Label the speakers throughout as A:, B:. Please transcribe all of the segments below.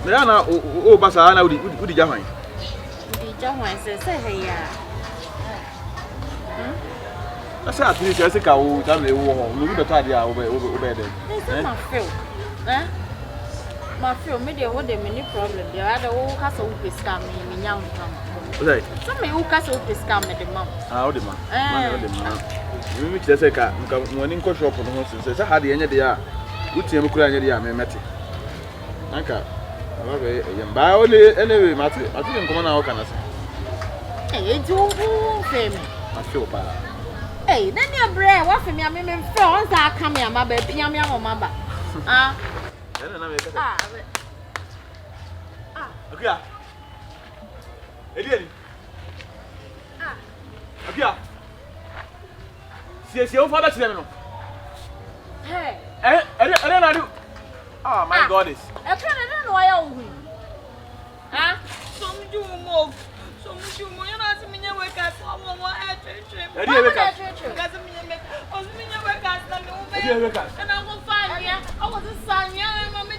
A: Me na o basa na udi jahwan.
B: Udi jahwan say hey ya.
A: Asa atu se se ka o ta le wo ho. No bi beto ade a wo be de.
B: Ma feel. Ma feel me dey what dey many problem. Dey ada wo ka so wo scam me nya nkam.
A: Ozai.
B: So me wo ka so wo scam me de mam.
A: Ah, o de ma. Ma o de ma. Me kire se ka nka mo ni nko shop no ho se ha de enye de a. Utie me kura enye de a me mete. Anka okay, yamba ole anyway, Mati nkomo na wo kana se.
B: Eji wo fem.
A: I feel bad.
B: Hey, then your brain, what for me? I'm in front. I come here, my baby. I'm your mama. Ah.
A: Okay. Edieni. Okay. See, o father tell me no. Hey. Na do. Oh my God is.
B: I can't know why you. Ah. Some do more. You know, as me never got some more trip. And I will find you. I was a son, young mamma.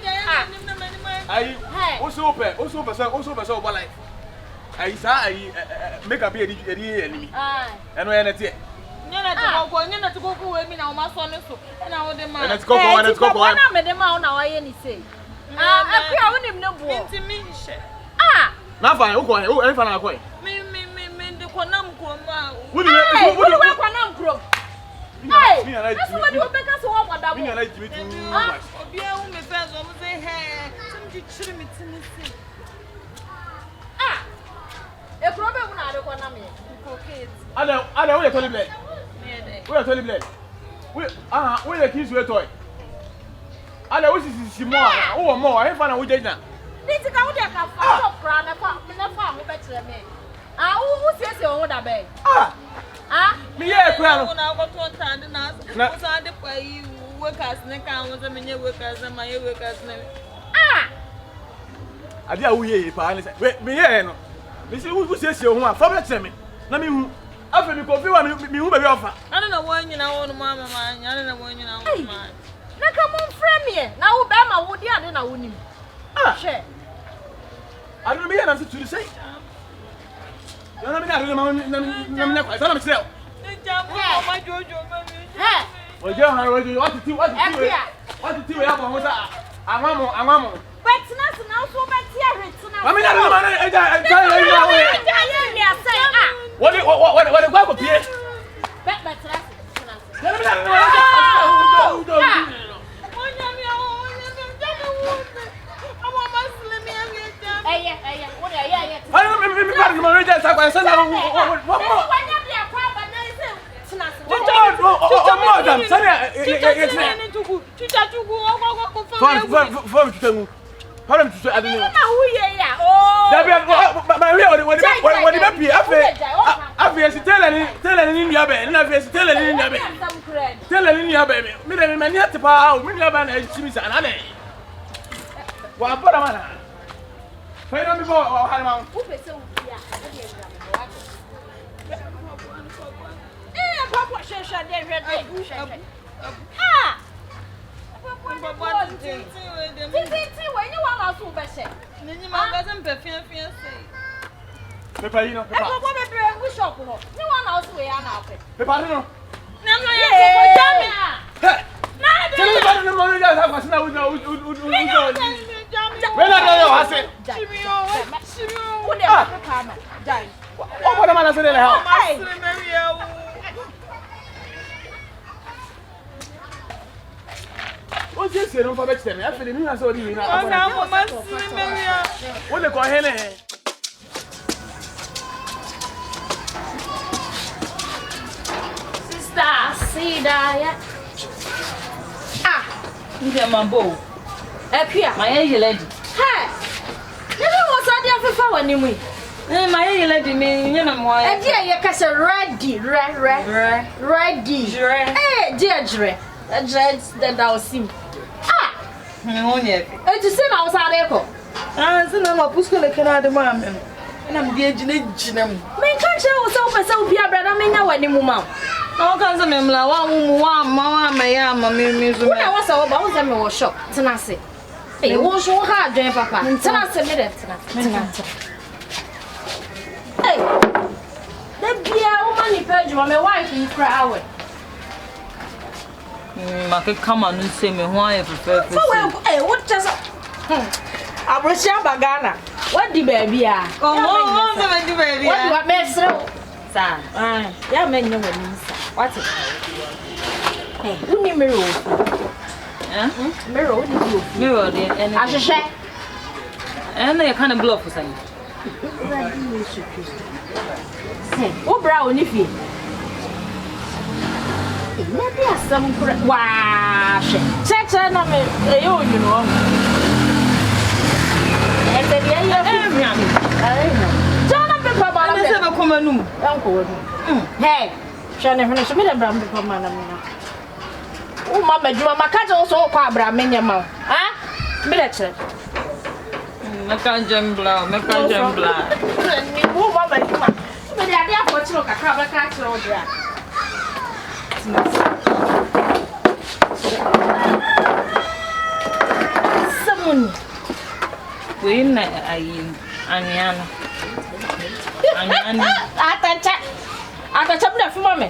B: Also, so life. I saw make a beer enemy. And when it's it. You're not to go with me now, my son. And I would demand. Let's go on. Let's go on. I'm at the mount now. I any say. I wouldn't know what. Ah. Na fine, o fa na akoi. Me de konam kroma. Wo de konam krom. Hey, that's what you make us want that. Me na jimi tu. Obi e hu me first o mo say hey, some di chiri me tini say. E krom be hu na de konam e. Cocaine. Ada wo ye toli blend. Me de. Wo ye toli blend. Wo ye kiss we toy. Ada wo sisi mo a, wo mo, e fa na wo jejina. This is how they can follow up from the farm. Me. Who says you own a bay? Me, yeah, crown. I got to attend and ask. Was I the pay workers, neck was a many workers and my workers. I dare we finally say, me, yeah, this is who says you want for me. Let me after you coffee, me who may offer. I don't know when you know, Mamma, I don't know when you know. Now come on, friend me. Now, Bama would you and I wouldn't. Share. I don't know answer to the say. You know, I'm not quite. I'm still. My Jojo, well, John, what to do? What to do? I'm but now so bad here. I mean, I What's this? You don't forget them. I feel it. I saw you. What they call him? Sister, see that? Nje mambo.
C: Epia, my lady.
B: Hey. Never was I there for when you mean.
C: My lady me, you know why.
B: And dear, you can say ready. Eh, dear, that's that I was seeing.
C: No, yet.
B: And to say I was out there.
C: So now my pussy can add the mom. And I'm the agent.
B: My country was open so be a brother. I mean, now any woman.
C: All kinds of men, one, mamma, my music.
B: I was about them was shocked. Tenacity.
D: Hey, what's your hard day, Papa? Tell us a minute. Hey, the beer woman you page my wife in crowd.
B: Come on and say me why I prefer.
D: Hey, what just I was your bagana. What the baby are?
B: Oh, the baby.
D: What makes so? Sir, yeah, men know what's it? Hey, who need mirror? Mirror, mirror, and I should say,
B: and they kind of blow for saying.
D: Hey, what brown if you? Maybe some wash. Check on me, you know. And then hey, Shana, when I submit a brown before Manamina. Oh, Mamma, you are my cat also, Quabra, Minima. Ah, Millet.
B: Mekan blow.
D: Oh, Mamma, but I have to look at Crabber Cat or drag. Someone.
B: We Aniana.
D: I can tell that for mommy.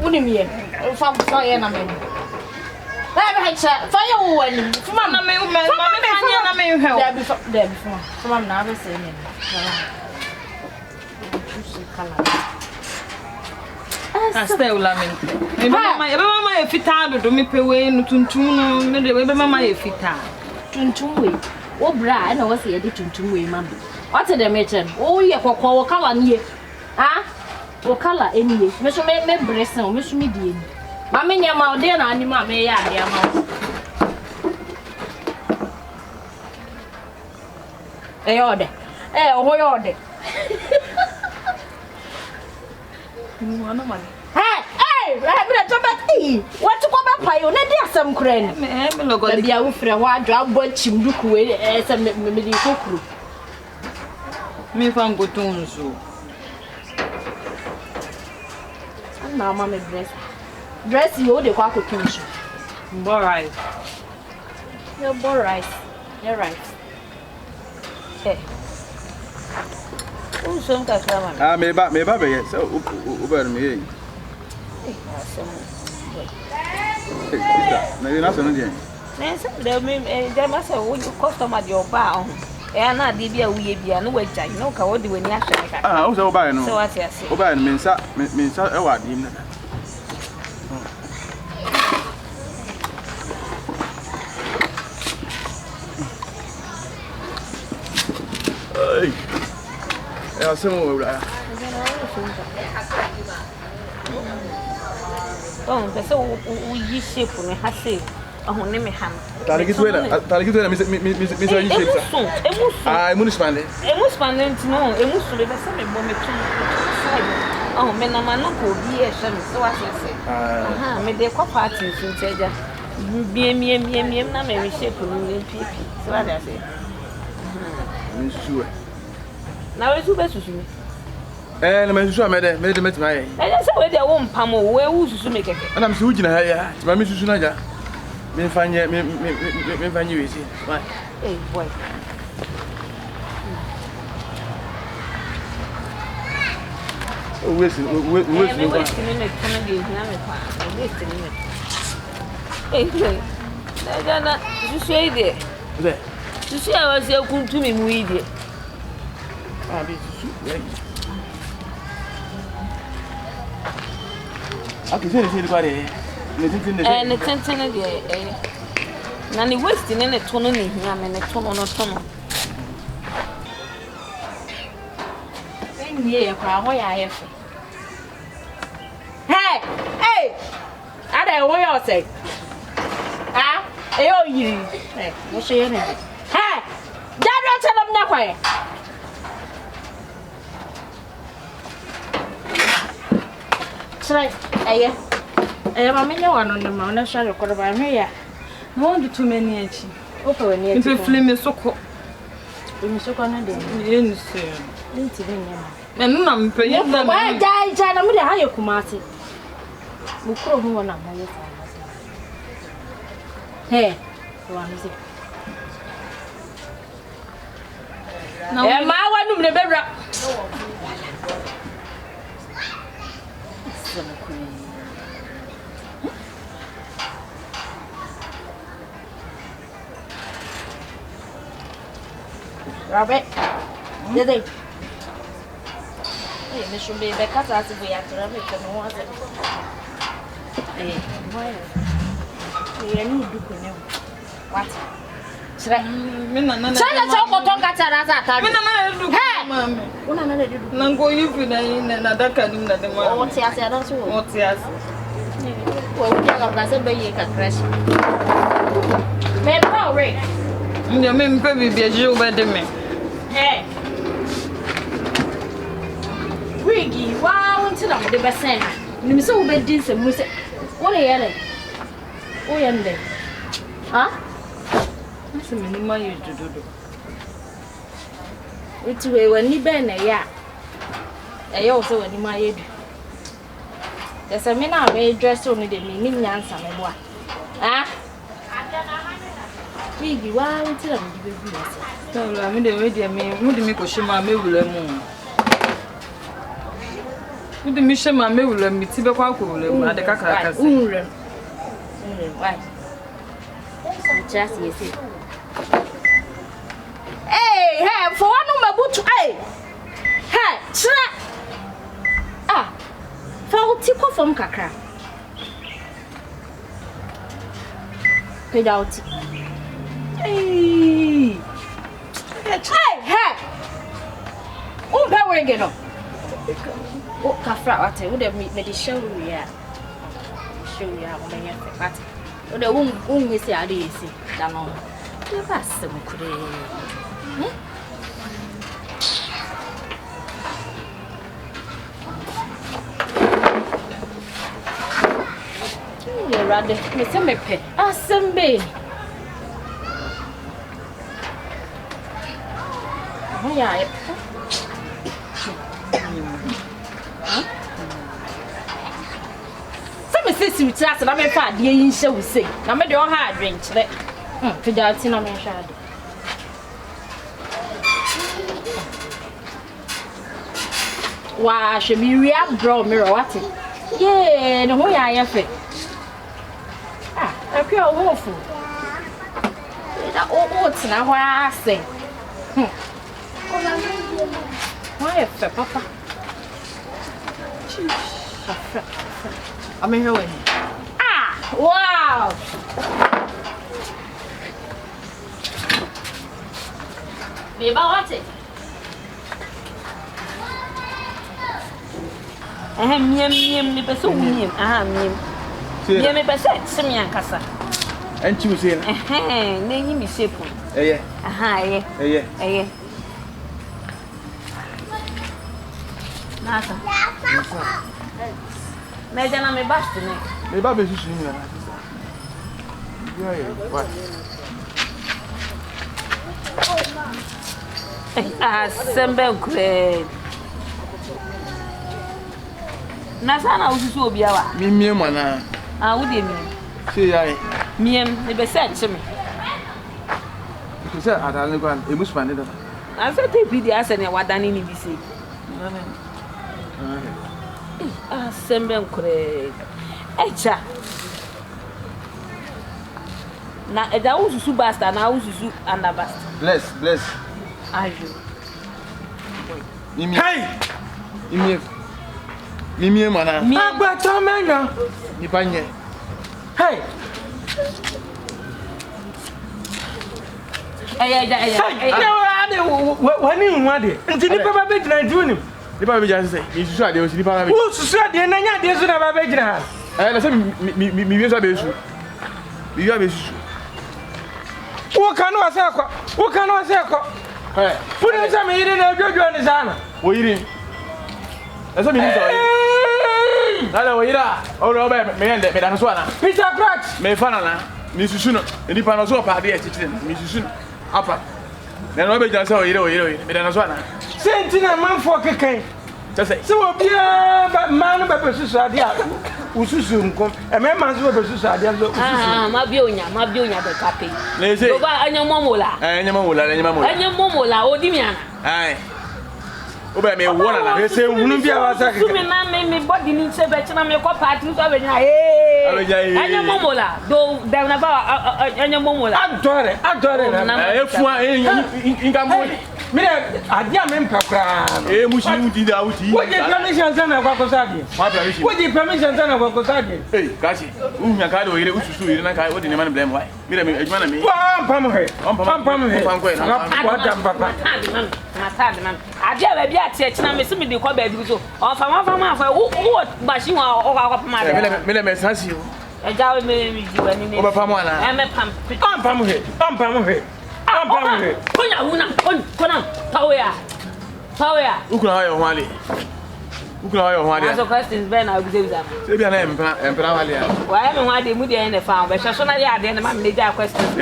D: Wouldn't you? From fire, I mean. Fire one. Mamma, may help there before. From never saying.
B: I still lament. My fitado to me pay way no tuntum, maybe my fita.
D: Tuntum, oh, bra, I know what's the tuntum way, mamma. What's the matter? Oh, yeah, for color near. Ah, or color any. Mr. May breast no, Miss Median. Mamma, your mouth, dear animal, may I, dear mouth. A order. Order. Hey, what to come up by you? Let there some crane. Maybe I will free one drop what you look away as a medical crew.
B: Me from good tones.
D: And now, Mamma, dress you, the quack of kinship.
B: Right.
D: You're right. You're right. Hey. Oh, some customer.
A: Ah, maybe, so, over me. You're not so young.
E: There must have customer at your bar. And I did be a wee be no way, I know how do when you actually.
A: Ah, also buy no.
E: So what yes.
A: Obey means a word. Yeah, some over.
E: Oh, so we ship when we have saved. Oh, name me ham.
A: Target, Miss I municipal.
E: A municipal, no, a municipal, but some woman. Oh, men, I'm not going to be a shame, so as I say. Ah, may they call parties in Teja. Me, not maybe shape in PP. So what I say.
A: Sure.
E: Now it's too bad to me.
A: And I'm sure I made it my.
E: And that's why they won't pummel where who's to make it. And
A: I'm switching her. My Mrs. Sunaja. Me find you easy. Why?
E: Hey, boy.
A: Wasting
E: in it, coming in. Hey, you say there. You see, I was there to me with it.
A: I can say the body.
E: And the tension of the Nanny wasting in a tunnel in here, and a tunnel on a tunnel.
D: Yeah, why I have. Hey! I don't know what you say. Ah, oh, you. What's your name? Hey! Don't tell them that way. Try, I am a minion on the mountain shadow. Could have here.
B: No wonder too many.
D: Open near
B: the flame so cold.
D: In so can
B: And I'm paying them.
D: Why die, China, with a higher Kumasi? Mukro who one am I? Hey, one is it? No, my one will never. Robert, did they? Hey, Miss Baby, because I said we have to have it and was it. Hey, why? We are new Duke now. What? Sana choko tonga taraza tatu. Mama. Una nale dudu.
C: Nango hivi na nataka nini na demo.
D: Oti ase adansu.
C: Oti ase.
D: Wo uja ka brase be ye ka crash. Me pa ore.
C: Ndio mimi mpe bibi aje ubede me.
D: Hey. Wigi, wa wonti na de besen. Ni se wo be din se mu se. Wo le yele. Wo yende. Ha?
C: Ase me numa ye dudu.
D: Iti we wani be na ya. Eyo so wani ma ye du. Ese me na we dress on de me ni nyansa me boa. Ha? Wigi, wa wonti na de be bi ase.
C: Tawla me de we de me mu de me ko shema me wura mu. Mu de me shema me wura mi ti be kwa ko wura mu ade kakra kase.
D: Unrem. Why? Just yes. Hey, for one mabutu hey. Hey, tra. Ah. For tipo from kakra. Pedalti. Hey. Hey. Umpe wege no. O kafra wate, wo de me de show ya. Show ya wo me yete wate. O de won yesi ade yesi. Da no. Ke passe mo kure. Rade, me se me pe. Asembe. Ya. Se me se si utia se na me fa de yin hye wo sei. Na me de o ha adwen kire. Fidati na me hwa ade. Wa hwe mi ria bro mirror wate. Yeah, no ho ya ya fe. Ah, akwa wo fu. Da o tina ho ase. Why fe papa? I'm here with you. Ah, wow. Baby, what's it?
E: Miem, me person miem. Miem. Miem me person, semi ankasa.
A: And you say,
E: Name me shape.
A: eh,
E: Eh. Nasa. Me jana me basti ne.
A: me ba be susu ni na. What?
E: Sembe nkure. Nasa na ususu obi awa.
A: Miem mana.
E: Wo de miem.
A: Say yai.
E: Miem ne be se chime.
A: You say adane kwan e musu pande da.
E: Asa te bi dia ase ne wadane ni bi se. Sembe nkure. Echa. Na eja ususu basta na ususu andabasta.
A: Bless.
E: Ajo.
A: Hey! Mimi mana.
B: Agbato menga.
A: Ni panye.
B: Hey. Wani nwade. Nti ni baba be gina juni.
A: Ni ba be ja say. Ni susu ade o si ni pa na be.
B: Wo susu ade na nya ade so na baba gina.
A: Na say mi wi so be su. Mi wi be su.
B: Wo kan wa se ko.
A: Hey.
B: Puni sa me yire na jojo ni sana.
A: Wo yiri. Na say mi ni so. Na wo yira. O ro be me yende me da so ana.
B: Peter Pratt.
A: Me fa na. Mi susu no. Ni pa no so pa de e titire. Mi susu no. Apa. Na no be ja say o yire. Me da so ana.
B: Sentina man fo kekan.
A: Just say.
B: Se wo bia man be susu ade a.
F: ususu nkom. E me man so be susu ade so ususu.
E: Ah, ma bi onya be kape.
A: Le se.
E: Do ba anya momola.
A: Anya momola.
E: Anya momola odi mi ana.
A: Ai. Oba me wona na.
F: E se hunu bia wa sa
E: Su me na me body ni se be china me ko party so be nya eh. Anya momola. Do dem na ba anya momola.
F: Adore na.
A: E fua inga mo.
F: Mire adia me mpakra.
A: Mushi uti da uti.
F: Wo je permission sana kwa kosadi.
A: Ma permission.
F: Wo je permission sana kwa kosadi.
A: Kachi. Unya ka do yire ususu yire na ka wo de ne man blame why. Mire me adwuma na me.
F: Wa pam he. Pam he. Wa dam papa.
E: Matad man. Adia ba bia tie china me se me de ko ba bi so. O fa ma fa wo ba shi wa o kwa pam ada.
A: Me me sansi o.
E: Eja me ji wani ni.
A: O ba pam ana.
E: Me pam.
F: Pam he.
E: Konya wuna kona Tawea.
A: Ukuna wa yo hwale.
E: Aso questions be na obiza.
A: Se bia na empra hwale ya.
E: Wa me hwade mu de na fa be hweso na ya de na ma me ja questions.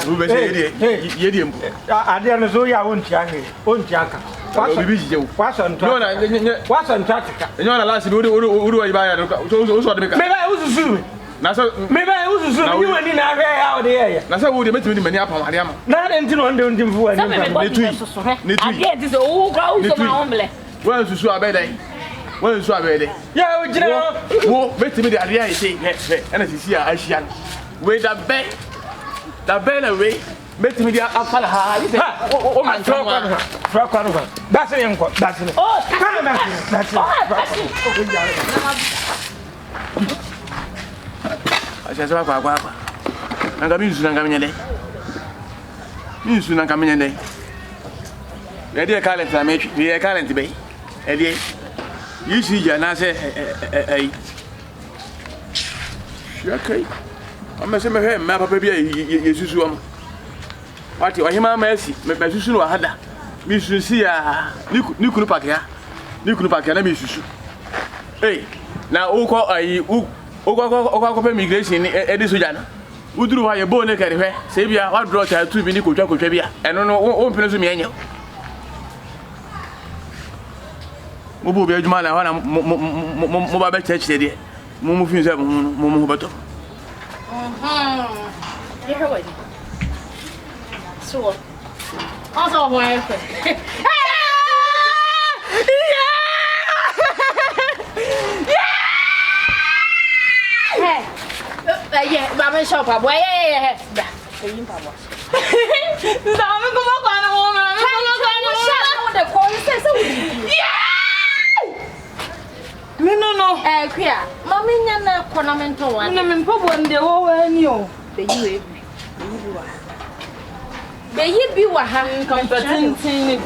A: Wu be se yedie mbu.
F: Ade no so ya wonti ahe. Wonti aka.
A: Bibi jije wu.
F: Waso nto.
A: No na
F: waso nto atika.
A: Enyo na last bi uru wa ba ya so de be ka.
F: Me ba ususu.
A: Na so
F: me ba ususu me wani na ahwe ya o de ye.
A: Na so wo de metimi di mani apam ade ama.
F: Na de ntino onde mfu wani.
E: Ne tui. Ade ti so wo kwa wo so ma omle.
A: Wa susu abedan. Wa susu abedan.
F: Ya o jina
A: wo metimi di ade ya ise na sisi a ahia. We da be na we metimi di afala ha. O man
F: fra kwa no. That's it enko. That's it.
E: Oh,
F: that's
A: Acha sawa kwa. Nanga minsu nanga menyele. Minsu nanga menyele. Ede talent na mechi. We talent be. Ede. Yisi ja na se Shakai. Amma se me he ma papa bia yesusu am. Wati ohima ma asi. Me susu no hada. Mi susu ya. Ni kunu pakya. Na mi susu. Na uko ayi Okwa immigration edi soja no uduru ha ye bo ne kare hwe se bia wa draw cha tu bi ni kotwa bia eno no o mpene so mi enye mo bo bi adwuma na na mo ba be church de mo fin se mo beto
D: you hear what so also why yeah, mama shop boy. Yeah. Yin papa.
C: Dame como kwa na wo mama.
D: Shut the call say yeah.
C: No.
D: Kwia. Mama nya na konamento wan.
C: Na me mpobo nde wo wani o.
D: Be yi bi wa ha.
C: Competentin.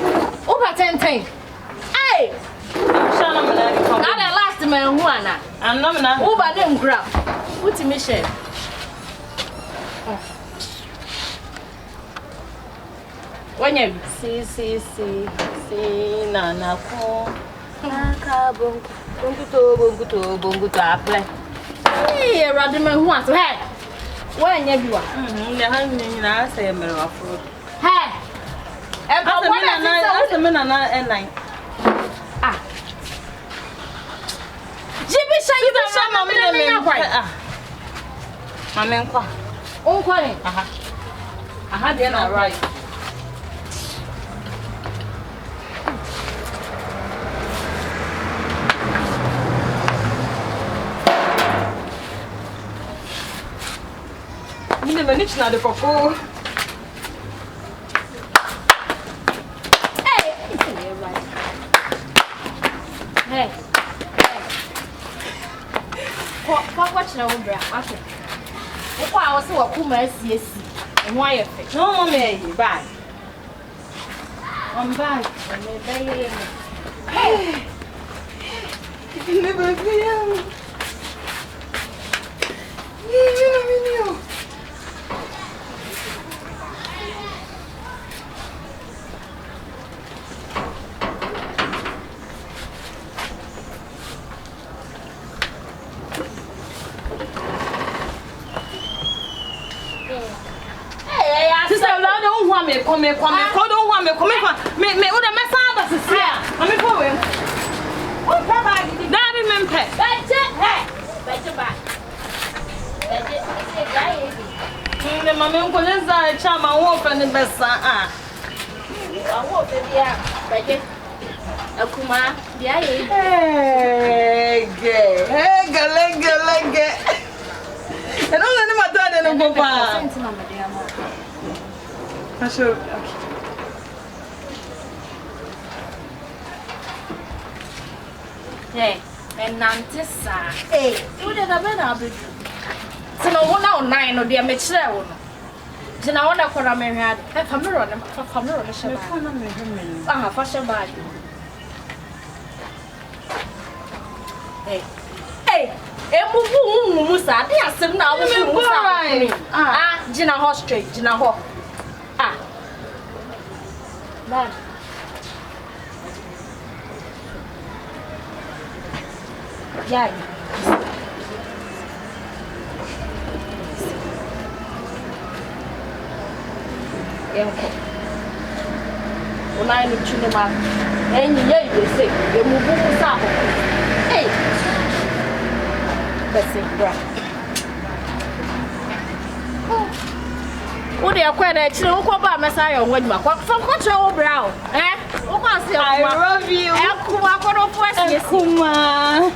D: O patenten. Hey.
C: Shana me na
D: Na the last man who ana.
C: Anam na.
D: Wo ba dem gra. Uti me share. Wanya
E: si na ko ka bonguto apply.
D: Hey, rade me hu aso hey. Wanya bi wa.
C: Ne han ni na say me wa fro.
D: Hey. E ba wona na
C: asa me na enai.
D: Ah. Jibi sha mama me na kwai.
C: Ah. Mama nkwa.
D: Onkwa ni.
C: Aha de na right. Mine manich na de koko.
D: Hey. Watch na umbra. Okay. Okwa awose wakuma asiesi. Enwa ye fe.
C: No mo me yi bye.
D: On bag. Me baye.
C: Hey. Ne baby ya. Ni. Me come don't want me me o da mesa ba sisi a me for we o pa ba gidi daddy me mpe
D: Beje.
C: say mama nkonza chama wo fa ne besa ah.
D: Awo be dia, baje. Akuma, dia ye.
C: Lege. I don't know what that no papa. Pastor.
D: Hey, and Nantissa. Hey, you did a better. So no one now 9 or dear Mitchell. Then I want to call a man had a family on the show. Ah, fashion bag. Hey, Musa, they are still now. Ah, Gina Hall Street, Gina Hall. Ah, man. Yeah. When I look to the man, and you say, you move up. Hey, that's it, bro. What they are quite actually, look about Messiah when my from control brow. Eh? I love you. Kuma.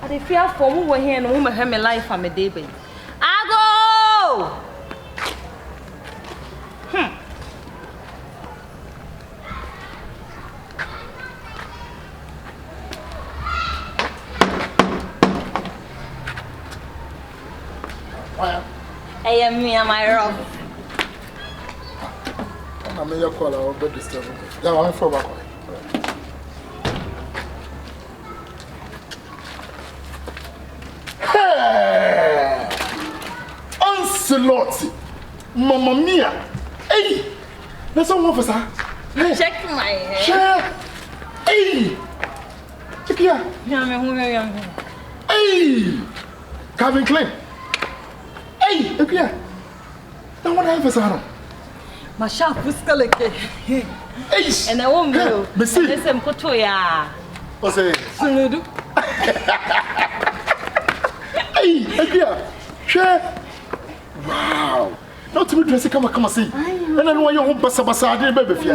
D: I fear for who were here and woman have my life on my day, baby. I go.
G: Well,
C: I am me and my rock.
G: I'm your caller or bed disturb. Yeah, I'm from back. Ancelotti, Mamma Mia. Hey, that's all officer.
C: Check my hair.
G: Check. Hey, check here. Hey, Calvin Klein. Hey, look here. Now what I officer?
C: My sharp was like
G: Hey,
C: and I won't go.
G: Listen,
C: Kotoya.
G: what's it?
C: Suludu.
G: Hey, look here. Check. Wow. Not to be dressing, come and see. And I know your home basa I didn't baby.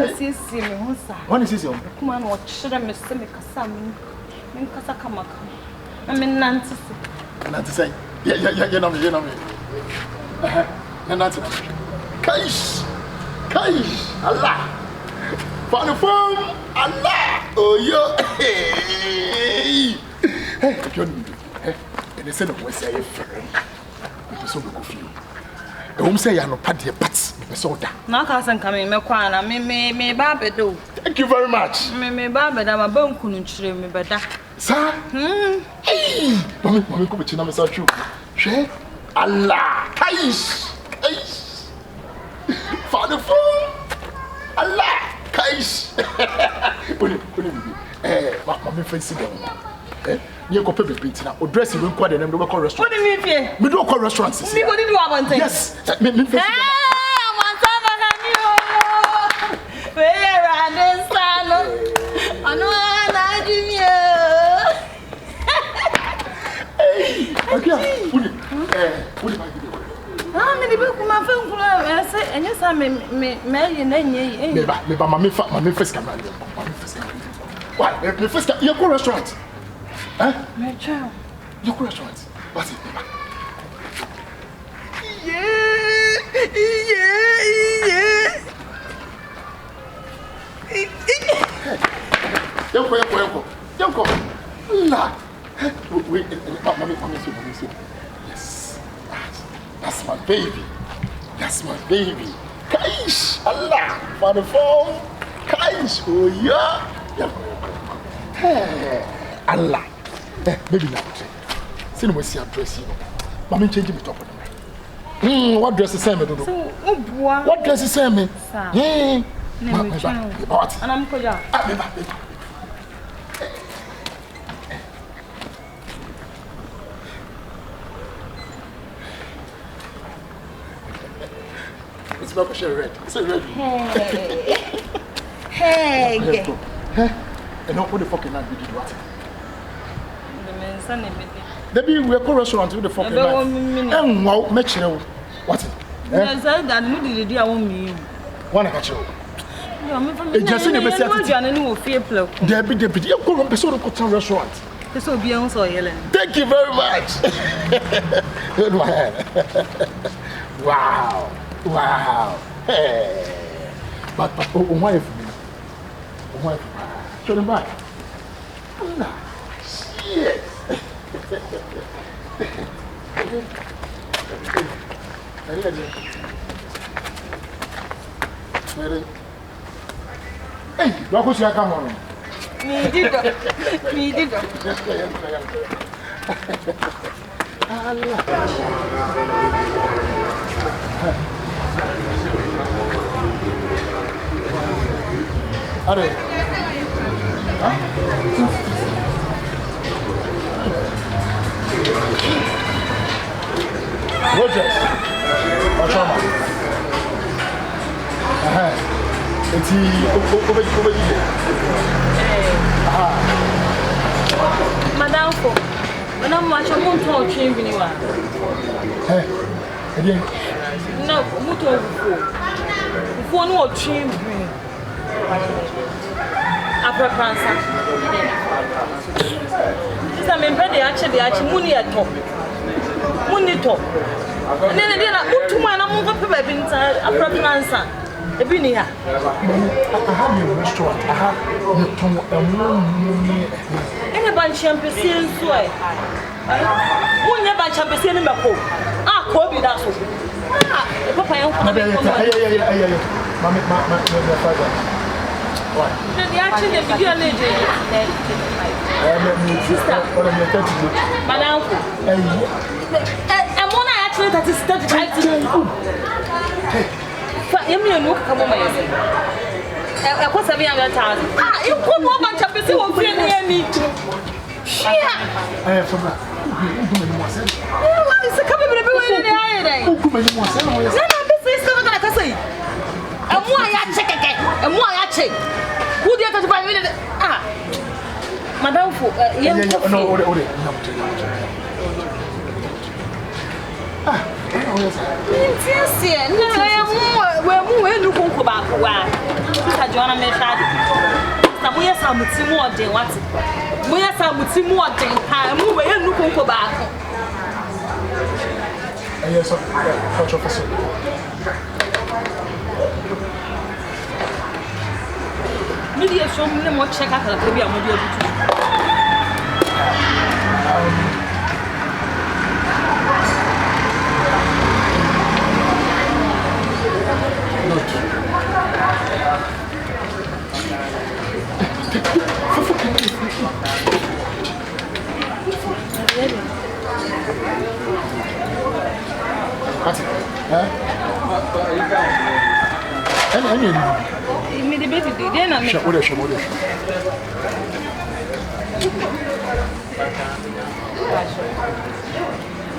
G: What is this?
C: Come on, watch. Should I miss me? Kasam. Minkasa kamaka. I mean, Nancy.
G: Nancy say, yeah, you know me. Nancy. Kaish. Allah. For the phone. Allah. Oh, yo. Hey, John. Hey, and they said, what's your friend? So good of you. I say you're not party, but soda.
C: No, cousin coming, me kwana, me babe do.
G: Thank you very much.
C: Me babe, I'm a bone couldn't treat me better.
G: Sir? Hey! Mommy, come with you, I'm so true. She? Allah! Kaish! Father phone! Allah! Kaish! Mommy, face it down. You go pay the pizza now. Or dress you quite a number of restaurants.
C: What do you mean?
G: We do call restaurants.
C: Me go do one thing.
G: Yes. Me face it down.
C: Where are the sun? I know
G: Okay. What do
C: how many people my phone I say and yes I me
G: first camera. What? Me first you go restaurant. Huh?
C: My child.
G: You go restaurant. What's it? Yoko. La. Wait, mommy. Yes. That's my baby. Kaish. Allah. For the phone. Kaish. Oh, yeah. Hey. Allah. Maybe now. See no see dress you. Mommy change me top of the what dress is same do? What dress is same? Yeah. What?
C: And I'm going.
G: It's not a red. It's a red.
C: Hey.
G: And not put the fucking night we did what?
C: The man son of
G: Maybe we are called restaurant with the fucking night. And wow, match you. What?
C: Yes, I got me the won't me.
G: One I got you.
C: Just in the best of
G: Deputy, you're going to a restaurant.
C: This will be on so yelling.
G: Thank you very much. Good man. Wow. Wow. Hey. But why for me? Why? Show them back. Nah. Shit. Hey, look who's here come on.
C: Me did.
G: Are Rogers, Ochoma. It's over
C: Madame, when I'm watching one talk, changing you are.
G: Again?
C: No, Muto before no changing. Afrakoma. This I mean, actually, money at top. Money top. And then I put 2 man, I'm going to pay inside Afrakoma. I have
G: a restaurant. I have
C: a bunch of champions. One never champion in Bako. Ah, Kobe, that's all. Ah, Papa, I'm coming. The actually began sister, my uncle. And one actually that is 35. You mean look come on my I was a young time. Ah, you put one bunch of people who feel near me. I have some. It's a couple of people in the eye. I can say. And why I check again? And why I check? Who did you buy me? Ah, Madame, we're looking for back. Mr. John, I'm a we are some more than what we are some more than time. We are looking for back.
G: Yes, officer.
C: Media show me more check out the baby. I'm going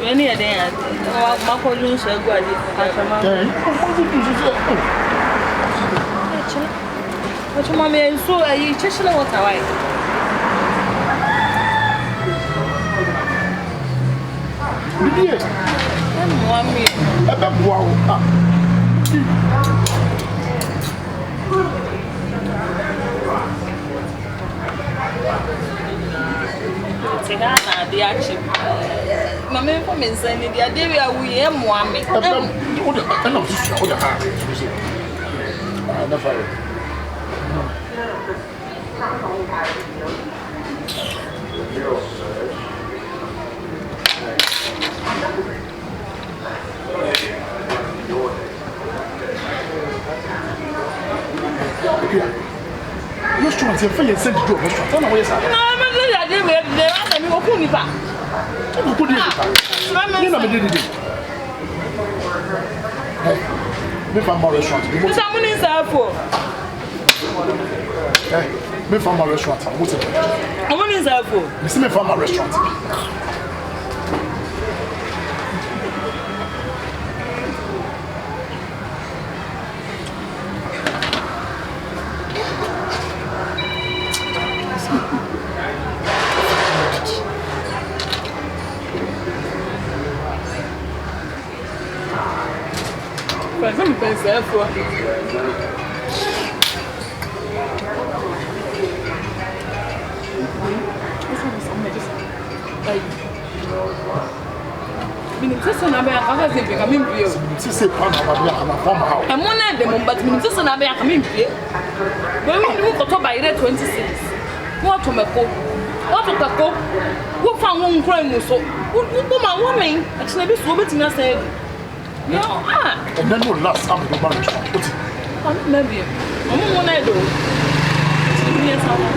C: any a day, Marco Lune shall go at what your mommy and so are you just what I the action. Mamma from inside the idea we am one.
G: Restaurant, you're feeling sent to restaurant. Don't know where you're
B: sefo. Minimum na be aka se be ka mimpie o.
G: Sisi pa na ba ya na form how.
B: E mo na de mo but minimum na be aka mimpie. Bo mi ni ko to ba ire 26. Mo to meko. What to kako? Wo fa won nkran mu so. Wo ma wo men. E chine bi so betimi asa. Yo
G: And then no last time the man.
B: Maybe. Mo na do. Ni sa wa.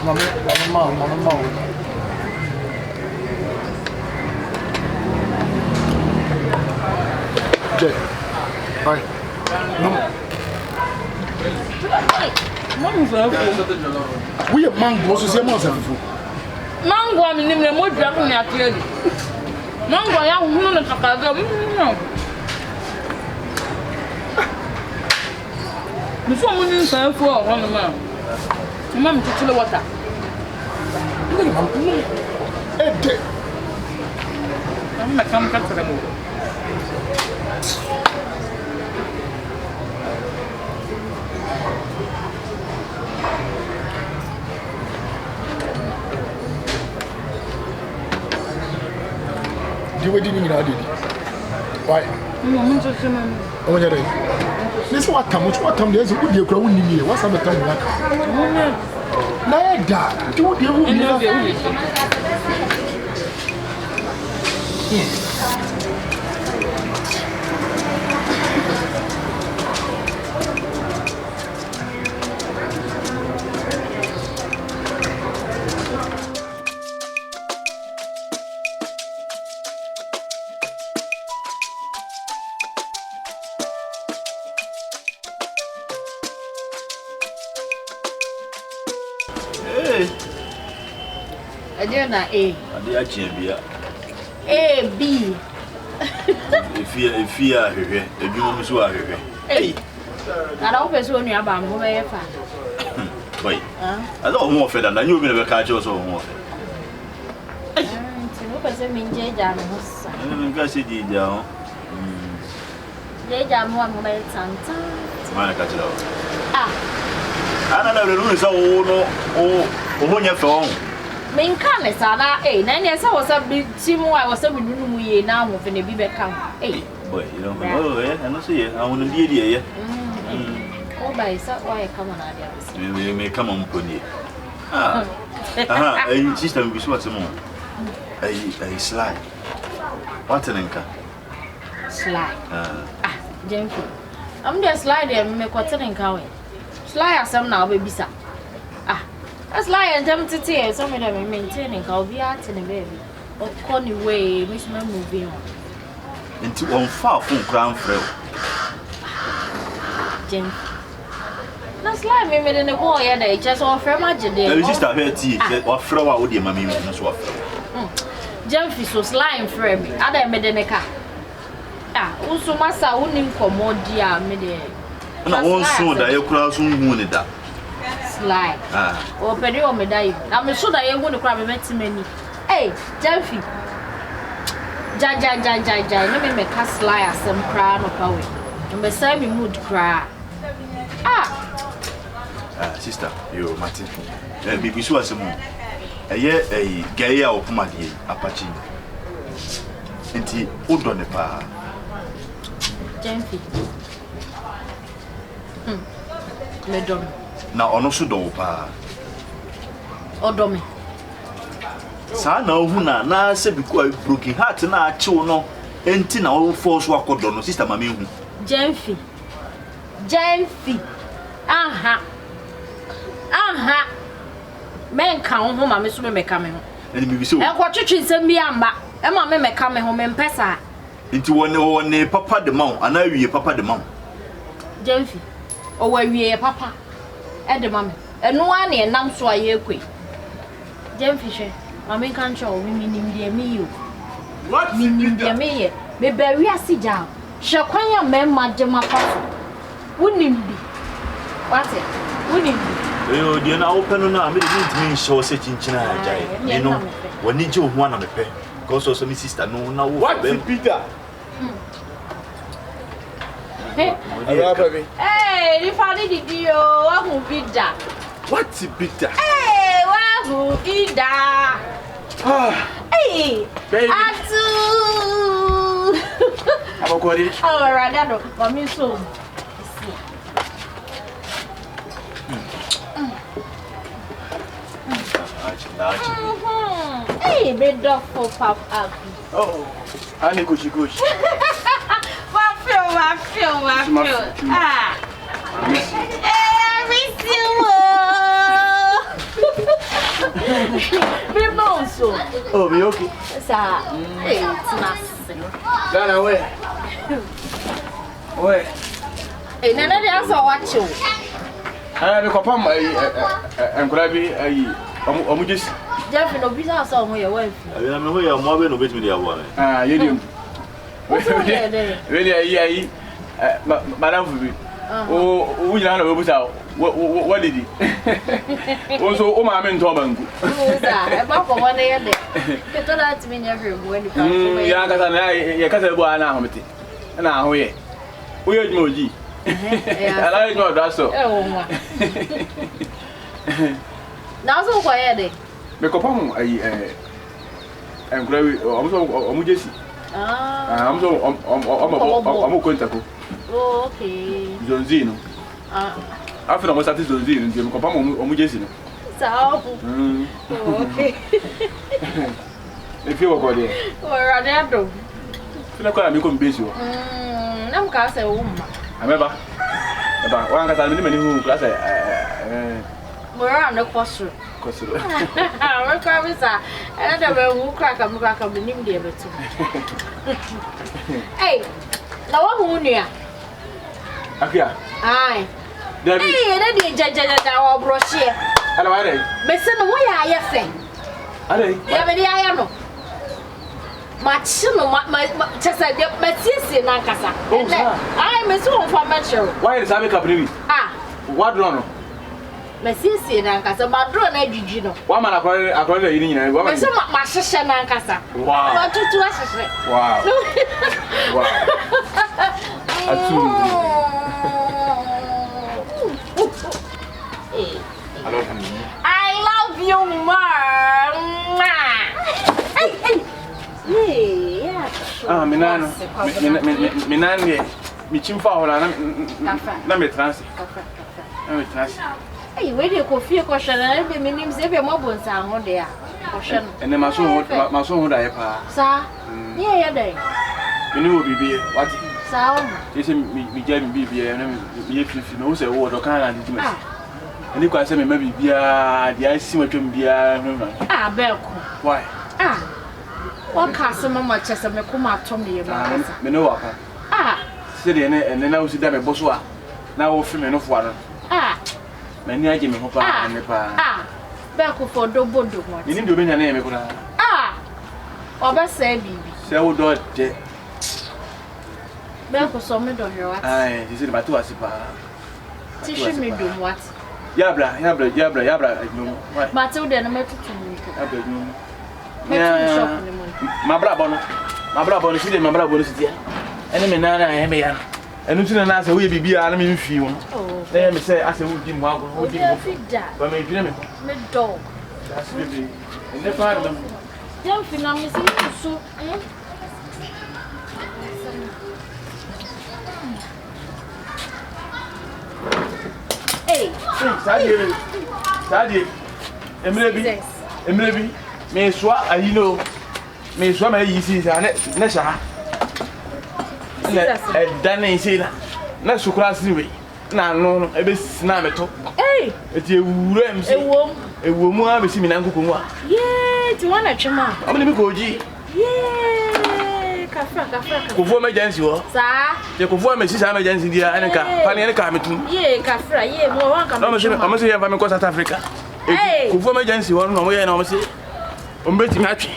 G: Mama. Jay. Bye. No. We are mango, so say months ago.
B: Mango am ni me mo dua ko ni atire di. Mango ya hunu no takaza. Mi so mo ni san fu o hono ma. Mama mi tutule water.
G: Ede.
B: Mama kam ka tere mo.
G: The wedding in our did. Why?
B: Mama just man.
G: Oh, yeah. This what time there's a good deal growing in here. What's the time like? Nada. Do you
D: Adena A.
A: Ade a chiabia.
D: A B.
A: If you are here, edwuma mu so ahwehwe.
D: Hey. Na da opeso onu aba mo be ye fa.
A: Boy. Ada o mo fe da na nyu bi na be ka che so o mo fe.
D: Ti no pese mi nje ja no sa.
A: Ni ga se di ja ho.
D: Je ja mo mo be tanta.
A: Ma ka che da.
D: Ah.
A: Na no so o no o ho nya fe o.
D: Men kan le sana na ne se wo se bi timu a wo se bi nunu mu ye na ho fe ne bi be kan.
A: Boy, you don't know. I don't see it. I want to be here.
D: Oh, by so why come on out
A: We may come on pony. A system be so more. A slide. What an anchor?
D: Slide. Gentle. I'm just sliding, make what's an anchor. Slide some now, baby. A slide and them to tear some of them maintaining. I'll be out in a baby. Or corny way, Miss Man moving on.
A: Into one far from crown frail.
D: Jim. That's like me in the boy, and they just offer my day.
A: There is just a hair tea or throw out the mammy.
D: Jim so slime for me. Other medenica. Also, Massa wouldn't come more dear midday.
A: And I won't soon that you crowd soon wounded that.
D: Slide. Or Pedro Medai. I'm sure that you want to grab a many. Hey, Dufie. Jai, no me make us lie as some crown of power. And beside me mood cry.
A: Sister, you Martin. Baby, so as a moon. A year a gay or pomadi, Apache. And he would on the pa.
D: Dufie. Medon.
A: Now, on also do pa.
D: Odomi.
A: Sana huna na se because broken heart na achiwo no enti na wo force wakodo no sister mama hu
D: Dufie aha men ka ho mama so me ka me ho
A: eni mi bi so
D: e ko twetwe nsem bi amba e ma me ka me ho me mpesa
A: enti woni papa de maw ana wie papa de maw
D: Dufie o wa wie papa e de mama enu a na enam so aye ekwe Jemfishe, Mamma control, meaning dear me you.
B: What?
D: Meaning dear me, me bury a sea down. Shakwanya men, Madame Apostle. Wouldn't be. What's it? Wouldn't be.
H: You didn't open on me, show such in China. You know, when did you want to pay? Because also, my sister, no, now
A: What is Peter?
D: Hey, if I did you, what would be that?
A: What's Peter?
D: Hey, what would be that? Hey,
A: baby.
D: I'm going to oh, rather, for me so. Hey, bed dog for pop up.
A: Oh, I need to go.
D: I feel. Ah, I miss you. Be monso.
A: Oh, be okay.
D: Sir, it's nothing.
A: Run away. Wait.
D: Hey, none of us are watching.
A: I have a couple of I'm grabbing a just.
D: Jeff, no business on your wife.
H: I know you are more than a bit with your one.
A: Ah, you do.
D: Really,
A: Madame, oh, we don't know what did he? Also, oh, my men told me.
D: about one day. You told that to me every when you come.
A: Yeah, I can't say what I'm at. And now, we are Moji. I like no, that's so.
D: Now, so quiet.
A: Make up on I'm grabbing almost Jesse. I'm going to go.
D: Oh, okay.
A: Zonzino. After I was at Zonzino, and Jim Copam or Jesse.
D: Okay.
A: If you were there,
D: or I don't know.
A: I can't be busy.
D: I'm cast a woman.
A: I remember about one that I didn't know class.
D: We're on the cost. Our carvers are another who crack up the name there. Hey, now what you?
A: Akia.
D: Aye.
A: Hey,
D: and then judge our brochure.
A: Hello, are they?
D: Messin, where are you saying?
A: Are they?
D: I am no. Machino, my just like my sister, Nankasa. I am a soul for mature.
A: Why is Abbey Capri?
D: Ah,
A: what wrong?
D: my sister, Nankasa, my drone, I did you know.
A: One man according to you,
D: my son, my sister, Nankasa.
A: Wow.
D: What to us?
A: Wow.
D: I love you, Mom. Yeah.
A: Ah, Minani, Michim Fowl, and I'm a trans.
D: Hey, where do you go for your question? And every minimum, every mobile sound on there.
A: And then my son would I pass.
D: Sir, yeah, day.
A: You know, be what?
D: So,
A: You say me, Jamie, be if you know, say, what or can't I do? And you can say, maybe be the ice what can be
D: ah, Belko.
A: Why?
D: Ah, what customer much as a Macuma told me about?
A: Me know,
D: Ah,
A: city and then I was there at Boswa. Now, for me, no water.
D: ah,
A: Many I give me hope and the pa.
D: ah, Belko for double do one.
A: You need to be a name.
D: Ah, or best say, baby.
A: Say, oh, dot.
D: Belko saw me don't hear what.
A: Aye, he said about 2 hours.
D: Teach me do what?
A: Yabra.
D: Matilda and I met to me.
A: Yeah, my brother, see my brother, and then I am here. And you didn't ask, will be I mean, if you want. Let me say, I said, would you walk? Would you feed that? But maybe me
D: dog.
A: That's really in the part of them.
D: Don't feel I'm missing so. Hey,
A: Sadie, Emily, may swat, you know, may swam a easy, Nesha. And Danny said, not so class anyway. Now, no, a bit snamato. Hey, it's a woman, I see me, Uncle Kuma.
D: Yeah, do you want a chama?
A: I'm going to go, G.
D: Yeah,
A: Before my agency, sir, you perform a sister emergency, dear, and a car, funny and a car.
D: Yeah, Cafra, yeah, more.
A: I'm going to have South Africa.
B: Kufu emergency one no we na o say o mbeti mi atwe.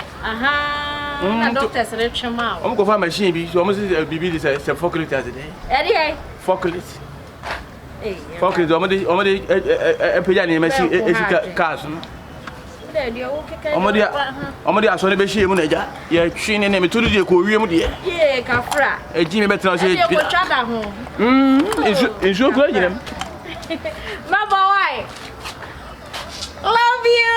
D: Na doctor say twema o.
B: O go fa machine bi so o say bibi dey say forklift as dey.
D: Eri
B: Forklift. Forklift o me dey peja ni machine esi cars no. Omodi asore be hie mu na ja ye twi ne me tudu de ko wie mu de
D: ye kafra
B: eji me betena so
D: ye ko twada ho
B: insu kura jirem
D: my boy love you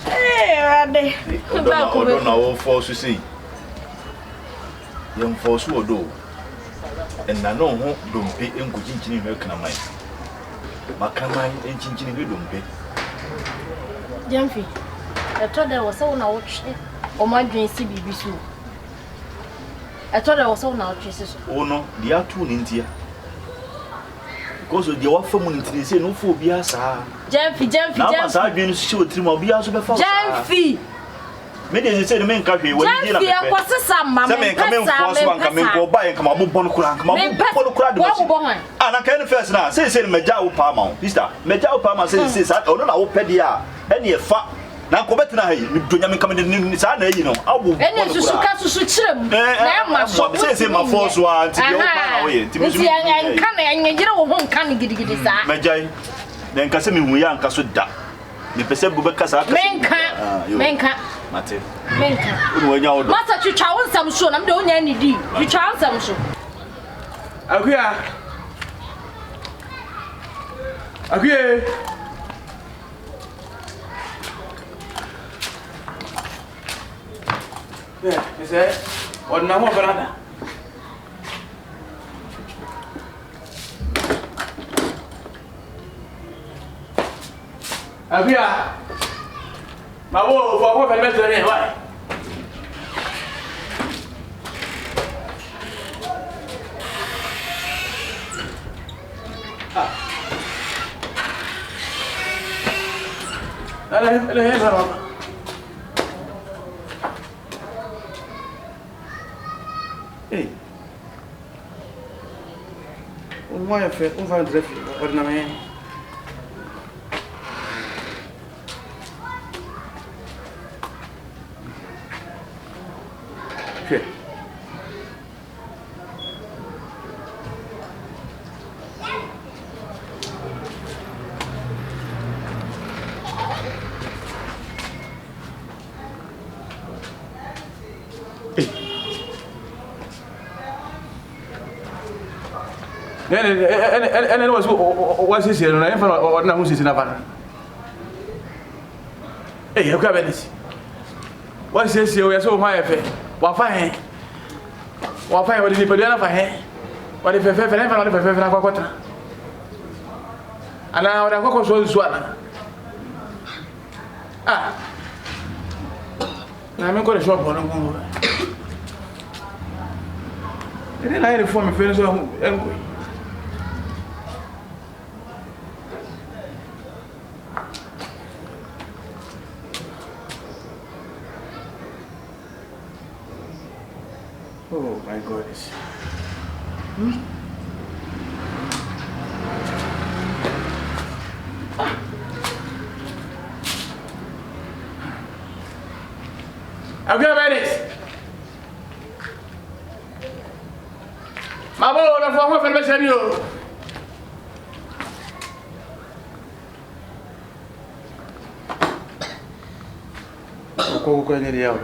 D: hey rade
H: odo na wo force see yem force odo and na no ho dompe enkuchinchini no kana mai makamai enchinchini no dompe
D: Jamfi I told her was so na watch o ma dwen si bibi so I told her was so na watch so
H: oh no dia tu ni ntia because dia wa famu ni ntia se no fo bia sa
D: Jamfi
H: na sa dwen so otirima bia so be fa
D: Jamfi
H: me dey say me nka hwe woni di na me
D: Jamfi akwasesa mama
H: me nka me nfo anka me nko ba nka mabobon kura nka mabobon kura de na kan first na say meja wo pa ma sister meja wo pa ma say sa ono na wo pede a ene e fa na nko betina ha yi donya me nka me ni sa na yi no abu
D: ene susu kirem na ma so
H: say ma force wa anti de wo pa na wo ye ti me so
D: nka na nyegire wo ho nka ni gidigidi sa
H: meja na nka se me hu ya nka so da me pese bu be kasa aka
D: menka
H: mate
D: menka
H: unu wanya odo
D: mata twitwa wonsam so na me de onya ni di twitwa wonsam so
B: akuya ese onna mo barada akuya mabo fo fa metro ni wa لا ايه وما يفعل وما ندري برنامج اوكي انا was is here na em fala na music na para eh eu acabei nesse was is here eu sou mais fé wa fa wali ni pede na fa wali fe na fala wali fe na kwa kwata ana wala kwa so suana na me ko de shop no ngo ele na ele foi me fez engo oh my goodness. I'll get about it. My boy, I'm for her for you. Go any day out.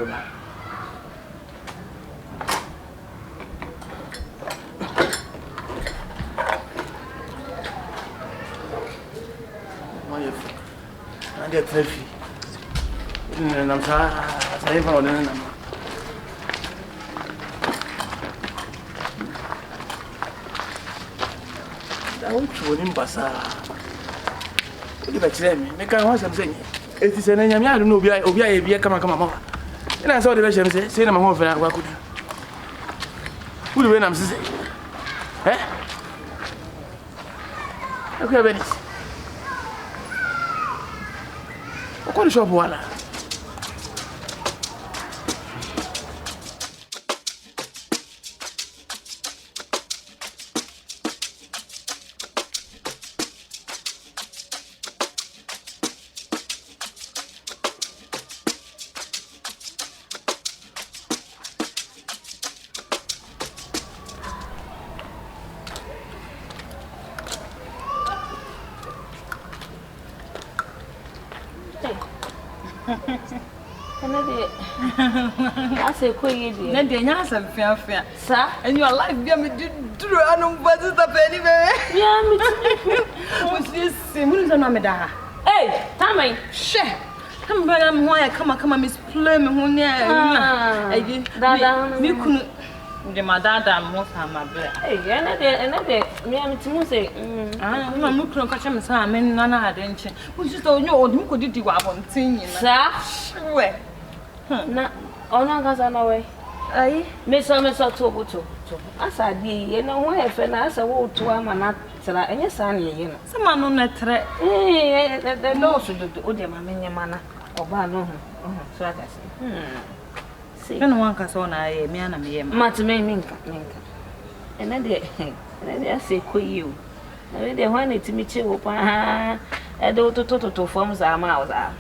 B: Get Dufie. I'm sorry for the number. Don't show him Bassa. Look at them, make a horse and sing. It is an enemy. I don't know. Be come on. And I saw the version say, I'm home for that. What could who do I'm saying? Eh? Okay, Benny. Qual é o show wala?
E: I say, Queen,
C: then the answer fair,
E: sir,
C: and your life, yeah, me do but it's a penny,
E: yeah,
C: what's this? Simon,
E: hey, Tommy,
C: share. Come back, I'm why I come, Miss Plum, who me couldn't. The madada most have my bread.
E: Hey, another, me, I'm to say,
C: I'm looking at catching Miss Hammond, none I didn't. Who just told you, or could you do one thing,
E: sir? Where? Na, oh, no, because I know way. Aye, Miss Tobuto. As I did, you know, why if I ask a word to a man, and your son, you know.
C: Someone on that threat.
E: Eh, the nose to do the mamma manner or bar so I say. See,
C: no one can saw I, me and me,
E: Minka. And then they say, quit you. And they wanted to meet you, I do to forms our mouths are.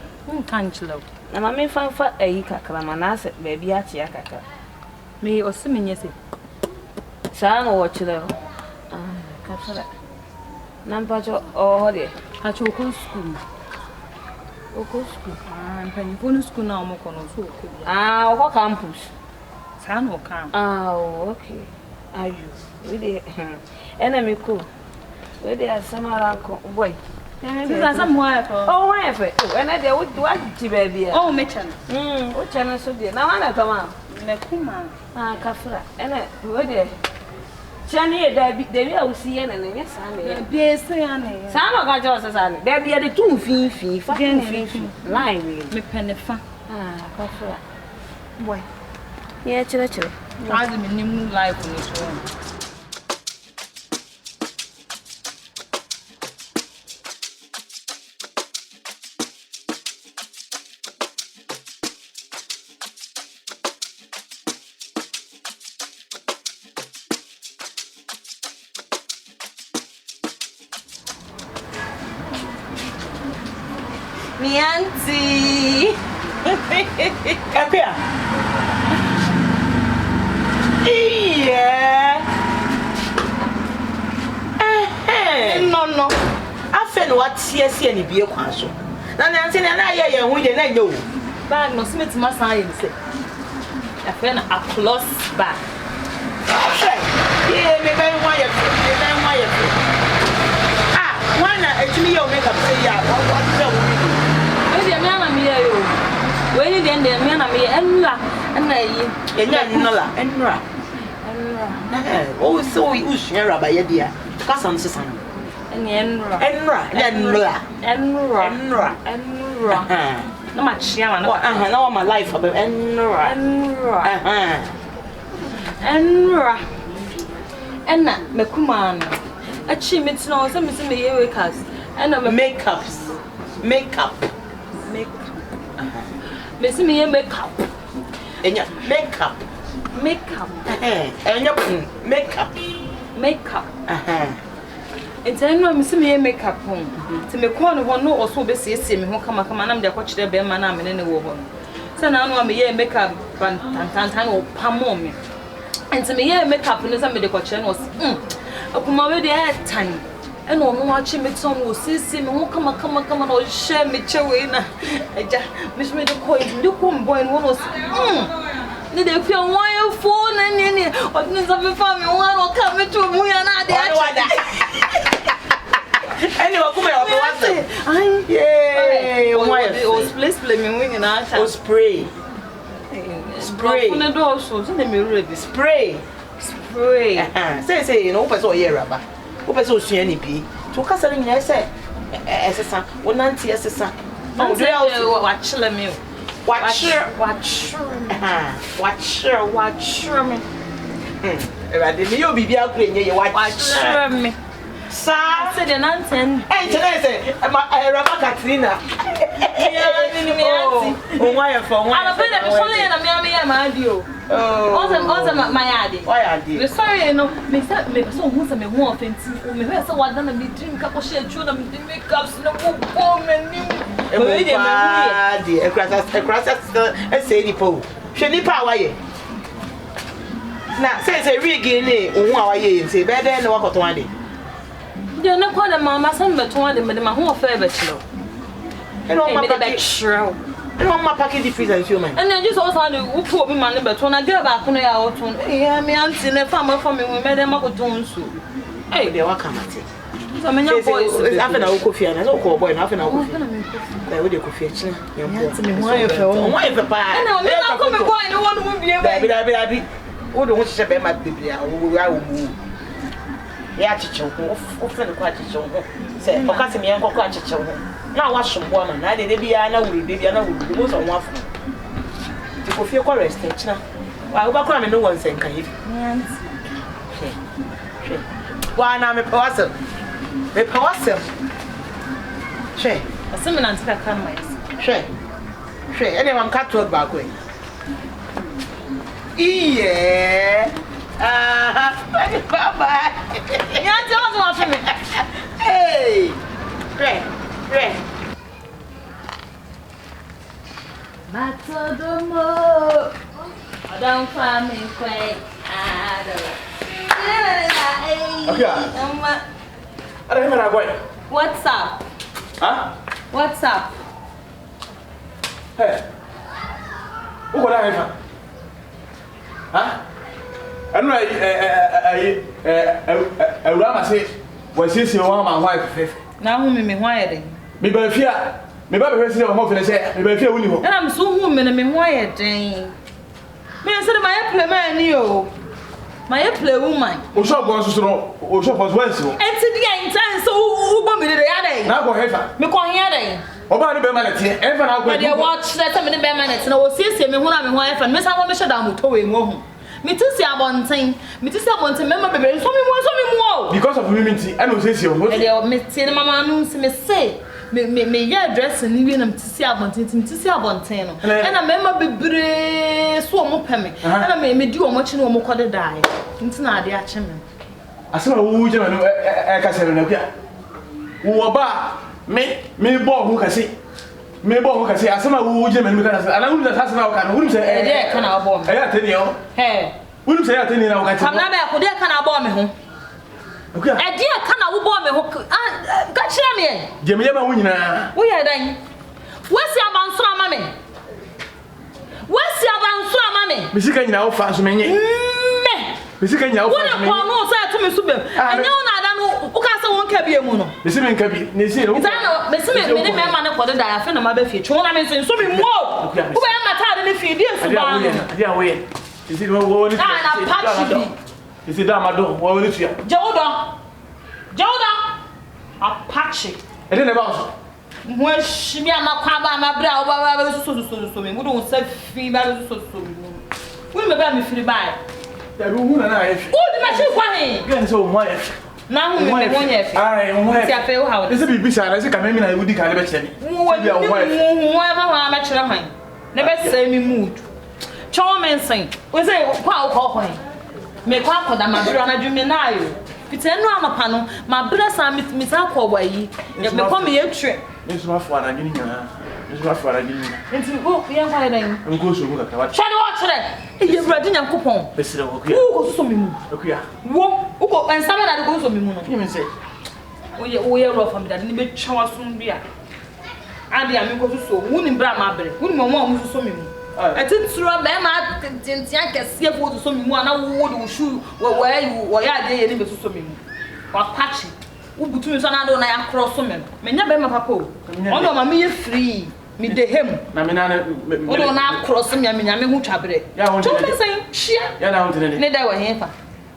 C: Can't you love?
E: And I may find for a cacramanass, baby at Yakaka.
C: Me or Simmon, yes,
E: Son or children. Capture Nampacho or the
C: Hacho school.
E: Oko school.
C: I'm penny bonus school now, Mocono.
E: What campus?
C: San will come.
E: Oh, okay. Are you really enemy cool? Where they are some boy.
C: Somewhere.
E: Oh, why? Oh, and I would do it, baby.
C: Oh, Mitchell.
E: What channel so dear? Now I come out.
C: Nekuma.
E: Kafra. And where they Chani, there will see and yes, I
C: be saying,
E: Some of our jobs, there be the 2 fee, fucking line me
C: penny fan.
E: Kafra. Boy. Yeah, chill.
C: I am in new life in this room.
E: Me auntie. Kapia. Yeah. No. I feel what CS and be a console. And I'm saying, I hear you, we didn't know.
C: Bag no Smith must say. A friend a close back.
E: Yeah, me very wire. Why not? Actually, you make up say, yeah, what's the woman?
C: Where's the man I'm here? Where you then the man I'm here and
E: oh, so you share by your dear. Cousin, sister. Enra.
C: No much, yeah,
E: no, my life about Enra.
C: Enna, Mekuman. A chimney, no, some missing me here with us. And I'm
E: makeup.
C: Missing me makeup.
E: And your makeup. And your makeup.
C: It's a no missing me makeup home. To make one of one no or so be see me who come and I'm watch the bear man in any woman. So now I'm a makeup and or palm. And to me, makeup and some medical channels. Upon my way at time. And on watching me, some will see me who come or share me chewing. I just miss me the coin, look home boy and one was. Did they feel wire phone and any or needs of a family one or come into a movie and
E: anyway, come here.
C: I'm
E: yay.
C: Oh, please play me winging out.
E: Oh, spray.
C: On the door, so they may ready.
E: Spray. Say, you know, what's all year rubber. Who was so any pea? To Castle, yes, as a son, 1 auntie as a son. Oh,
C: watch me.
E: Watch me. I didn't know be out you watch me. Sir,
C: said an auntie and
E: say, I'm Katrina. Oh, why for one?
C: I'm a bit of my idea. Why are you sorry? No, me so who's a me more offensive. Me so what done me drink up or share children make ups no home and
E: a cross say the pole. Should you power ye? Now, says a rigging, who are ye? Say better than what one day.
C: You're not quite a mamma, son, but one of them, my whole fair bachelor.
B: I don't want
C: my shroud.
B: I don't want package the freezer if you mind.
C: And then just also who put me man but when I get back on out on eh me auntie na farmer for me we made them go to so.
B: Hey, they wa come at it.
C: So me your boys
B: after na coffee na so call boy na after na coffee. They we dey coffee china.
C: Me why you feel?
B: Why you pa?
C: And me na come boy no one will be able.
B: Baby. Wo do ho hye be ma bibia wo wa wo mu. Ya chiche ho. O fe no kwa chiche ho. Say o ka se me enko kwa chiche ho. Na wa shombo ama na de bia na wuri de bia na wuri. Mo so ho afo. Ti coffee kwa restaurant china. Wa wo ba kwa me no won sen kan yi. Why na me pawasem? Me pawasem. She.
C: Asem na ntika kan mais.
B: She. Ene mam ka to back way. Yeah. Bye-bye.
C: Ya don't want for me.
B: Hey. Re.
C: Matodomo. Don't find me quite.
A: Okay. I don't know where.
C: What's up?
A: Huh?
C: What's up?
A: Hey. Who got that? Huh? I know I ran say was this your my wife?
C: Now who me why then?
A: Me be fear. Me ba be say ho fele say me be fear woni ho.
C: And I'm so who me why then? Me say my play man yo. My play woman.
A: O shop go so no. O shop was once o.
C: Enti dia intan so who bo me dey ya
A: na go hefa.
C: Me kon here then.
A: Oba ni be ma lete. E fa na go.
C: But dey watch let me be man na wo siesie me hu na me ho hefa. Me say wo me sheda moto we mu hu. Me tisi abonten member bebe so me mo
A: because of immunity I know say o mo
C: me tie na mama no me say me ya address ni wi na me tisi abonten no na member bebe so mo peme na me di o mo chi na o mo kode dai ntina ade a che me
A: asema wo je me no e ka se na kwa wo ba me bo hu kasi me bo ho kasi asema wo je me ka ana hu da sasa na o ka no hu se
C: e de ka na bo me
A: e ya teni o
C: he
A: hu se ya teni na o ka ti
C: kam na be ko de ka na bo me ho
A: okay
C: e de ka na wo bo me ho ka kire me
A: je me ma hu nyina
C: wo ya dan wasi abanso ama me
A: me sika nyina wo fa so menye me sika nyina wo fa so menye
C: wo na ko no so ato me so bem anya wo na ada no wo ka se won ka bie mu no
A: me se me nka bi ne se no
C: Zana me se me ne me ma ne ko de da ya fe na ma be fie two na me so me mu wo be ma ta de ne fie die su ba no
A: dia wo ye isi wo ni
C: na patch bi
A: isi da ma do wo ni tua
C: jawda a patch
A: e de ne ba so
C: mo shimi amakwa ba ma bra wo ba so me mu do se fi ba so me wo me ba me firi ba
A: da ru hu na e fi
C: wo di ma chi kwa he
A: gan so mo e
C: na hu me mo nye fi
A: ai mo e
C: ti afa wo ha
A: ese bi sa na ese ka me na wudi ka le be chere ni
C: wo ba wa ma chere han ne be say me mood chow men sen we say kwa ko me kwa ko da ma bra na dwumi na ayo pitenu amapa no ma bra sa mi sa ko wa yi me ko me yetwe
A: me so afo ana gini nyana me so afo ana gini
C: enti wo ye kwa den
A: ngo so mu ka wa
C: chade wo chere ye bradi nyankopon
A: besire wo kuya
C: wo so mi mu
A: okuya
C: wo uko ensama da go so mi mu no
A: you mean say
C: wo ye ro fam da ni be twa waso bia ade a me ko so wo ni bra ma bere wo ni mo mo so mi mu atinturo be ma tintia kese fo so mi mu ana wo de wo shu wo ya de ye ni be so mi mu wa patch wo butu mi so na do na ya cross me nya be ma papa o ono ma me ye free mi de hem
A: na me na
C: wo do na cross me nya me hu twabere to me say hia
A: ya na ho tene
C: ne da wa hefa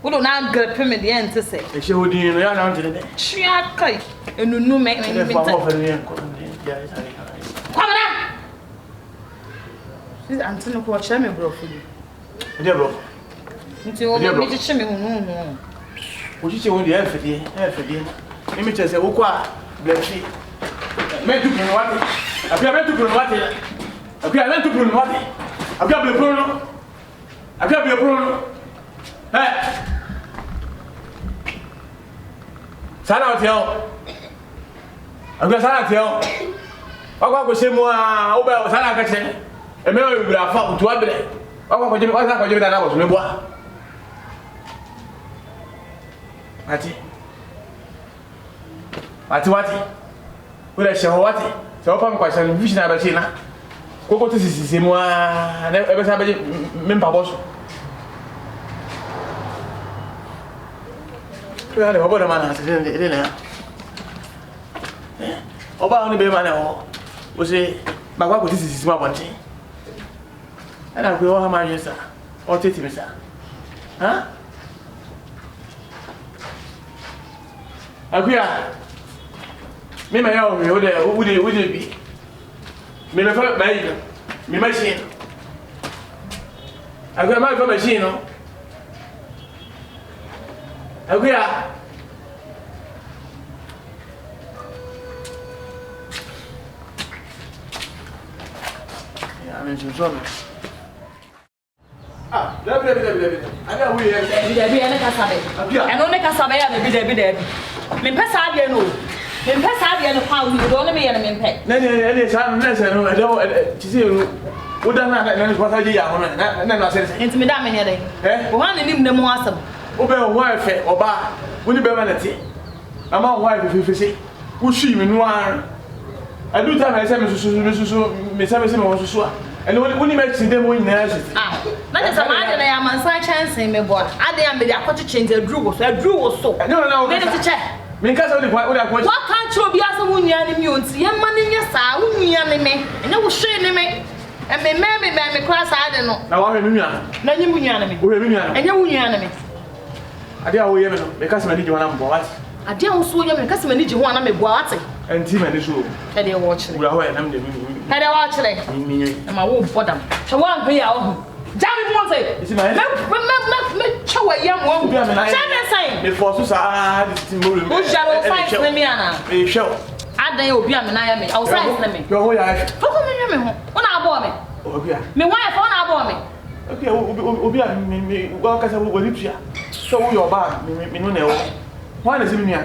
C: wo do na grip me de ente say
A: e she ho din no ya na ho tene
C: hia kai enunu me
A: me fa ho fa ni ko ya
C: kwamana this antino ko cha me bro fu
A: de bro
C: nti wo mi chi me hu
A: o chi che won de e fedie imi che se wo kwa blechi me tu pro wate apia me tu pro wate apia me tu pro wate apia ble pro no apia ble pro no sana otio apia sana otio wakwa ko se mu a wo ba sana ka che e me o bra fa utu abre wakwa ko je da na ko so me boa Ati
B: Where I shall what? So upon question, vision about China. Coco to see moi, never have a member boss. Well, about a man has dinner. Oba only be man was a Baba, this is my one thing. And I will have my sir, or take me, sir. Huh? Akuya. Me my own, would it be? Me my father, me machine. I got my machine. Akuya. I'm in trouble. Ah, I know we have
C: and only Casabe. Me pass out there, no. Me pass out there, no pound, you don't me and me pay.
B: Any time, I don't see you. Would not what I did, and then I said, into me damn any day. One in the more awesome. Obey wife or bar, when you be vanity. I'm on wife if you see. Who she in one? I do time I said, Miss Emerson was so. And when you make them win, that is a man. I am on side chance in me, boy. I am the aquatic change a drew, so I drew or so. No, to check. Because of the what can't you be as a woman and immune? See, young man in your side, woman and me, and I will shame me. And maybe cross, I don't know. Now I'm a woman. No, you would enemy. And you would enemy. I dare we have because I need you on board. I dare also you because I need you one of me, what? And Tim and the show. Had you watching? We are away. Had I watched it? And my womb bottom. So one way out. Damn it, one say. It's my remember, show a young one. Say before Susa, this movie. Who shall fight me? Anna, show. I dare you be a man. I am outside me. Go away. When I bought me. Oh, yeah. Me wife on our bought me. Okay, we'll be a me. Well, because I will live here. So your bar, me no. Why is it me?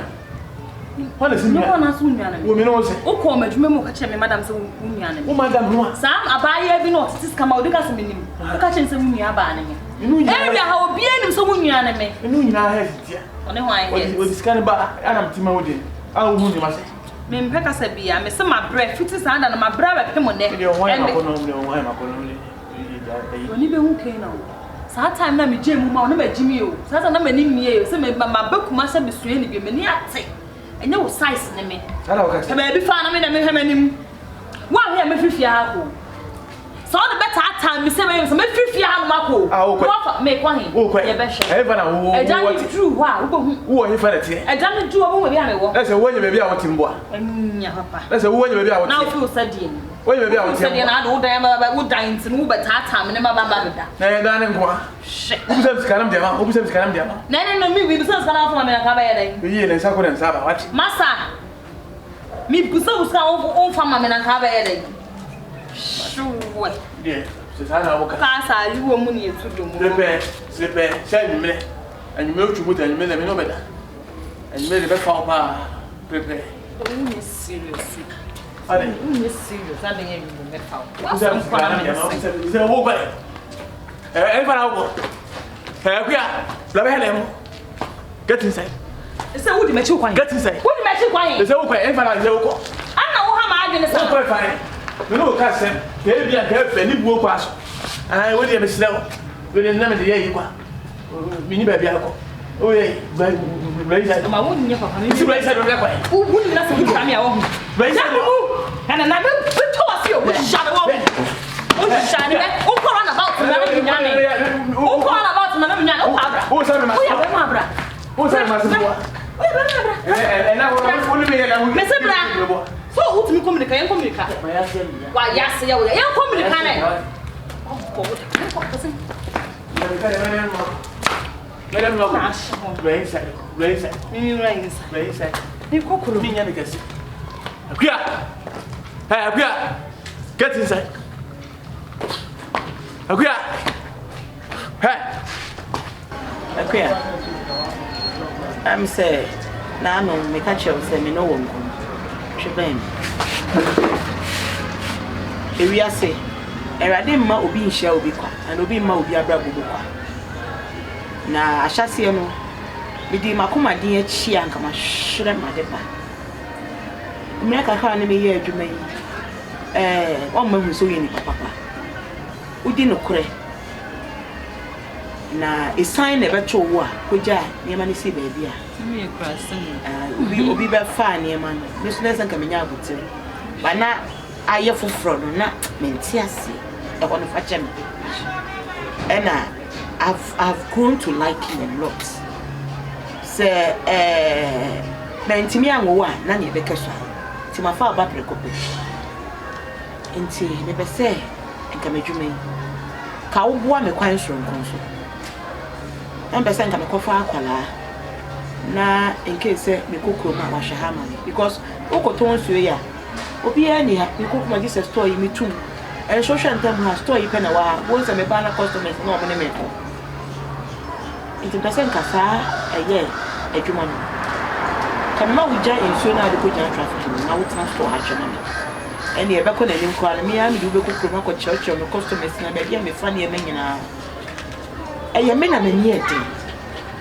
B: What is it? No one has women. Women also. Oh, come at me, Madame Sunian. Oh, Madame, Sam, I buy every note. This come out the casting. Catching some near banning. You know, how be any so women anime. You know, I have it. Only why was kind of bad. I'm Timothy. I'll wound you myself. Men Pekka said, be I miss my breath. It is under my brother. Come on, there. You're why I'm only. When you who came out. Time na me Jim ma no ma Jimmy o. Sa na me ni mie o. Se me ma baku ma se besue ni bi me ni ate. Enye wo size ne me. Ala o ka se. Ba bi fa na me na me hwe manim. Wa hwe me fifia ha ko. So the better time me se me fifia ha ma ko. Wo me kwa hin. Ye be hwe. E fa na wo. E ja ni true wa. Wo hu. Wo he fa na tie. E ja ni true wo bi a me wo. Na se wo nye me bi a wo timbo a. Nya papa. Na se wo nye me bi a wo timbo. Na wo feel sadie. Why you be out here? I don't dare would dine to move at time and never bad. Nay, darling, shit. Who's up Scalam? Who's up Scalam? Nay, no, me, we was not from America. We and Sacco and Saba. What? Massa. Me, Pusso, own from America. Sure. Yes, Sasa, you were money to do. Slip, send me, and you move to put and you made no better. And you made the best for prepare. Seriously. I didn't serious. I didn't even get out. What's up? Is it a walk by? Get inside. It's a woody match. Get inside. What match you quiet? It's okay. I know how I'm fine. You know, Cassie, there be a help and you walk past. I will be slow. We didn't know the year you are. We need baby. Oh, yeah, but I wouldn't never come in. Who wouldn't let me come here? And another toss you with shadow. Who's shining? Who call about Madame? Who call about Madame? Who's Mabra? Who's and I will be Mr. Brown. So, who to communicate? Why, yes, you're communicating. Madame, no, raise it. You cook me, and guess. Get inside. I'm say, now no, make a chill, say me no one. She blame. If we are say, I didn't ma obi shall be quiet, and obi ma obi abrabu. Na ashasi no bidi makoma din achi anka ma hwere madeba
I: America can be here to me. One man who's so in papa. We didn't cry. Na a sign never to war, Kuja, near Manny see baby. We be fine near man. Miss Nelson coming out with him. But now I have from not Mentiasi. I want to fetch him. And I've grown to like him a lot. Say, Mentimian one, Nanny Beckerson. To my father, Barbara Copy. And see, never say, and come to me. Cowboy, me quite strong console. I'm the same kind of coffee na in case me cook my washahama because Oko tones you ya. Obi any me cook my this story me too. And social time has story pen a while. Once I'm a banner customers no money make. It's the same casa a year a human. Come now we jam in soon the good traffic. Now we transport hatchman. And the back on the call me and you cook my church or my customers and maybe I'm a funny man. I am in a minute,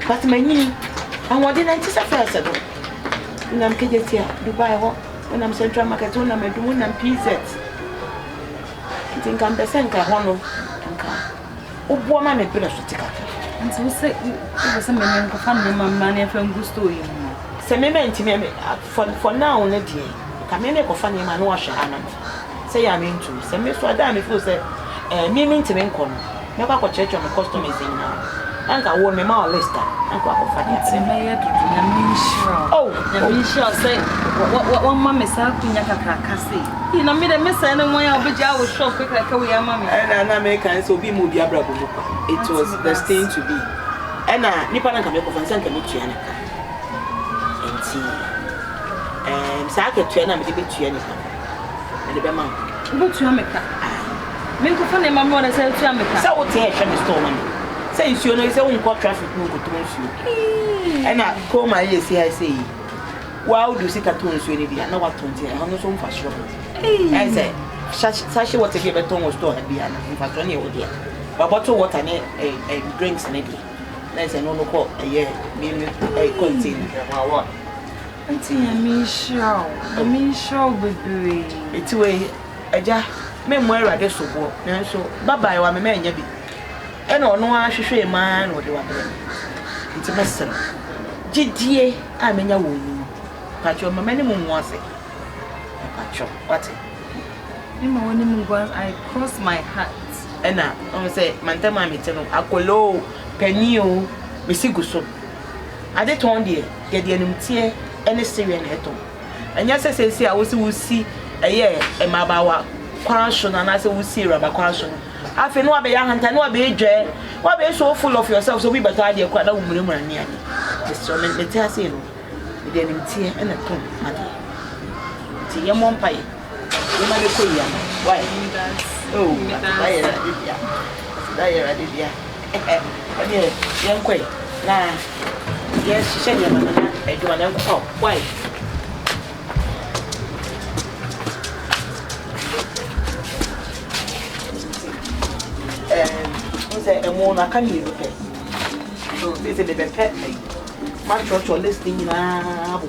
I: but my knee, and what did I just first? When I'm kidding here, Dubai, when I'm Central Market, when I'm doing and pizzas. I think I'm the same kind of honor. Oh, woman, a better sticker. And so say, it was a man of family, my money from Gusto. For now, Lady, come in a funny man wash a hand. Say I'm into, say, Miss Wadam, if you say, meaning to make corner. Never got church on the customers in now. Uncle won me more lister. Uncle oh, the Michelle say, what one mamma is out in Yakaka. You know, me the miss and one I'll be jail with shop quick like a way, mammy. And Americans will be moved. It was destined to be. And Nippon can make of and send a Michiana. And see, and Saka trainer with the bit to any. And the Bama. Go to America. Me ko fane ma mo na say tu ameka say wo te e hwe me store man say nsuo no say wo nko traffic no go to nsuo e na ko ma ye si I say wa wo do sika to nsuo ni bia na wa to ntia e ho no so mfa shop e say sashi water be beton wo store bia na mfa to na e wo dia ba bottle water ne drinks na dia na say no ko ye me contain wa anti ya me show baby it's way eja me mo erade sobo nanso baba ya wa me anya bi e na ono a hwehwe ma na ode wa bere nti mesel gidie a menya wo nu pacho mama ne mo ase pacho what me ma woni mo gwan I cross my heart e na o say mantama me teno akolo penio me siguso ade ton de ye de anum tie ene serious na eto anya sesesi a wo si wusi eye e mabawa Quantion and I say we see rubber quantion. I feel no be young and no be dre. Why be so full of yourself so we better idea quite a woman near me. This woman let us in. We didn't tear and a tone. Tea your mom pie. You might be queer. Why? Oh, I did ya. Young quay. Nah, yes, she said, I do an oh, why? A more I can't even pay. So this is a pet. My church or listing said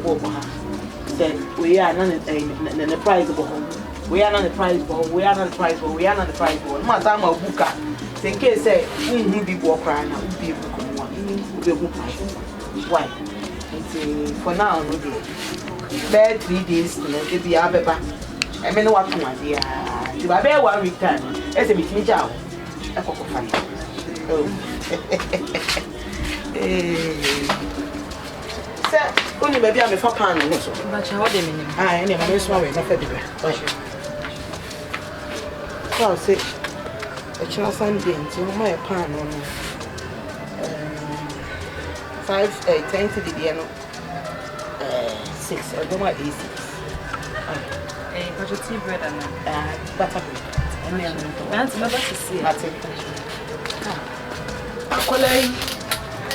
I: we are not the prize of home. We are not the prize for we are not the prize for we are not the prize for my time of booker. In case say we be walk around and be why? For now, no day. Bed 3 days, if you have a back. I mean, what my dear. You are very well returned. As a meeting job. A cocoa funny. Oh, sir, only maybe I'm a for pan also. But how do you mean? I never miss my way, not everywhere. I'll say a child Sunday until my pan on 5, 10 to the piano 6. I don't want 86. But your tea bread and butter bread. That's my best to see. Akolai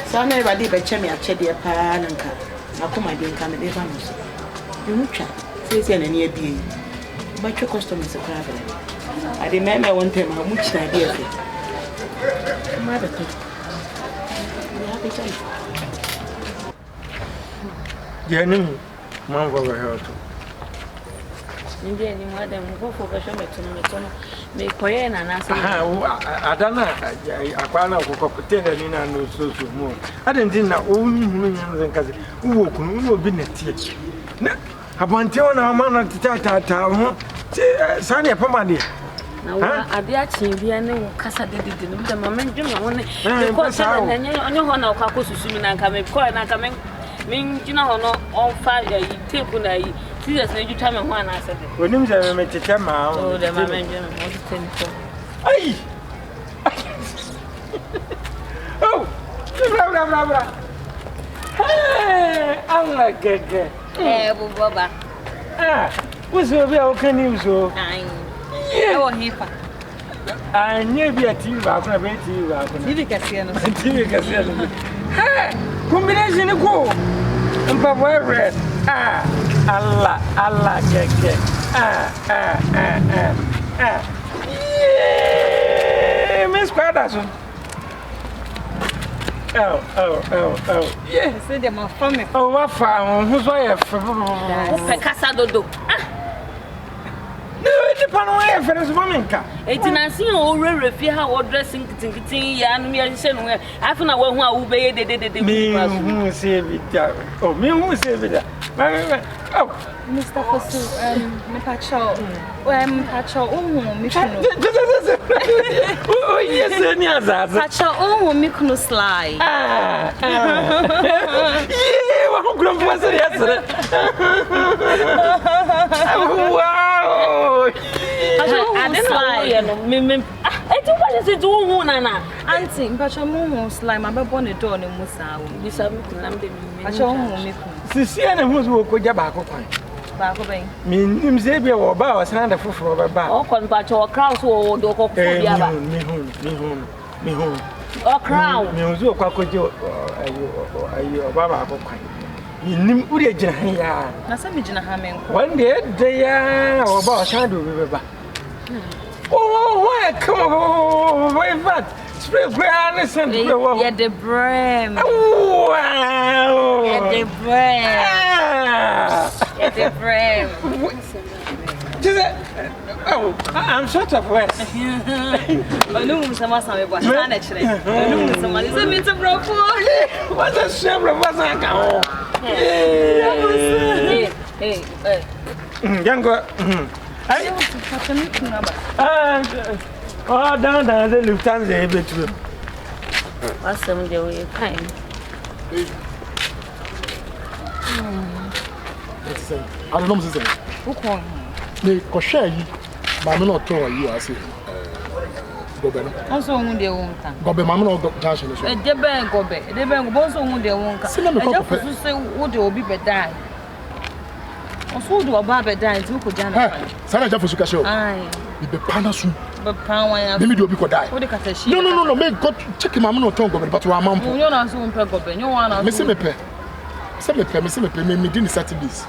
I: sana ibadi beche me achede pa nanka akoma de nka me de fa no so yuncha sese na ne abie ba twa customers kra bele ade me one time amu china de afi ma be to ya be chai
F: jenim man go health
E: Ndiye ni mwada mkoko kasho metono me koye na nasa
F: adana akwana ukokotenda ni na no so mo ade ndi na onhunu nyanze nkaze uwo kunu no bi netie na abante ona ma na tata ho sane e pamade
E: na wa ade achi bia ne wo kasa dedede no da mama ndwuma woni ko sa na onye ho na okako susumi na nka me ko na nka me ngina ho no onfa yi tape na yi serious na you time ho na asede
F: onim je me tete ma
E: o de mama ndwuma mo tete
F: ai oh bra hey Allah gege
C: bu baba
F: uzo bia o kan uzo
C: ai ewo hipa
F: anye bia TV ba ko na be TV ba ko
C: TV kase no
F: TV kase no combination ko mpa boy Allah gege Miss Quadason. Oh.
C: Yeah, say them are from me.
F: Oh, what fun. Who's why?
E: Casa dodo.
F: No, it depends on where for this woman.
E: It's an unseen old refi how dressing kitty and me and shen where I found out who I obey the
F: me who save it. Oh, me who save it. Oh,
C: Mr. Fosu, me pacho, me
F: oh, yes,
C: pacho, me kuno slide.
F: Yeah, what group was it yesterday? Wow.
E: I didn't lie. I don't want to do Nana.
C: Auntie, pacho mo slide, my baby on the door, no musa.
E: You said me to
C: pacho me.
F: Sisiana who's wo ko jaba ko kwan.
C: Ba ko ben.
F: Me nim se bia wo ba o san da foforo ba ba.
E: O kon pa cho crown so do ko ko bia ba.
F: Me hu.
E: O crown.
F: Me hu zo kwa ko je ayo ba ba ko kwan. Me nim uri agina han ya.
C: Na sa me gina ha men ko.
F: One day de ya wo ba o san do be ba. Oh, why come on. Why that? Spray grand send
C: yeah, the brim.
F: Wow.
C: Yeah, the brim. Yeah, the brim.
F: Oh, I'm short of words.
C: No, some say was actually. No, some is me to bro for.
F: What's a shame of us I go. Hey. Yango. Hey. Oh, down the Lufthansa a bit too.
E: What's some day we kind?
G: I don't know, sister.
C: Who call
G: Me, Koshe, Mamma not told you, I say.
C: Also, who they won't come.
G: Gobe, Mamma or Dashin.
C: A debe gobe, a debe also who they won't come. I just say what they will be better. Also, do a barber die to Kujana.
G: Sana Jaffuka show.
C: Aye.
G: The Panasu.
C: But Power,
G: maybe do be die.
C: What the cat?
G: No, make God check Mamma no tongue, but our mom.
C: You're not so impeccable. You want to
G: miss me pay. Send me pay me dinner Saturdays.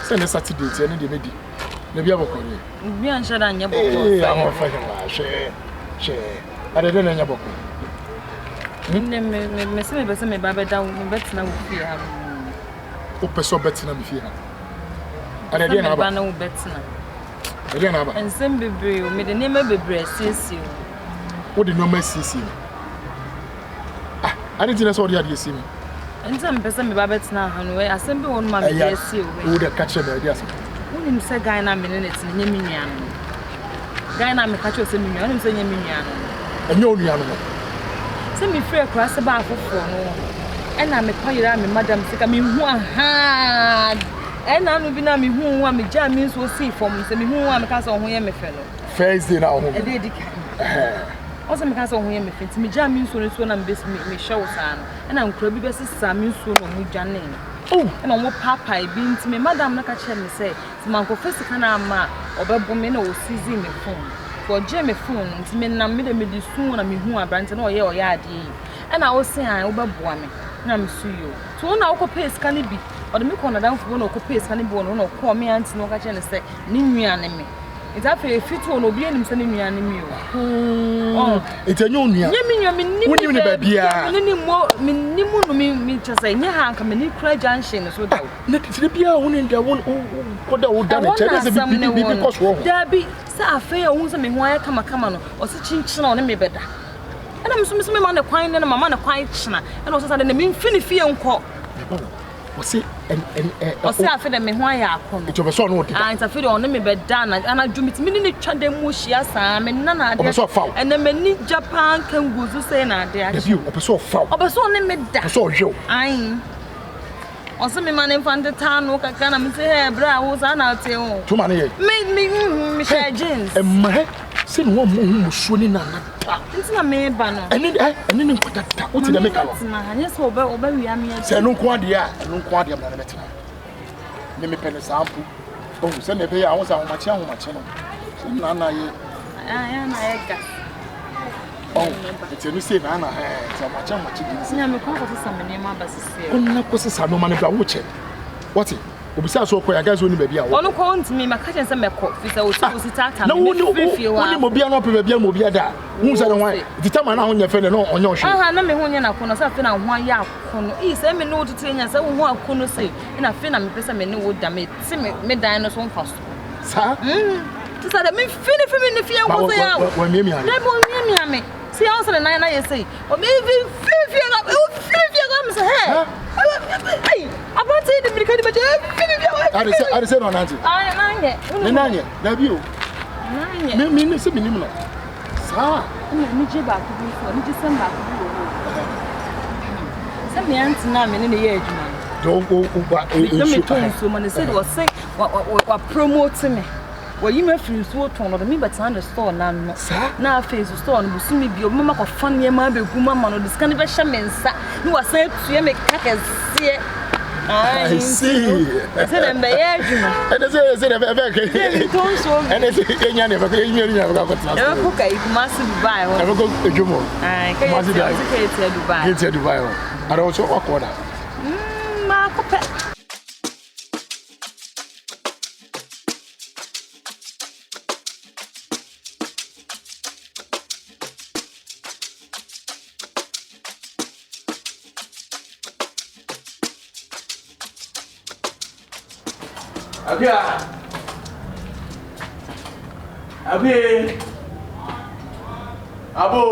G: Send a Saturday, and the lady. Maybe I will call you.
C: Me and Shada and
G: Yabo. I'm afraid. Share. I don't know Yabo.
C: Me Baba down, bet now fear.
G: Open so better than fear. I didn't have a no better. I didn't have and send baby, made the name of a breast. What did no mercy? I didn't know what you had seen. And some person, Babette now, and where I send me one my yes, you would have catched a yes. Wouldn't say guy and minutes in Yeminian. Guy and I catch you send me on saying Yeminian. And no animal. Send me free across the bar for and I'm a quiet, Madam Sick. I mean, one hand. And I'm be now me who want me jam means will see for me, so me who want me cast on who fellow. First day now. Also, my cousin, who am I? Me jam means when I'm best me show son, and I'm crabby best Samuel soon on me Janine. Oh, and on what papa I been to me, Madam Nakacha me say, to my professor can ama or Babomino or seizing me phone. For Jamie phone, and to me, I'm made me soon and me who are branching or yadi. And I was saying, I overbore and I'm sue you. So now, pace can it be? Or the milk on a down for one or pace can it be one or call me auntie no catch and say, Nimian me.
C: It's a fit one obi anim sɛ ne nua ne mi o.
G: Etanyo nua.
C: Nye mi nua mi ni.
G: Woni ne ba bia.
C: Mi mu no mi kyerɛ sɛ nye ha nka me ni kura junction so da.
G: Na tire bia woni nda won koda wo da ne kyerɛ sɛ bibi kɔ so ho.
C: Da bi sɛ afɛ ya wo sɛ me ho ayɛ kama no ɔse chinchina ɔne me bɛda. Ɛna me so me ma ne kwan ne mama ne kwan kyina. Ɛna ɔse sɛ ne me mfini fie nkɔ.
G: Ɔse
C: ɔse afɛ de me ho ayɛ akɔ no.
G: Ɛtɔ bɛsɔ no
C: Ah, it's afɛ de ɔne me bɛda na ana dwumiti me ne twa de mu hyia saa me na na ade.
G: Ɔbɛsɔ faw.
C: Ɛna me ni Japan kangu so say na ade.
G: Dabi ɔbɛsɔ faw.
C: Ɔbɛsɔ ɔne me da.
G: Ɔbɛsɔ ɔhwew.
C: Ai. Ɔse me ma ne mfante ta no kaka na me se he bra wo sa na ate ho.
G: Tuma ne
C: Me share jeans.
G: Emma he se no mo hu musuo ni na ta.
C: Nti na me ba no.
G: Ɛne ne nkɔta ta. Wo ti da me ka no.
C: Na anya so oba wi am ya.
G: Se no nko ade a, no nko ade ma na bɛtena. Ne me pene sample. Oh, se ne be ya wo sa homache no. Se na na ye.
C: Ya na ye ga.
G: Oh, it's a say na so much di.
C: Nya me kwa ko sa me ne ma ba sisi.
G: Onna ko sa no ma ne bra wo che. What? Obisa so ko ya guys oni ba bia wo.
C: Ono ko ntimi ma ka chen se me ko fi se o si tata
G: me. Na woni mo bia no pe ba bia mo bia da. Hu se ne wan. Ditama na ho nya fe ne no onye ohwe.
C: Aha na me ho nya na ko no sa fe na ho ya akono. Se me no tutu nya se ho akono se. Na fe na me pesa me ne wo da me ti me dan no so nfa so.
G: Sa?
C: Ti sa da me fi me ne fi en ko se ya.
G: Wa mi ami.
C: Na mo mi ami. See how say na you say. O me fi am say hey. Hey, about say the American but
G: I say no nanti.
C: Ah, nanye.
G: Ni nanye. Da bi o.
C: Nanye.
G: Me se minim no. Sa.
C: Me je ba ku bi so, me je sem ba ku bi o. Se me anti na me ne ye adwuma.
G: Don't go over a
C: so man say was say wa promote me. Well, you may feel so torn or me, but the store now. Now, face the store and will soon be your mamma of funny, and my big woman on this kind of a shaman. You are saying to make cackers. I see. I said, I'm the edge. And I said, I'm and I said, I never got a massive buy. I will go to Jumo. I can't get to Dubai. I also awkward.
B: Abi. Abo.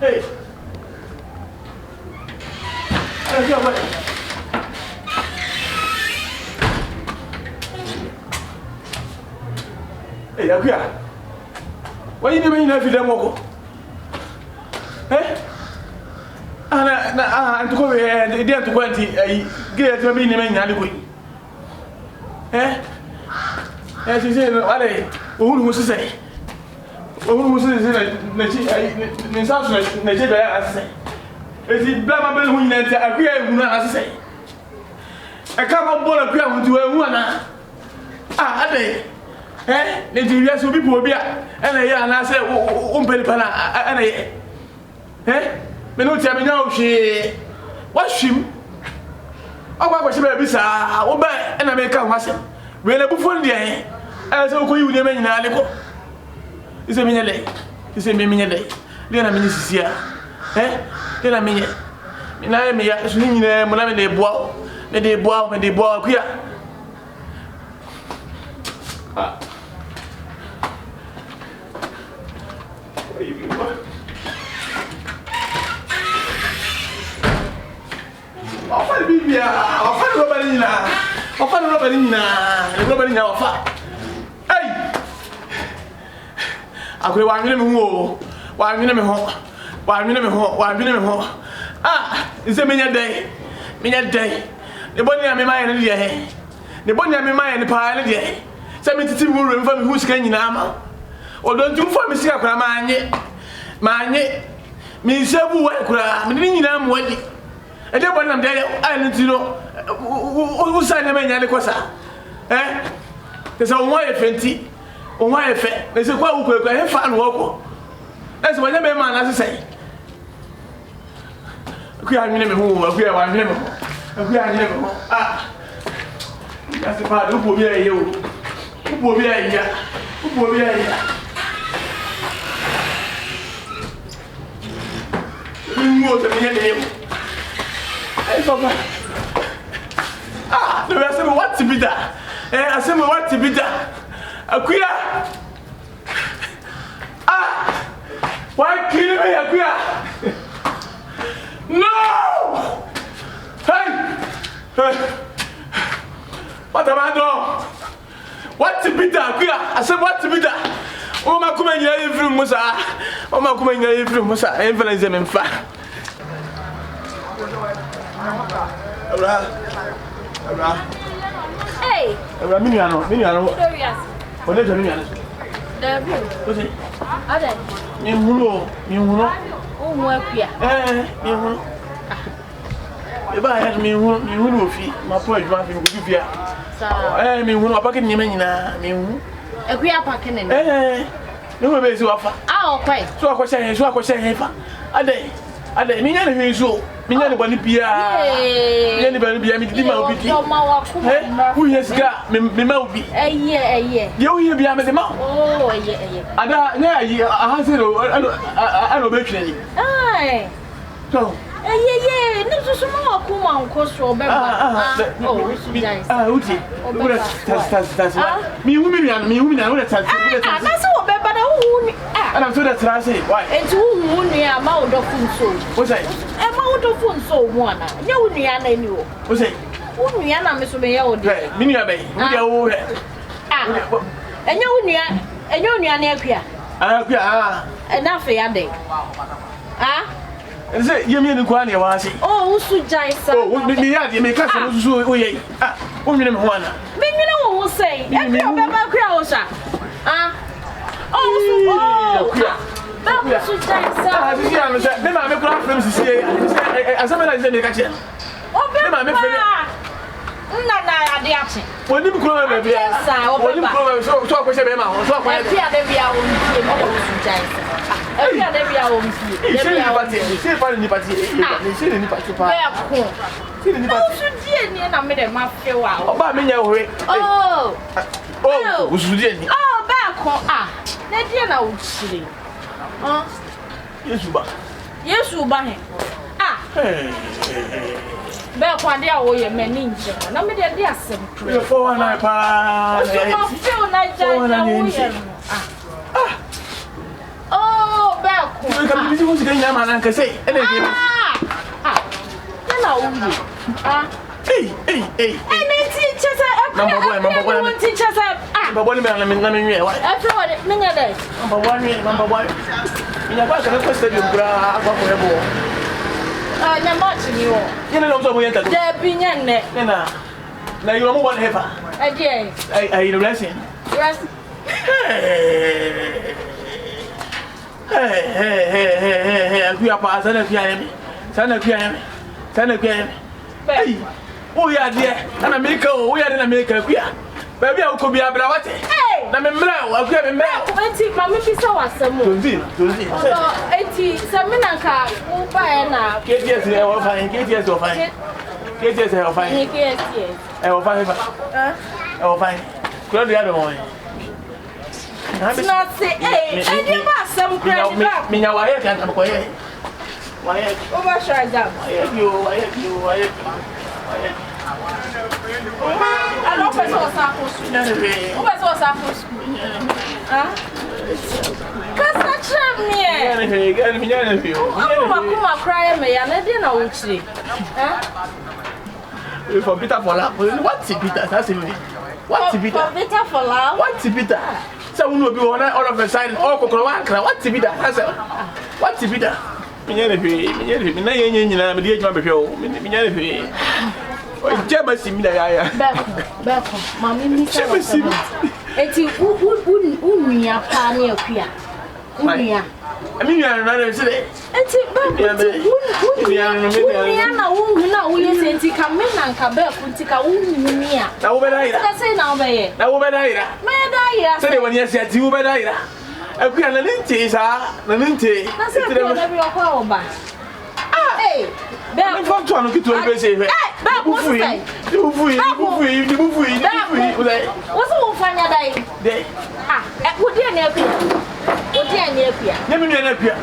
B: Hey. Hey, Akuya. Why you never in them walk? Eh? And to go here, they dare to go and get to me in the eh? As you say, who was to say? Who was to say? South Nigeria, I say. Is it Blabba who meant to agree, I say? I come on board a ground to a woman. Ah, they. Eh? The Jesus will be poor beer, and I say, Umpelipana, and eh? Me no tell me now, she. What's she? Oh, what she may be, sir? Oh, and I make a washer. When a buffon day, as I call you the man in Alico. It's a minute. It's a minute. Then I mean, this is here. Eh? Then I mean, I may swing them when I'm in the bois, when they boil here. Ah, it's a minute day. The bonny I mind in the air. The bonny I mind in the pile of the air. 70 room for me who's can you now? Or don't you for me, see a man, me several work, meaning I'm wedding. And then when I'm there, I need to know who signed the man. Eh? There's a wire 20. o wa efe na se kwa ukwe he fa no woko na se wanya be ma na se sei akuya nwene me ho akuya wa nwene me ho akuya nwene me ho ya se pa do bo bi aye o bo bi aye ya bo bi aye ya mo se me ne ai papa no I say what to be that I say what to be that akuya why kill me akuya no hey what am I doing what to be that akuya I say what to be that o ma kuma nyina yefiri musa o ma kuma nyina yefiri musa influence me mfa
D: Hey.
B: Mini ano.
D: Serious.
B: Ode je mini ano.
D: Dabi.
B: Ode.
D: Ade.
B: Ni hunu.
D: O mu akua.
B: Ni hunu. Eba ya mi hunu ofi. Ma po adwa fi ko Dufie.
D: Sa.
B: Mi hunu apake nyema nyina, mi hunu.
D: Akua apake ne.
B: Ni mo be si wafa.
D: Okwai.
B: So akoshe he fa. Ade mi nya ne hwe so. Mi nya ne bani bia. Mi nya bani bia mi di ma obi di. Who yes ga me ma obi.
D: Eye.
B: Ye wo ye bia me de ma.
D: Oh, eye.
B: Ada na ayi aha se no ano be twene ni.
D: Ai.
B: So.
D: Eye. Ne so ma akoma nko so be ba. Oh, so
B: uti. Tas. Mi hu mi na wo tas.
D: Na so be ba na hu ni.
B: Ana so da tra say why?
D: Enti hu ni a ma odo funso.
B: What say?
D: E ma odo funso hu ana. Nya hu ni ana ni o.
B: What say?
D: Hu ni ana me so be ye o de.
B: Mi ni abai. Wo dia wo he.
D: Enya hu ni ana akua.
B: Akua.
D: Na fe ya de.
B: Say yemi ni kwa na wa say.
D: Oh, usu jai sa.
B: Oh, mi ya de me ka se usu o ye. O nwene me ho ana.
D: Me nwene wo ho say. E kwa be ba akua wo sha. Oh, usu. Ba usu jai sa.
B: This year me say me ma me kura frame sisi e. Asama na say me ka che.
D: O be ma me frame. Na ade ache.
B: Woni bi kura be bia. Woni bi kura so akwese be ma ho. So akwese.
D: E bia de bia wo ntie me usu jai sa. E bia de bia wo ntie.
B: De bia wo ntie. Se fa ni party. Se ni party pa.
D: Be ko. Se ni party. Usu die ni na me de ma fe wa.
B: Oba me nya hore.
D: Oh,
B: usu die ni.
D: Oh, be ko na die na wo chire. Yesu ba he. Be ko ade a wo ye mani nje. Na me de asem kro.
B: Yo fo na pa.
D: So ma feel na jaja wo ye. Oh, be ko.
B: Ka bi ji ko si kan nyama na nka sei. Ene bi.
D: Na wo ye.
B: Hey.
D: Ene teacher say
B: Number one.
D: Teacher say
B: Number one me na me nwe wa.
D: After what me nya dey.
B: Number one. Ina ba ka ko stadium bra akwa ko ebo.
D: Na match ni wo.
B: Yene no so mo yenta.
D: De bi nya ne.
B: Na you mo one hefa.
D: Adie.
B: Ai no blessing.
D: Yes.
B: Hey. Akuya pa sana kuya yemi. Hey. O ya de. Ana me ka o ya de na me ka kuya. Ba bia ko bia bra wate. Na me mra o akuya me mra.
D: Enti mama bi sa wasemo.
B: Tonzi.
D: Enti sa me na ka wo ba e na.
B: KTS e wo fine. KTS wo fine. E wo fine ba. E wo fine. Kuro de ado mo.
D: Na se edi ba asem kra ni ba.
B: Minya wa ye kan ko ye. Wa ye.
D: O ba sha jam.
B: Wa ye.
D: Alo pe so sa ko su. O pe so sa ko su. Kasa tram nie.
B: Gani fi.
D: Kuma cry me ya na dey na wo chire.
B: For Peter for la. What Peter? That's me. What Peter?
D: For Peter for la.
B: What Peter? So we no be one all of a side all kokoro wan kra. What Peter? What Peter? Minya fi. Na ye nyina me dey adwuma behwe o. Minya fi. O jema si mi da ya.
D: Beko. Mami mi sa. Eti unuya pa ne akua. Unuya.
B: I mean, you're another city.
D: Enti na wungu na uye senti kamena nkabe kuntika wungu mia.
B: Na ubedayira.
D: Say na obeye.
B: Na ubedayira.
D: Medayira.
B: Say when you say ti ubedayira. Aku ya na ninti sa, na ninti.
D: Na say ko na bi okwa oba. Hey, be
B: am from to anu kitu ebe say.
D: Be ko say.
B: Dufie.
D: What's wrong fanya dai?
B: Dai.
D: Wo dia na afia. Wo dia na afia.
B: Na me na afia.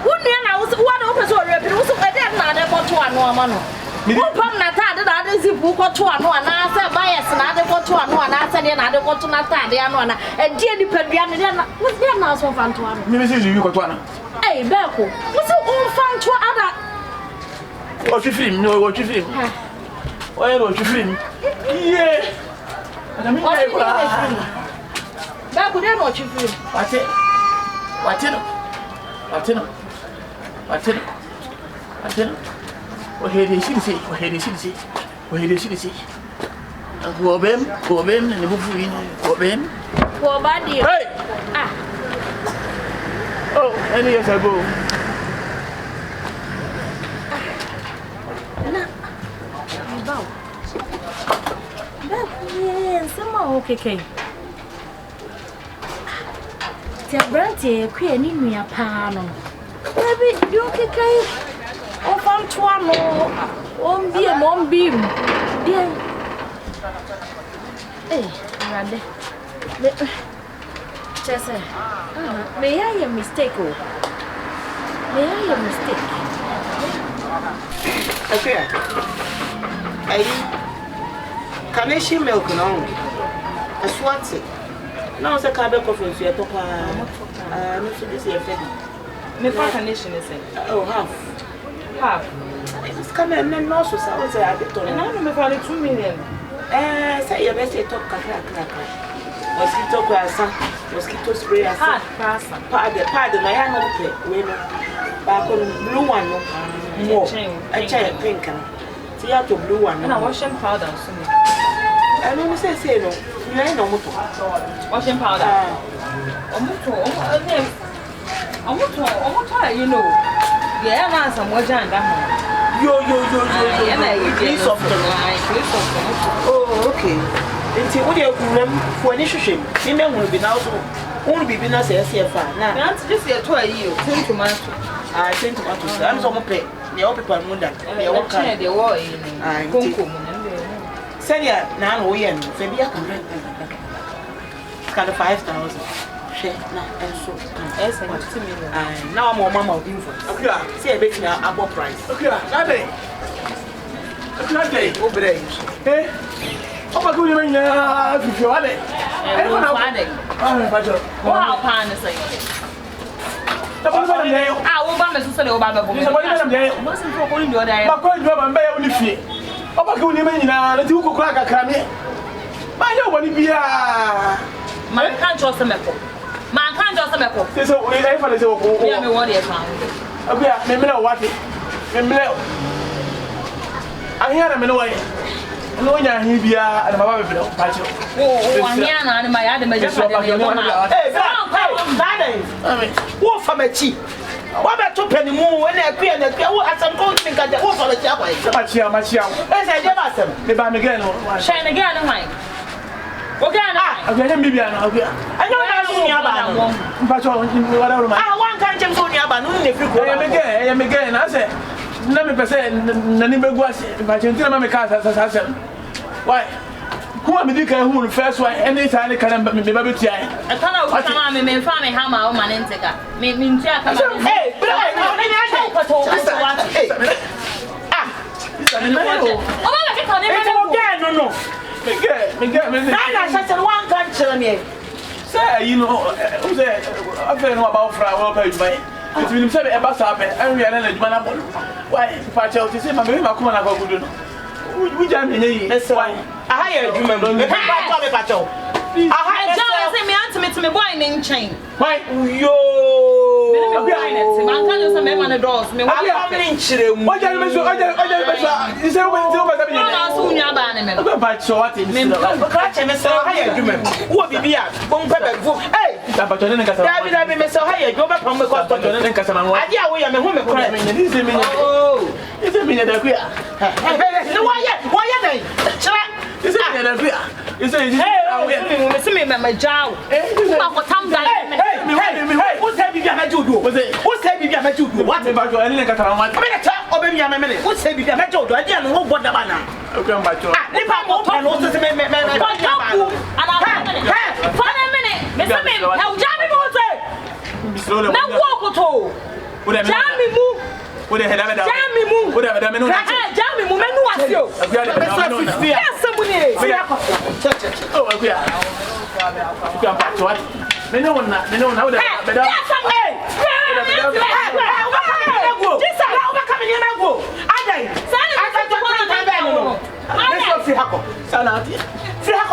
D: Wo nua na wo na wo pese o repi wo so ede na ade ko to anu ama no. Wo pam na ta ade na ade zipu ko to anu ana se bias na ade ko to anu ana se de na ade ko to na ta ade anu ana. E die ni padua ne de na wo dia na so fan to anu.
B: Me say you ko to anu.
D: Eh, be ko. Wo so o fan to ada.
B: O fi film, no, o fi film. Oye, o fi film. Yeah. Na me na ko.
D: Ba ko de no chi film.
B: Watino. O hede shirisi. Go bem, ne bufu yin. Go bem.
D: Ko ba di.
B: Hey. Oh, any years ago.
D: Na. Ba. Sama okay. Tia branti ku ani nua pa no. Baby, you okay? O fam to anu. On bi. Dia. Rade. Chese. May I a mistake?
I: Okay. Carnation milk no. Aswati. Now say ka be coffee so to pa. No so this e fed.
C: Me for carnation is it?
I: Oh, half. It's coming and no so say I bit on.
C: Na no me for 2 million.
I: Say your best talk kaka. Mosquito kwasa, mosquito spray asa. Pad na ya no play. We no. Ba ko blue one no. More. A chain pink. See how to blue one.
C: Na washing powder so me.
I: I don't say no. You ain't no moto.
C: Washing powder. Omoto, you know. Yeah, man, some water and that.
I: Yo. Please soft. Oh, okay. Until what you for an issue, women will be now so. Won't be now say CFA. Now,
C: just here to a year, 10 tomatoes.
I: I think tomatoes. I'm so much. The old people know that. They all kind of war in. Say ya now we and maybe I can rent kind of 5,000. Share now and so.
C: Yes, and 2 million.
I: Now I'm on mama of invoice. Okay, see a bit now above price.
B: Okay, that day.
I: Over there.
B: Eh? Opa ko yeme nya fifi wale.
C: Wow, pan is like.
B: Wo
C: ba me so le wo ba be bo.
B: Mo
C: se fo ko ni do da.
B: Ba ko ndo ba mba ya woni fie. Opa ko yeme nyina na ti wo kokura kakra me. Ba ya wo ni bia.
C: Man kan jo se meko.
B: So we life for the so ko.
C: Yeah, me what dey fan.
B: Abia me mele wati. Me mele. Ahia na me no wai. No nya hi bia na baba be do pa che.
C: Ahia na na ma ya de me je fa de me no ma.
I: Wo fa machi. Wa be to pani mu we na akua wo asam ko tin ka de wo fa machi akwa.
B: Ma chia.
I: Say je ba asam.
B: Me ba me get no.
C: Shine again no why. Okay na.
B: Okay, me bia no. Okay.
I: Anyo na so ni aba no.
B: Pa che wa da ro ma.
I: Wan kan chem so ni aba no ne fi ko.
B: Me get na say. Na me pese na ni begu ase. Ba che ntina ma me ka sa. Why? Who am I can who first one any time can me baby tia.
C: I can't come me fa me hammer o man nteka. Me ntia ka.
I: Hey, but I ko to. Oh, ma ke ko ne me no. Me get. Na say one kan chere me.
B: Say you know, say I feel no about fra we pay buy. It will say e ba sa pe. En we na aduma na bol. Why? Pa che o ti say ma me ma kuma na ko gudu no. We jam me yi.
I: Why? I hire you remember. Me pa cho.
C: I just say me aunt me boy in chain.
B: Why?
I: Yo.
C: Man kan you say me man the doors. Me what
I: I'm in chire mu.
B: Oja me so. You say we do ba
C: no na so nya ba ne me.
B: Ba cho what in.
I: Me crash me say hire you remember. Wo bibia. Bon pe be go. Hey,
B: Tapatone nkasa.
I: Dabi me so ha ye go ba pam me kwa
B: Tapatone nkasa ma.
I: Ade a wo ya me ho me kora.
B: Ni se me.
I: Oh.
B: Ni se me da ku ya.
I: No wo ye dai. Chira.
B: Ni se me da ku ya. Ni se ni.
C: Me se me ma jaw. Ma ko tam da.
I: Who say bibia ma judo? Who say bibia ma judo? What?
B: Me ba jo ene nkasa ma.
I: Me na cha obe bia me. Who say bibia ma judo? Ade a no ho boda ba na.
B: Okay, I'm back to.
I: Ni pa mo pa no se me. Me se me. Na ujami mo se. Na wo ko to. Jami mu.
B: Wo de heda me da.
I: Jami mu.
B: Wo de heda me no.
I: Jami mu menu asio. Yes, somebody.
B: Oh, okay. Okay, I'm back to what? Me no na. Wo de me da.
I: Yes, somebody. Just now we come in na go. Adai. Free hako.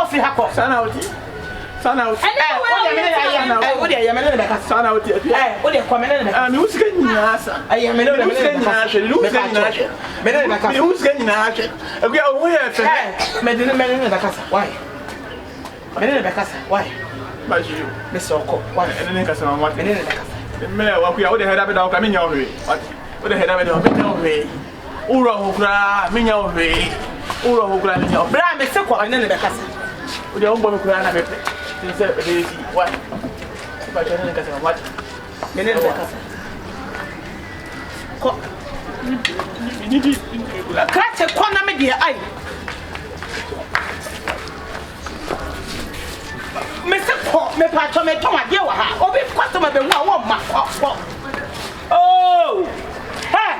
I: Free hako.
B: Sana oti.
I: What are you meaning?
B: Sana oti.
I: What are you coming?
B: Me usika nyina sa.
I: I am meaning.
B: Me usika nyina hwe. Agua wo ye fe.
I: Me didn't mean the casa. Why? Meaning the casa. Why?
B: Ba jiu.
I: Me so ko. Why?
B: Ene nka sama ma.
I: Meaning the casa.
B: Me wa ku ya wo de heda be da ka me nya hwe. Wo de heda be da me nya hwe. Ura ho kra me nya hwe. Ura ho kra me nya.
I: Bra me se ko meaning the casa.
B: Wo de on bo me kra na me pe. Say what? Ba jo ene nka sama what?
I: Meaning the casa. Ko
B: Ni
I: Krache kwa na me dia ai. Me se ko me pa cho me ton ade wa ha. Obi customer be hu a wo ma ko. Oh! Hey!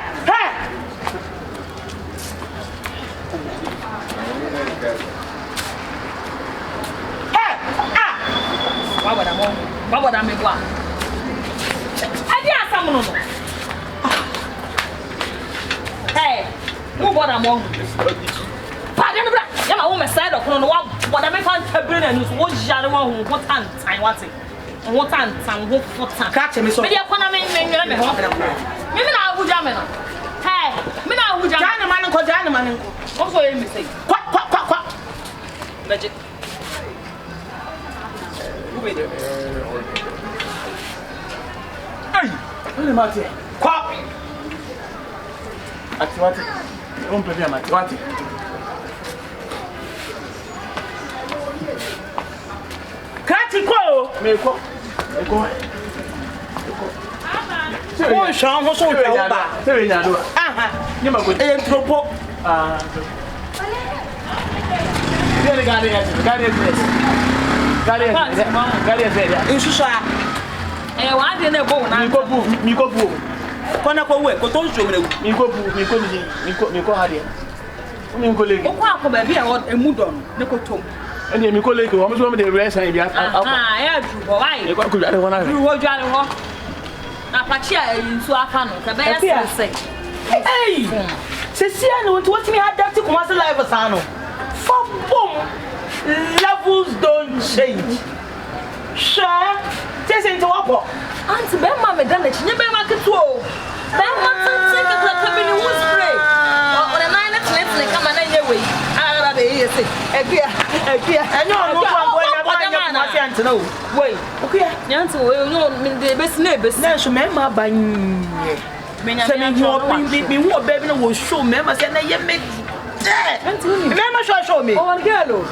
C: Baba da me gwa. Ade asam no. Hey, who bought a mom? Pardon me, yeah, my woman said, what I make on February and what Jano, what time, what time, what time.
I: Catch me so.
C: Maybe I want to make me maybe I would jam it. Hey, me now would jam a man called Janaman. Also, a mistake. Quack. Magic.
B: Hey, what am I?
I: Quack.
B: Activate. On peut bien activate.
I: Kati ko.
B: Me ko.
I: Ko shan ho so ta ba.
B: Se we nya do.
I: Aha.
B: Ni ma ko.
I: E tropo.
B: Ah. Dia gari ya.
I: Insusa.
C: Wa de na bo na.
B: Mi ko bu.
I: Kona ko we ko to nso mre.
B: Mi ko hade. Mi ko leki.
C: Ko akọ ba bi e emu don ne ko tom.
B: Eni mi ko leki o mo so me de rest an bi a.
C: Ya du bo wai.
B: E ko ku jare wona.
C: Du ho jare ho. Na pachi a nsu afa no ka be ya se.
I: Hey! Sesia no what me adapt ko mas live sa no. For boom. Levels don't change. Sure. Just into what?
C: Auntie be ma me dan na chinye be ma ketu o. Be ma tante ka be ni wo spray. O na na tlet kama na ye we. Ara be ye se. Egua.
I: Enyo no kwa ya ba ya ma se ante no. Wei. Okay.
C: Nyanti we no me de be sine be
I: Na so me ma ba nye. Se me hu baby no wo show me ma se na ye me. Me ma show me.
C: O girl o.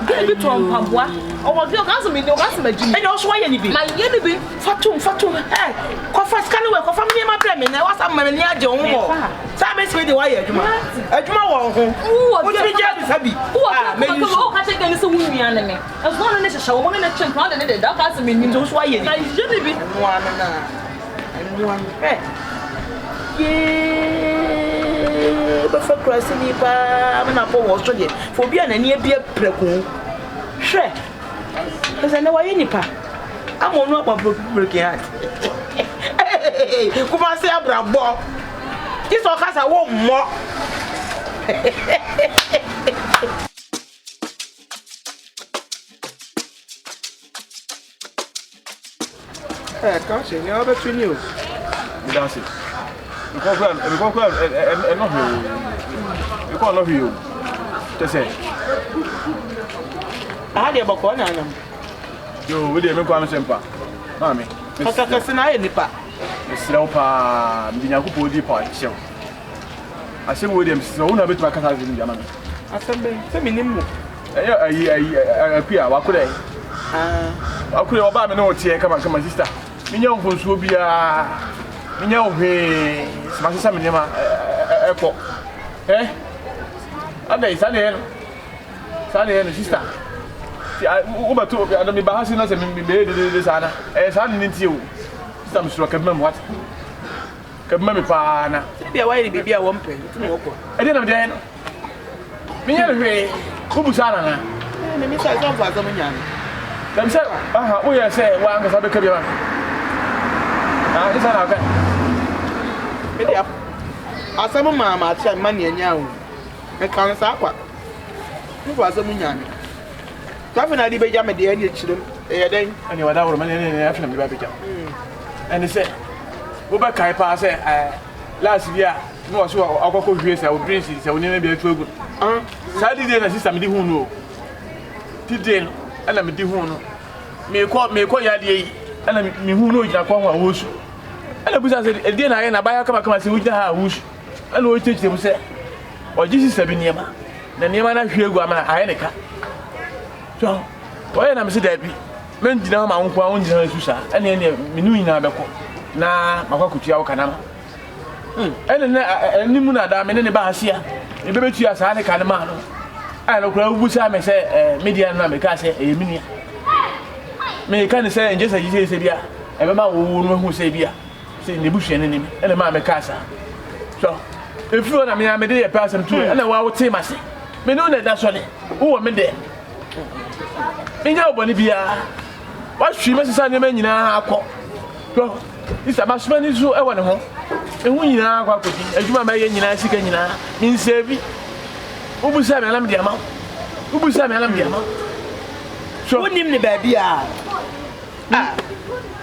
C: Girl bi to mpaboa. O wo girl kan so me no kan so majimi.
I: E no so wa ye ni bi.
C: Ma ye ni bi.
I: Fatum. Eh, ko fa scan we ko fa me ma bre me na wa sa ma me ni age wo ho. Sa me se we de wa ye adwuma. Adwuma wo ho. Wo ti je bi sabi.
C: Ah, me you. O ka che kan so wu nua ne me. As no ne hyehyɛ wo ne chen kan ne de da ka so me ni.
I: So wa ye ni.
C: Ma ye ni bi.
I: No ana na. Eh. Ba fa krasi ni pa me na po wo so de. Fo bia na ni bia preku. Hwe. Ese na wa ye ni pa. Amo no pa breaking heart. Kuma se abrabo. Iso kasa wo mo.
A: Kan se ni obe tu ni o. That's it. Because not here. You can't love you. To say.
I: Ah, dia bako na nam.
A: Yo, we dey make am simple. Mami.
B: Kaka sina ye nipa.
A: Mesrɛ pa, me Nyankopɔn di pa kyɛw. Asɛm wo dem sɛ wo na betuma kasa azim jama me.
B: Asɛm bɛn, sɛ menim mo.
A: Ɛyɛ akua wakɔdɛ. Wakɔdɛ ɔba me na ɔteɛ kama sister. Minya nkonsuo bia. Minya ohwe. Smasesa me nema ɛkɔ. Adai sane no sister. Uba to me bahasi na se me de sana. Sane ni ntie o. Sister me suro kabma what? Kabma me pa na.
B: Bia why bibi a won pen, tu wo ko.
A: E de na de no. Me nya hwe. Ubu sana na.
B: Me say so fa so mo nya.
A: Dem say aha, wo ye say wa anga sabe kabia. Ni sana ka.
B: Me dia. Asem ma cha ma ne nya o. Me kan sa kwa. Mo fa so mo nya. Tafi na di be jam de ani chirem. E den.
A: Ani wada woro man ne afina me ba be jam. And say wo ba kai pa say last year no so akoko hwie say wo drinks say wo ne be atu agu. Sa di dey na sister me di hu no. Ti dey no ana me di hu no. Me ko ya dey yi ana me hu no gina kwa ho a wo su. Ana busa say e dey na ye na ba ya kama say wo gina ha wo su. Ana wo cheche mu say o ji sister bi niema. Na niema na hwie agu ama aye ne ka. So oye na me say da bi men dina ma nko a onjina su sa ene menu nyina beko na makwakutua wo kana ma ene na nimu na da me ne ba hasia e bebetua sa ne kana ma no ai no kura busa me say media na me ka say e minia me ka ne say nje sa yi se bia e be ma wo no hu se bia se ne buhwe ne nim ene ma me ka sa so if you na me de e person tu ene wa wo te ma se me no na da so ne wo me de Inya oboni bia wa hwi mesisa ne ma nyina akọ so isa ba suma ni so e wone ho ehu nyina akọ akodi adwuma ma ye nyina sika nyina min sevi ubusa me alam dia ma so
B: wonim ne ba bia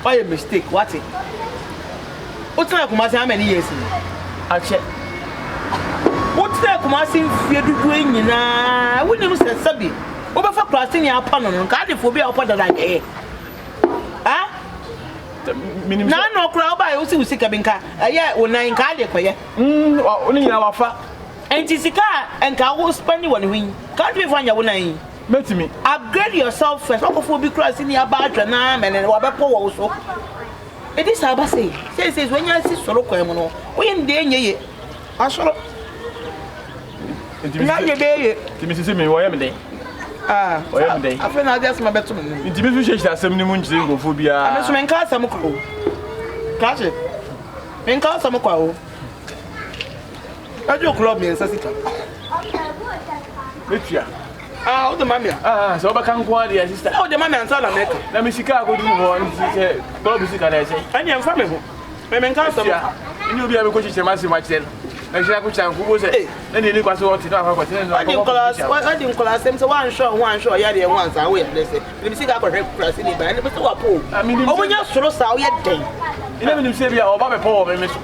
B: why a mistake what it otra kuma say how many years
A: ache
B: otra kuma say fie dudu nyina wonim se sabi obefa klasini apa no ka de fobia opa da like
A: minim
B: na no kura oba yo si usika binka aye wonan ka de koye
A: oni nyina wafa
B: enti sika enka wo spend won hwin ka de fanya wonan
A: metimi
B: upgrade yourself first okofo bi klasini aba atwa na menen wo bepo wo so e dis aba say when you see soro koye mo no wo ye nde nyeye asoro na ye be
A: timi sisi me wo ye me den oye me den
B: afa na just ma beto me
A: ntimi fi hwehwe asem ni mu nkyire ngofo bia
B: ame so men ka asem ko kache men ka asem ko o ajo club me nsa sika
A: etua
B: o de mamia
A: so ba kan ko ade sister
B: o de mamia nsa na meka
A: na me sika ko du ho nti se club sika na ese
B: ani emfa me ho men ka asem
A: ni obi a me ko chiche ma se ma chire na jira ko chanku bo se na ni kwase won ti na akwa kwase na
B: adi nkola sem se wan sure ya de wan sa wo ya bless ni sika ko hwe klase ni ba ni be so wa po o munya soro sa wo ye den
A: ina me nim se bia oba be po me so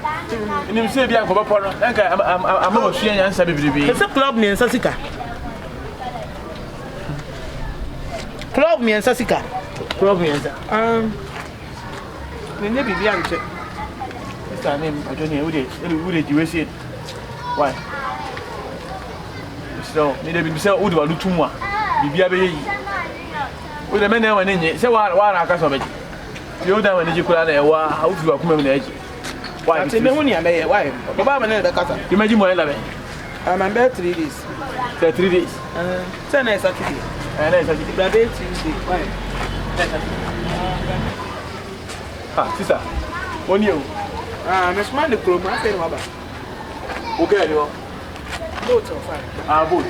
A: nim se bia ko be po no nka ama bo sua nyansa bebrebe
B: se club ni nsa sika club mi nsa sika ni ne bibia nche
A: sister name ajoni ude diwese why so me de bi se ude wa lutum a bibia be yi ude me na wa nenye se wa na aka so be ti ude wa nenye kula na e wa udu akuma me na eji why
B: ti me hu ni abe why baba me na be kasa
A: ti maji mo ela be
B: am be 3 days
A: 3 days
B: say na Saturday
A: na Saturday
B: ba be Tuesday why
A: sister oni o
B: me smile the club ma say no ba
A: okay ni o
B: boat of fire
A: boat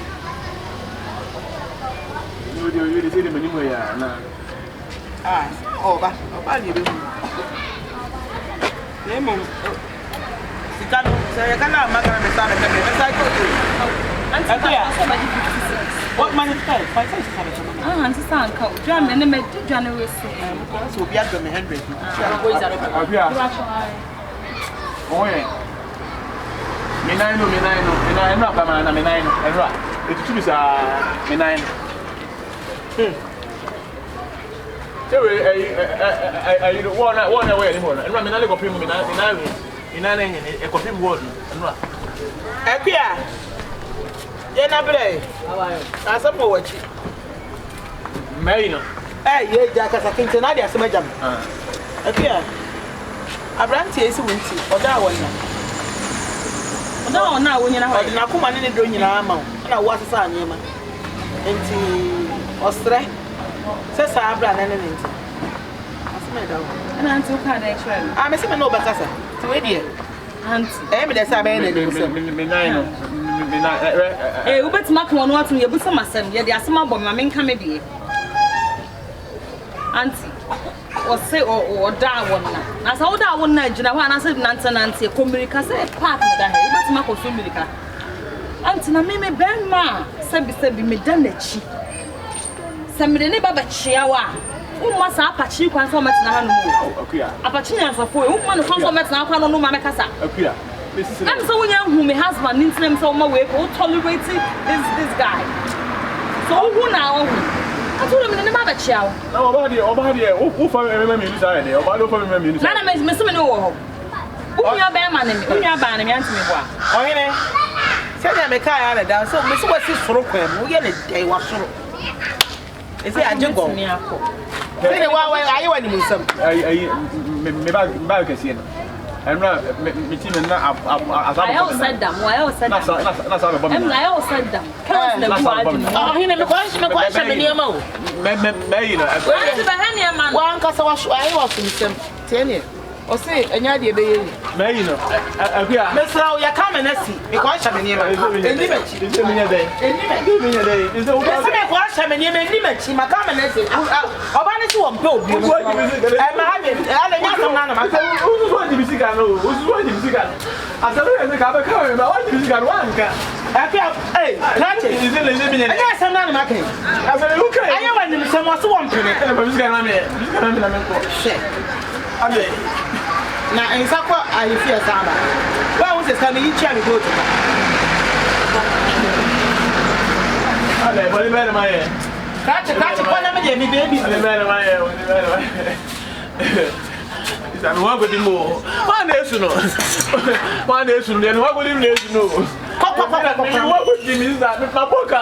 A: you dey say the money mo ya na
B: oba ni be nemo sikano say kana magana me sana me say ko antia somebody 56 what money style 5
C: anti san ka drum me me drum we
B: so be at me 100
C: go is that
A: abia oye Minaino kama na minaino enra etutu bisa minaino
B: So I one away anymore. And I'm not going to in a coffee word.
I: Apia. Yena bre. Asa mo wachi.
B: Maino.
I: Ye jaka sakinti na dia sema jam. Apia. Abranti esi wunti. Oda wonna. Oda wonna wonyina ho. Na kuma ne do nyina ama. Na wo asesa anyema. Enti ostre. Sesa abra na ne nti. Asema da wo.
C: Na anti uka na actually.
I: Me se me no bakasa. Ti we die. Anti. Me dey say me na dey say.
B: Me nine.
C: Ubet mak one what you put some asem. Ye the asema bom ma menka me die. Auntie, or say or da one na. Na say oda one na gina ho na say nante communica say part na da he. Ubet mak o communica. Auntie na me ben ma sebi me dan achi. Se me ne baba chia wa. Umma sa apachi kwan so met na ha no mu.
B: Akuya.
C: Apachi nyan so fo. Umma no kwan so met na akwa no ma me kasa.
B: Akuya.
C: I'm so when you my husband needs them so my way for tolerating this guy. So who now? I told him in the mother chow.
B: No, over here, who for me is already, or about for me.
C: Nana makes me so many. Who your bear man and who your ban and answer me.
I: Oh, yeah. Say that me car down. So Miss West is for him. We get a day was so. Is it a jungle? Say the one I want him some.
B: Me back again. And me team and I
C: all said them. Why all said them? I all said them.
I: Oh, he never question me near Mo. One cast I was in some 10 years. Or say, and ya dear baby.
B: May you know,
I: Miss Row, you're coming and see. Because I'm near my image.
B: Give me a day. Give me a day. Is the
I: wash I'm near my image. My comment and say, I'll buy it to a boat. I'm having who's going to be sick? I know who's going to be sick. I said, I think I'm coming, but what is got one? Hey, Natchez is in the living. Yes, I'm not making. I said, okay. I want him someone to one penny. I'm going to now, in Sakwa, I fear Samba. Why was it coming? You try to go to her.
B: What about my hair?
I: Catch a baby.
B: Is that what would you more? One nation, then what would you know? What would you mean that with my boca?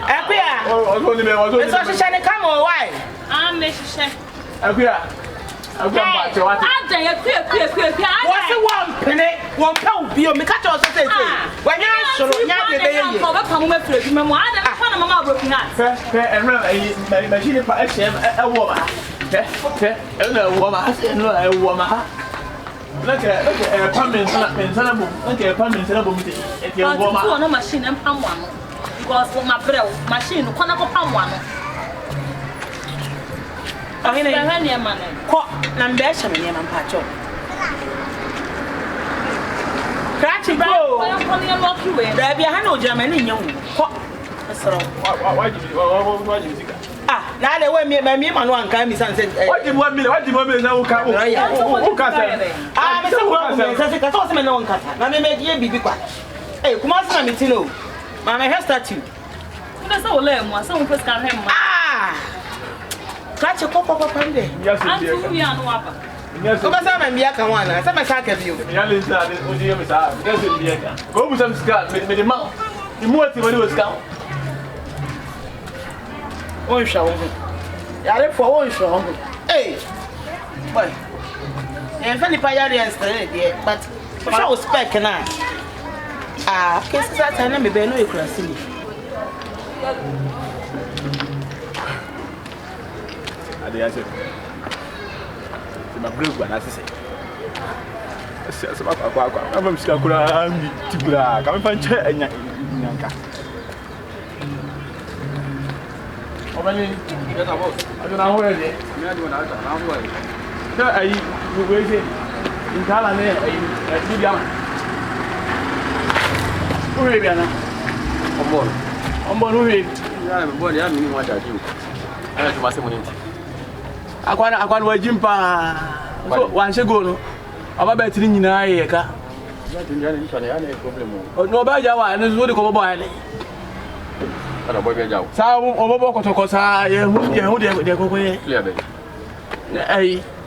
I: Apia, was also shining come or why?
C: I'm Mrs.
B: Apia. I'm going back to what
C: what's
I: the one penny? One pound be on me catch us say when you show you
C: come with you memoir and mamma broken heart.
B: And run a machine for a woman. A woman, a woman. Look at a pumpkin, look at a pumpkin,
C: no machine and palm one. Because for my bread, machine, one of a palm one. I mean, I money.
I: Nambesha me man pacho. Cratchy bro. There be a hand of Germany young.
B: Why did you
I: ah, now the way me man one can be sunset.
B: What do you want me? What do you want me now? Who
I: ah, Mr. Toss me no one cut. Now me make ye be quiet. Hey, come on, Samitino. Mamma has statue.
C: That's all lame, someone first can him.
I: Ah. Catch a pop up one day.
B: Yes,
C: we are no upper.
B: Yes,
I: I'm a Miaka one. I'm a sack of you.
B: Yes, go with some scar, made the mouth. You more than you was down.
I: One show. I for one show. Hey, boy. And Fanny Payarians, but I was back now. Ah, cases that I never been no you can see.
B: I said, my blue one, as I say. I'm Scakura, Tibra, come and chair and Yanka. How many? I don't know where it is. I waited in Talane, a medium. Who are you? On board, who is? I'm born, I mean, what I do. I have to pass him. I can't jump once ago. I'm better in Yaka. No, by Java, and it's what you call a boy.
A: Ada boy be jaw.
B: Sa obobo kotoko sa ye hu de kokoye.
A: Clear be.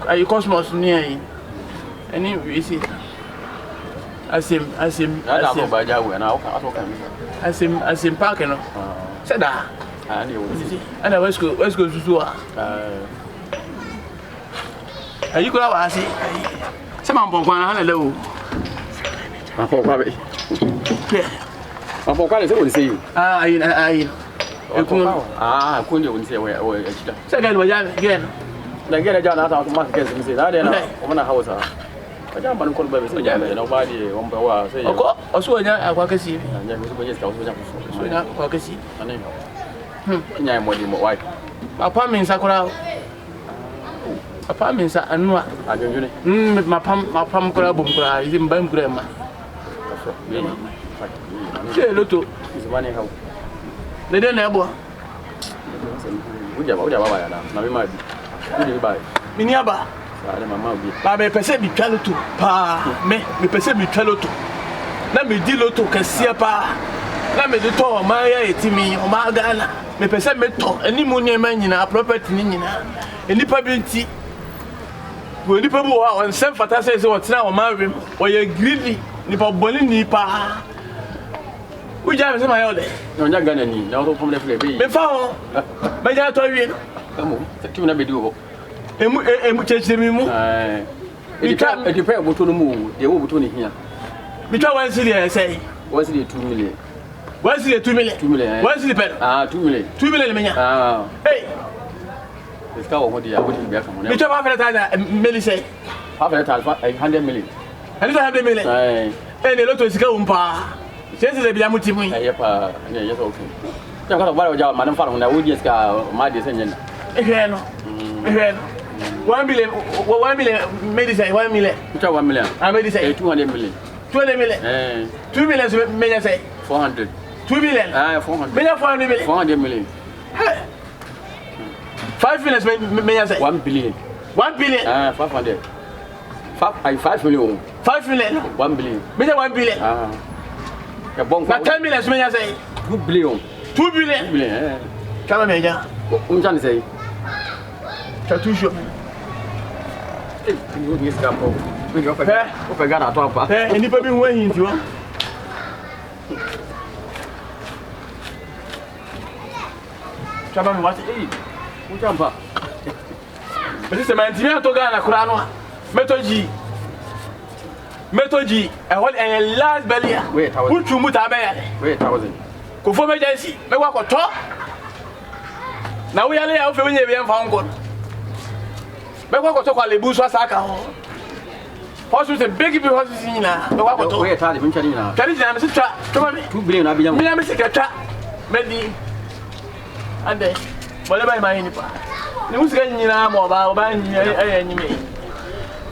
B: Ai cosmos ni ai. Ani we see. Asim.
A: Ada ko ba jaw na o ka so kan.
B: Asim park no. Seda.
A: Ani wo see.
B: Ana West Coast susu a. Ayi kura wa si. Se ma mpon kwan na le o.
A: Ma ko kwa be. Ma ko kwa le se wo se yi.
B: Ayi.
A: Ekun. Kun de wo se we ejida.
B: Se ga lo ja gen.
A: Na gele ja na ta to ma ke se se. Na de na o na hausa. Aja ban ko ba be se ja be na ba di o mba wa se yi.
B: Ko oso nya akwa kasi.
A: Anya mi so bo yes ka oso nya ko.
B: So nya akwa kasi.
A: Ani. Nya mo di mo wai.
B: Papa min sakura. Papa min sa anua.
A: Ajonjune.
B: Mapam kura bum kura izim bam kura ma. Che loto.
A: Izimani hawo.
B: Dede na ebo.
A: Uja ba ya na me ma bi. Uja ba.
B: Mini aba.
A: Sa mama bi.
B: Ba be pese bi twa loto pa. Me pese bi twa loto. Na me di loto kase pa. Na me di to ma ya etimi o ma gana. Me pese me to animu ni ma nyina property ni nyina. Enipa bi nti. When the people are on self fantasy, what's now a married or you're greedy, nipa boli nipa. We just my other.
A: No, you're gonna need no from the flame.
B: Me found my dad told you.
A: Come on, to never do.
B: And change the memo.
A: You can't prepare to the moon, they will between here.
B: Because one city, I say,
A: was it 2 million?
B: Was it 2 million?
A: 2 million.
B: What's the pen?
A: 2 million.
B: 2 million. Hey.
A: It's called what they are putting back on.
B: You talk about that, Millie say.
A: Half a time, 100 million.
B: And 100 million. And a lot of Scompa. Chances of Yamuti.
A: Yes, okay. I'm going to borrow your madam from the Woodies car, my descendant.
B: 1 million, maybe say 1 million.
A: Which are 1 million?
B: I made say
A: 200 million.
B: 200 million. 2 million, may I say?
A: 400.
B: 2 million.
A: 400.
B: Million 400 million.
A: 400 million.
B: 5 million, may I say?
A: 1 billion.
B: 1 billion.
A: 500. 5 million.
B: 5 million.
A: 1 billion.
B: Maybe 1 billion. Now 10 million, may I say?
A: 2 billion.
B: 2 billion.
A: 2 billion.
B: Come on, Major.
A: I'm trying to say.
B: Tattoo shop.
A: You need to go. We go for Ghana to Papa.
B: And you probably went into one. Chaban, what? Who jump up? But this is a man to Ghana, Kurano. Metoji, I hold a last belly. Wait, who to Mutabe? Wait, 1,000. Go for emergency. May walk or talk. Now we are there for when you have found good. May walk or talk while the bush was a horse with a big horse in a walk or talk. Wait, I'm telling you now. Tell me, I'm a 2 billion. I'll be a secret. Maybe. And then, whatever my any part. Who's getting in our mobile band?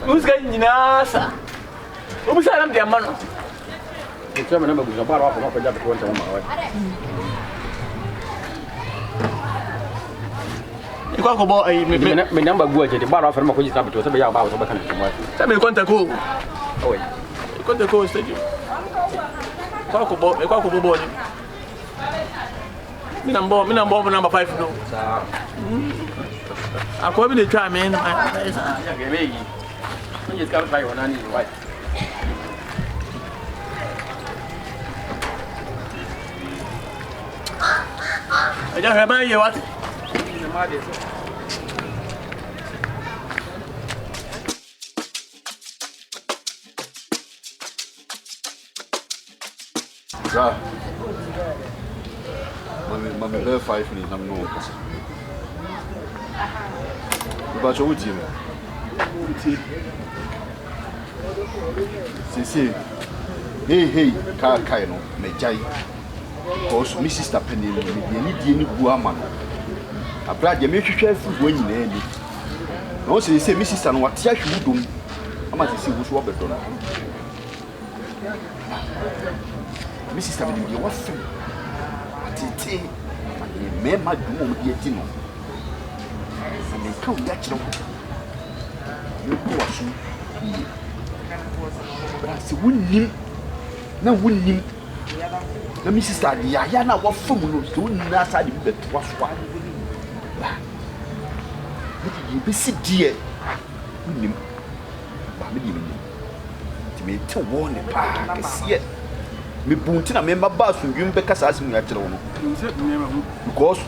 B: Who's getting in our sir? Who's that? I'm man. It's a number of bar off a job at 1 hour. You can't go by a number of words at the bar off from a police to somebody about the country. Tell me, contact who? Oh, you got the coast. Talk about a cockle body. Number 5 no. I'm going to try, man. I just got by one. I need to wife. I just remember you what?
G: Mami bɛɛ 5 minutes na mi n'o kasa. Ìbáṣọ wo ti mi? Sese, hey, kaa no, mɛ gya yi. Kɔɔso mi sista pɛ ne mi deɛ ni die ni bu ama no. Abira deɛ mi hwehwɛ afi hɔ nyinaa ni. Na o sese mi sista no wate ahwe mu dom. Ama sese wo so wɔbɛdɔ no. Mi sista mi deɛ wɔfɛ. Tete, me ma do mo die ti no. Me ka o ya kire ho. Me ko waso. Bra se wunnim. Na na mi sister de ya na wa fam no so na sa de be to so a ni be si die nim ba me di me ti me te wo ne pa kese me bunti na me maba asundwum be kasa asem ya kire wo no because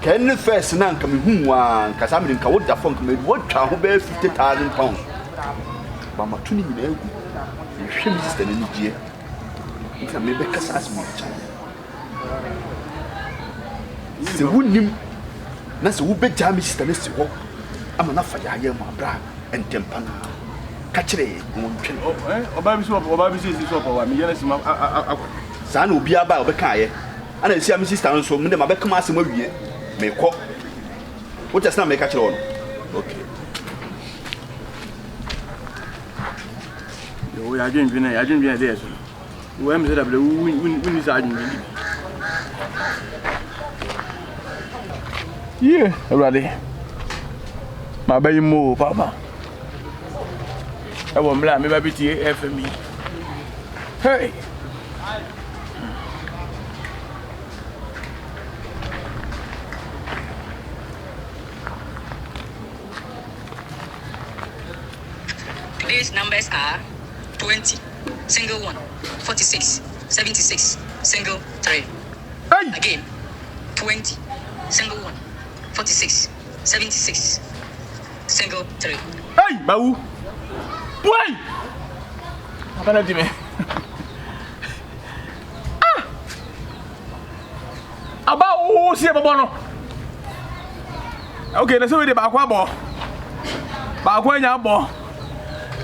G: can first na nka me hu wa nka sa me nka wo da fon nka me wo twa ho be 50,000 pounds ba ma tuni ni na egu hwe mi sister na ni die nka me be kasa asem ya kire se wunim na se wo be jami sister na si ho ama na fa ya ye ma bra entempa na ka kire mo ntwe
A: oba bi so wa mi yele sima
G: sa na obi aba obeka ye ana esi am sister nso me de ma be kama asem awie me ko wo just na me ka kire on okay
A: yo ya dwen dey so wo am say da ble win sa dwen yeah already ma bayi mo papa I won't blame me baby tea for me. Hey.
J: Today's numbers are 20, single 1, 46, 76, single 3.
A: Hey.
J: Again, 20, single 1, 46, 76, single 3.
A: Hey, Bawu. Boy! Akabenezer me. Aba o si e bobo no. Okay, na so we dey ba kwa bo. Ba kwa nya bo.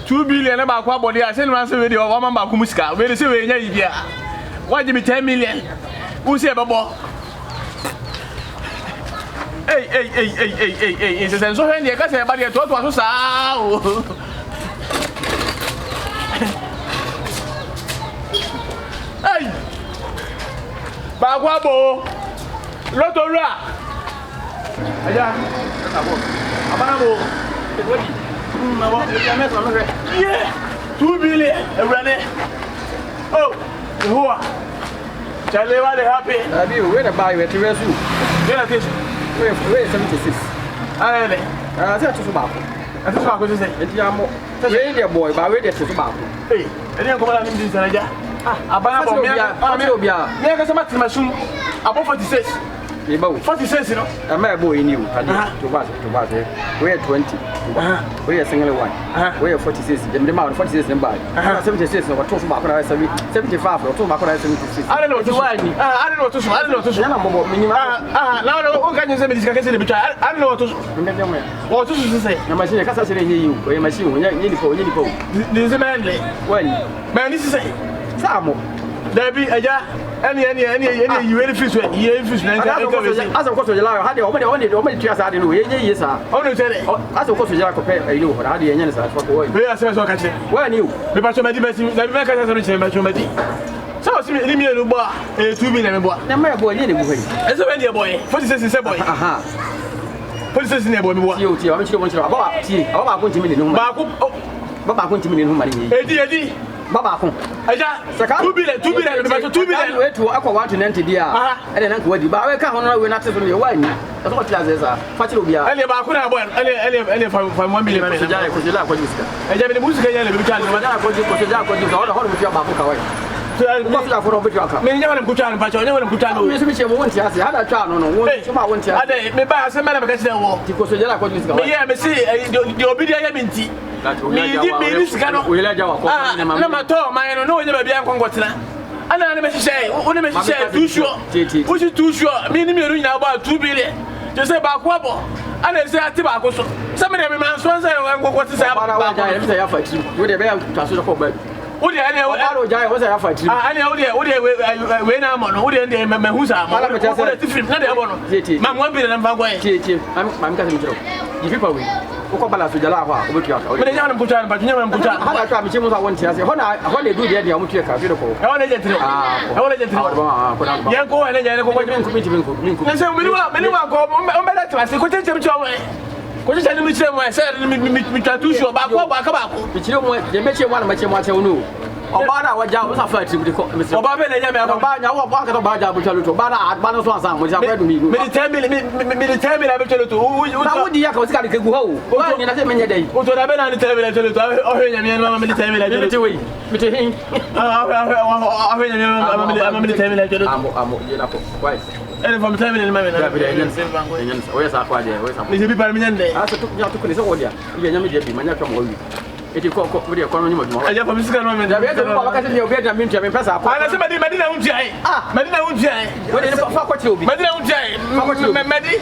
A: 2 billion na ba kwa bo dey a say na so we dey o ma ba ku musika. We dey say we nya yibia. Why give me 10 million? Who say bobo? Hey, it's a so when you ka say ba dey to so sa o. Hey! Bagwa bo. Lotora. Aja. Abana bo. Wodi. Na bo, ya me so no. Yeah. 2 billion. Everane. Oh, whoa. Chale wa dey happy.
K: Abi, we dey buy we tire su.
A: Get a fish.
K: We 76.
A: Alele.
K: Say to ba ko.
A: Ati so ko say.
K: Enti amo. We dey boy, ba we dey to ba ko.
A: Hey, eni ko mala ni din sanaja. Abana bo me
K: obia.
A: Me ka sama timasum. Abo 46.
K: Me ba wo.
A: 46 no.
K: Am I boy ni o. To ba. We 20. We single 1. We 46. Dem ma 46 dem ba. 76 no to so ba ko na 75 no to ba ko na 76.
A: I don't know to why ni. I don't know to so. I don't know to so.
K: Na mo minimum.
A: Now o ka nyi se me disika kese de bitwa. I don't know to so.
K: Me dem me.
A: O to so say.
K: Na machine ka sa sere nyi yi o. We machine o nya ni po.
A: Ni se man le.
K: Wani.
A: Man ni say.
K: Samo.
A: Dabi aja any you very fish when you fish na
K: as of course you lie how they try sa dey no ye yes sir
A: oh no say
K: as of course you ko pe you know how dey yen sa for boy
A: we are so catch
K: where you
A: me pa so medi na me ka sa so me pa medi so si ni mi no bo 2 million me bo
K: na me boy ni bu hey
A: e so when dey boy 46 say boy
K: aha
A: 46 ni boy me bo
K: ti o me chiro aba ko ntimi ni no
A: ba ko
K: ba ko ntimi ni no ma ni
A: edi
K: baba ko
A: aja 2 billion me pa 2 billion
K: we to akwa 190 dia e dey na ko wadi ba we ka hono we na te so no ye wani e so tla zeza fa chiro bia
A: ele ba ko na boy ele fa 1 million
K: so ja ko jiska
A: aja me musica ya le bi cha
K: ma ja ko jiska hono mo ti ba ko kawai mo fi aforo bi aka
A: me nya wona kucha pa cha nya wona kucha no
K: me so mi che mo wonti ase hada twa no wo so ma wonti ase
A: ade me ba ase me na me ka chire wo
K: ti ko so ja ko jiska
A: me ye me si di obi dia ya minti me ni sika no
K: we la jawa ko
A: na ma to man no no nya ba bia nkongotena ana na me hye wona me hye too sure wo si too sure me ni me ru nyina ba 2 billion je say ba ko abo ana say ati ba ko so se me me man so say nkongotesa
K: ba wa ja ya ya fa ti wo de be ya twa so ko ba
A: Udi ane
K: alo jaya wo say ya fa ti
A: ane udi we na mo no udi ende me hu sa mo udi ti film na de abo no ma mo bi na mfa gwa
K: ti ma mi ka mi jiro yi fi pa we ko bala so jala ha o betu aka
A: me de nya na mkucha na nya na mkucha
K: ha da twa mi che mo sa won ti ase ho na du de dia mo tu ka fi do ko
A: e wona je tiro e wona je tiro
K: ko na ba
A: yan ko ene nya ne ko min ko na se mi wa ko o me da twa se ko che mi cho ko che ni mi che mo se mi twa tu sho ba ko ba ka ba ko
K: mi chire mo je me che mo na ma che mo ate wono Obana waja usa fight with the Oba be na nya me Oba nya wo aka to ba ja butalo to ba na so asan mo ja kwa do ni me the time na butalo to na wodi ya ka o sika de kegu ho o ni na se menye dai
B: o to da be na the time na butalo to o hwe nya me no me the time na butalo to we me te hin o hwe nya me the time na butalo
K: amo ye na ko why
B: ele from time na me na
K: enyan o ya sa kwa de o ya sa
B: me se bi par me nyande
K: asa to ya to ko ni se wo dia ye nya me de bi manya twa mo wi eti ko we de ko no nyuma duma
B: aja fa mi sika no me
K: da be de ko ba ka se obi da mi ntia me pesa kwa
B: ana se medina unti ai medina unti ai
K: we de fa ko ti obi
B: medina unti ai medi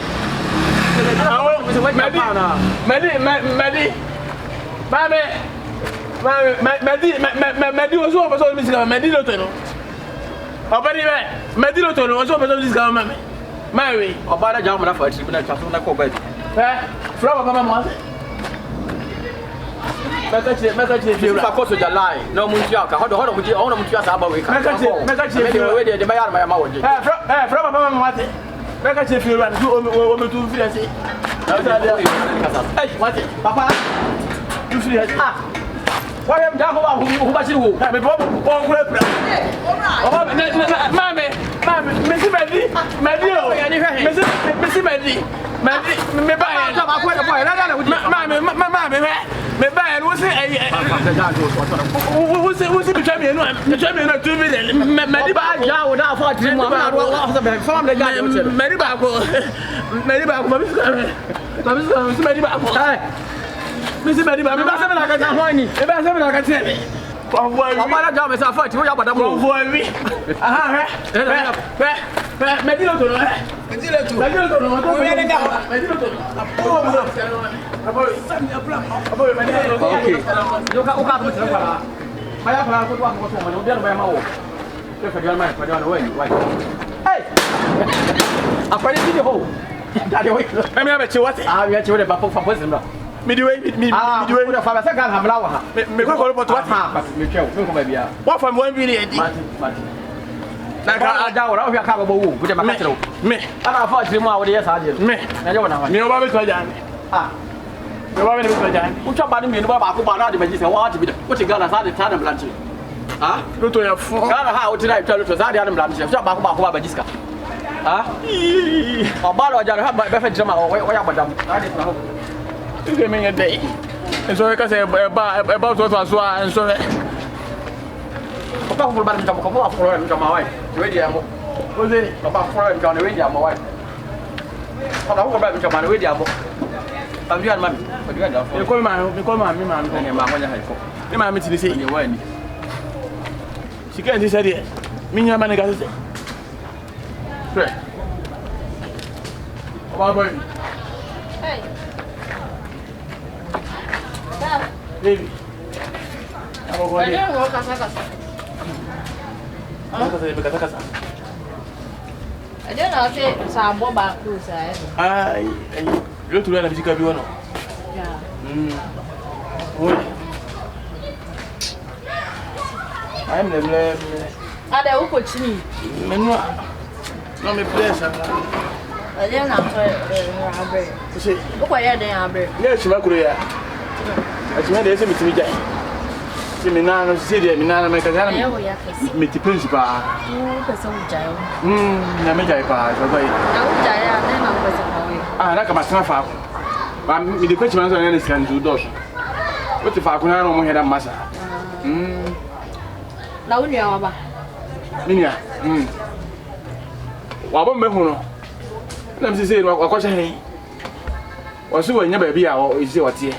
B: Medi was over so Miss Medi Lotono. Obadi Medi Lotono was over so this guy Mary.
K: Obada Jamana for tribunal na ko ba.
B: From Mama. Message
K: if I go to the line no muntia ka hodo muntia ono muntia sa ba we ka. Message we de ba yar ma wo je.
B: From Mama. Message if you run o me tu fi ase. Hey, what? Papa. You free ase. Why am down who ba shiru? Me bo on kura kura. Mame, Messi Medi o. Messi Medi. Me ba ya. Mame, me ba ya wo se betwa me no 2 million. Medi ba
K: ya wo da fa tiri mu na wo fam le ga
B: Medi ba ko Medi ba ko. Missy Medi ba me ba se me na ka ta ho ni. Me ba se me na ka te me.
K: Obada ja me sa fa ti wo ya bada mo.
B: Aha, Medi lo to no. Medi lo to no. To me ne ga. Medi lo to no.
K: Okay. Yo ka to tira para. Maya para ko to ko to mo dia no ba ma wo. Ke fa dia ma fa dia no wai. Hey. Apare ti ho. Da de wai.
B: Me be che what?
K: Ah, me che wo de ba fa posim no.
B: Me di way.
K: Me da fa ba se ga hamla wa ha.
B: Me ko what?
K: Ha, me che me ko ba bia.
B: What from 1 billion di?
K: Mati. Na ka aja wo ra o fi aka ba wo. Bu de ma ka tiro.
B: Me.
K: Ana fa tiri mu a wo de ya sa de.
B: Me.
K: Na je wo na wa.
B: Me o ba be to ja ni. Me ba be be to ja ni.
K: Ucha ba ni me no ba ko ba na de ba ji se wa ti bi de. O ti ga na sa de ta na blanche.
B: Luto ya fu.
K: Ga na ha o ti na itwa luto sa de na blanche. Ucha ba ko ba jiska. O ba lo ja ha ba fe jama o ya badam. Na de na ho.
B: Ike me day. Enso ka se ba to so enso
K: ko pa ko ba mi ta ko ba ko mi ta ma wai. We di amo.
B: O se
K: ko ba ko mi ta na we di amo wai. Ko ba ko ba mi ta ma na we di amo. Ba di an ma mi. Ko di an da fo.
B: E ko ma mi ma
K: ne ma ko nya ha ko.
B: Ni ma mi ti se.
K: Ni wai ni.
B: Sika ndi se de. Mi nya ma ne ga se. Pre. Ba boy.
D: Hey.
B: Baby. Amo ko ni.
D: Ayo kasa.
B: Kasa.
D: Ayo na se sa bo ba ku sa.
B: Ai, yo tu na bisika bi wono.
D: Ya.
B: Oi. Ai me le.
D: Ada uko chini.
B: Menua. No me pressa.
D: Ayo na so abe.
B: Se.
D: Uko ya den abe.
B: Ye chima kuro ya. Achima de ese mitimi jai. Se mina no se de mina na me kaza na. Me ti principal.
D: Pesa ujai.
B: Na me jai pa so so.
D: Na ujai ya na pesa kwa.
B: Na kama sana fa. Ba mi de kwechima so na scan do dos. O ti fa ko na no mo heda masa.
D: Na uni ya ba.
B: Minia. Wa bo me hu no. Na mi se no akwa he. O se wo nya ba bi a o ise o tie.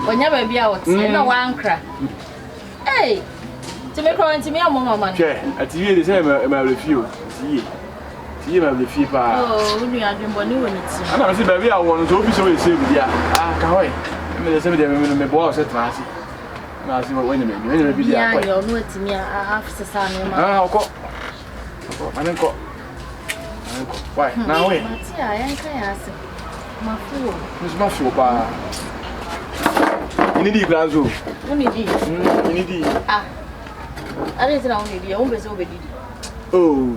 D: Onya ba bia wote na wankra. Eh. Ti me kro nti me amo mama.
B: Che, ati wie de se ma refio. Tie ma refio pa.
D: Oh, unu ya dwembo ni woni ti.
B: Ana se ba bi a wo no so obi so e se bi dia. Ka hoy. Me de se me de me bo o se trasi. Na se wo ne me bi dia kwa.
D: Ya yo no ti me afse sa no ma.
B: Oko. Manenko. Why? Na we.
D: Mati ya yanka ya se. Mafuo.
B: Misma fio pa. Ini di Brazil.
D: Uni di.
B: Ini di.
D: Ari tira uni di. Umbe so be di.
B: Oh.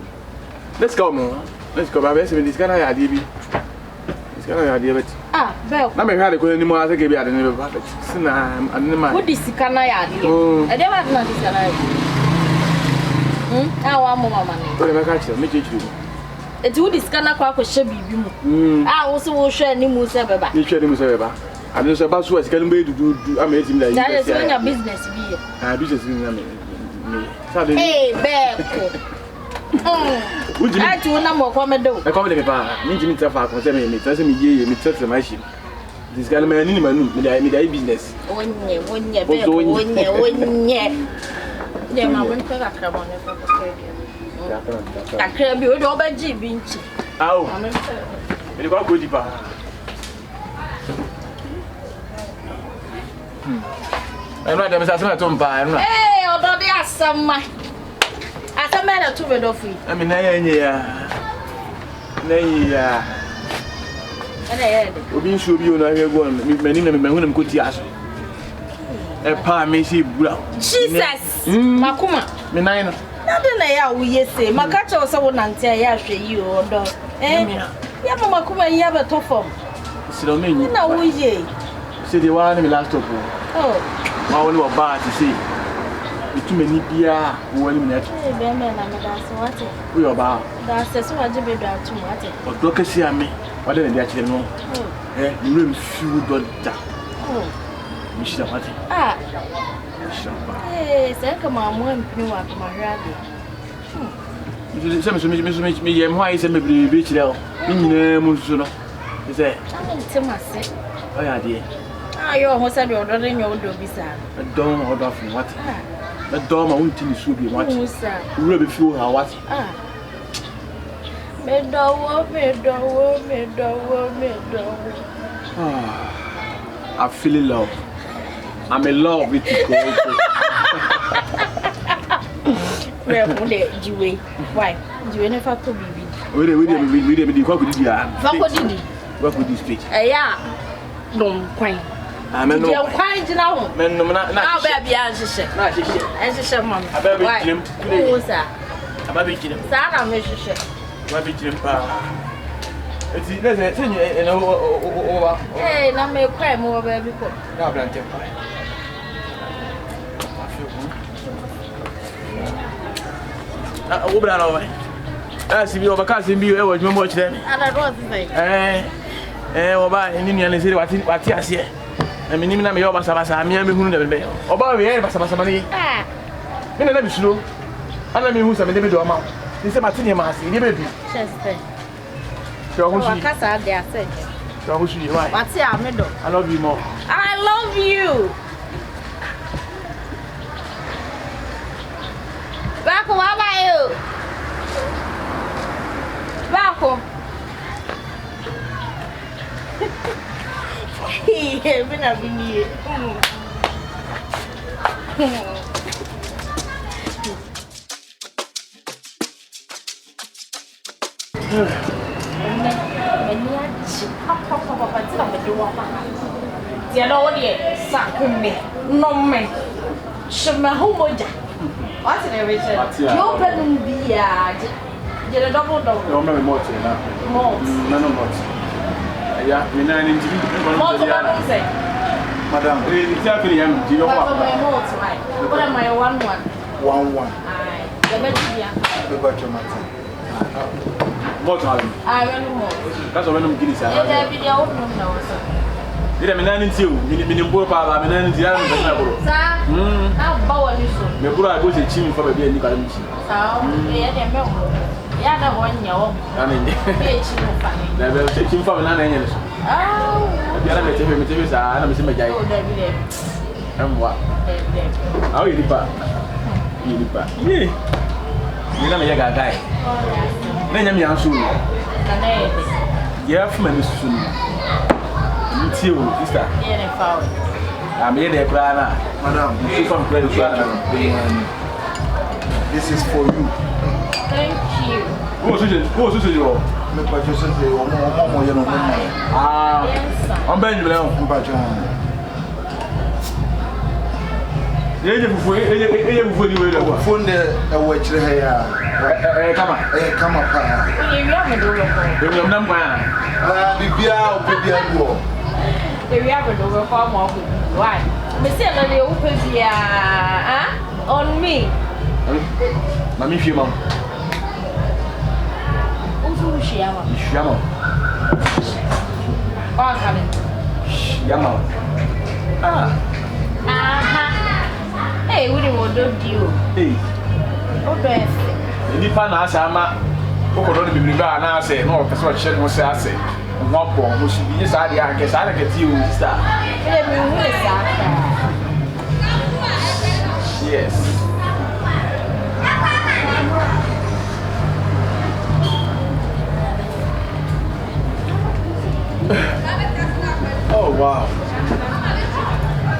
B: Let's go, man. Let's go. Baba, se me diz que na ya di bi. Diz
A: Sika ya de bet.
D: Ah, bel.
A: Na me hwa de ko ni mu ase ke bi ade ne be ba. Sina ade ma.
D: Wo di sika na ya de. E de ba na di sika na ya. Ah, wa mo mama ni.
A: O le maka chi, me chichi.
D: Eti wo di sika na kwa hye bibi mu. Ah, wo so wo hwe ni mu se beba.
A: Ni hwe ni mu se beba. Ade so ba so sika no be dudu am etim da yi.
D: Ya so nya business bi ye.
A: Ah, business bi na me. Sabe.
D: Eh, beko.
A: Ujini.
D: Ati wona mo kwa medo.
A: E kwa me de pa. Ni jimi tafa ko se me tase me ye me tase ma shi. This guy man ni manu me da business.
D: Wonye beko wonye. Ne ma won pe kakra mo ne ko ko. Kakra bi o do ba ji bi nchi.
A: Awo. Me de kwa go di pa. Enu ade me sa se na to mpa enu.
D: Eh, odo de asama. Asama na to be do free.
A: Ami na ya nye ya. Na ya.
D: Ana ya de.
A: Obi nsu obi ona hwe go me ni na me hu na me ko ti aso. E pa me si bura.
D: Jesus. Makuma.
A: Me nan no.
D: Na de na ya wo yese. Maka che wo se wo nante ya hwe yi odo. Ya mama kuma ya be to form.
A: Siro me nyi.
D: Na wo ye.
A: Se de wa na me last stop.
D: Oh.
A: Ma woni wo ba ti se. Itu me ni bia wo ni me net.
D: Eh, be me na me da so wate.
A: Wo yo ba.
D: Da se so waje be do atu wate.
A: Odo ka si ame. Wa de na dia kire no. Ni rem fiu do da.
D: Oh.
A: Mi shi da wate.
D: Ah.
A: Shi ba.
D: Se ka ma mo mpini wa kuma hwade.
A: Me yem ho ai se me bi kire o. Ni nyina mu nsu no. Se.
D: Amen temase.
A: O ya de.
D: Ayo ho se de odo re nya odo bisa.
A: Don odo fun wate. Na do ma won ti ni su bi wate.
D: Musa.
A: Wura be fiu ha wate.
D: Me dowo.
A: I feel in love. I'm in love with you.
D: Where would you why? Do you never to be?
A: We dey kwa kudi dia.
D: Fa ko didi.
A: Wa kudi speech.
D: Ya. Don kwan.
A: Amen no.
D: Dia kwan jina ho.
A: Men no na.
D: Ah ba bia nhyehyɛ.
A: Na hyehyɛ.
D: Nhyehyɛ mam.
A: Aba be kirim.
D: Musa.
A: Aba be kirim.
D: Sa na me hyehyɛ.
A: Wa be kirim pa. Eti na se nye na o.
D: Eh na me kwa mo ba bi ko.
A: Na blante pa. Ah, o bra no vai. Ah, si bi o ba ka si bi e wo dwuma mo kire mi.
D: Ana do sei.
A: O ba ni nua ne se wati ase. Na me nim na me yo basa me ya me hunu na me be. O ba we ye basa ma ni.
D: Ah.
A: Me na bi suno. Ana me hu sa me de be do ma. Ni se matini ma ase, ni be bi.
D: Chester.
A: So ho shi.
D: Wakasa de ase.
A: So ho shi why?
D: Wati a me do.
A: I love you more.
D: I love you. Bako, how are you? Bako. Hey, been a bini. What's in everything? You're better be get a double.
A: No, no, more. No, more. Yeah, me na ni njiri. Madam, it's happening. Do you know what?
D: What am I 1-1?
G: 1-1.
D: Aye. The better.
G: The better matter.
A: More time.
D: I don't know.
A: That's what I'm getting.
D: Yeah, video no.
A: Did I mean anything? Minimum power, I mean anything.
D: Sir, how about you?
A: Me bura go se chimi for baby ni ka mi chi.
D: Yeah, dem me. Ya da won nya wo.
A: Ana ni.
D: Be chi no fa.
A: Na be se chimi for na na nya ni so. Bi ana me te sa ana me se me jai.
D: Oh, David.
A: Emwa. Ah, yi pa. Yi pa. Ye. Ni na me ya ga gai. Na nya me anso.
D: Na na ye.
A: Ya fu me su. Ni o, sister.
D: Yeah, ne fa.
A: I'm here there, Prana.
G: Madam, this is for you.
D: Thank you.
A: Who's you?
G: Me purchase the more you know.
A: Ah,
D: yes, sir.
A: I'm bending down. Ye fufu ni we le wa.
G: Phone de e wo chire ha ya.
A: Kama.
G: Kama pa.
D: Ye wi abedo wo ko.
A: Ye nam kwa.
G: Bibia o bibia go.
D: Ye wi abedo wo ko ma ko. Why? Me say na le wo pe bia, on me.
A: Mami fie mam.
D: Usu shiama.
A: Shiama.
D: Kwa kale.
A: Shiama.
D: Hey, we don't do you.
A: Hey.
D: Odo efe.
A: Ni pa na asa ama kokodo de bibiri ba na ase na o pese o hye no se ase. Mo bo mo su bi sa de anke sa na keti o sister.
D: Ele me hu esa.
A: Yes. Oh wow.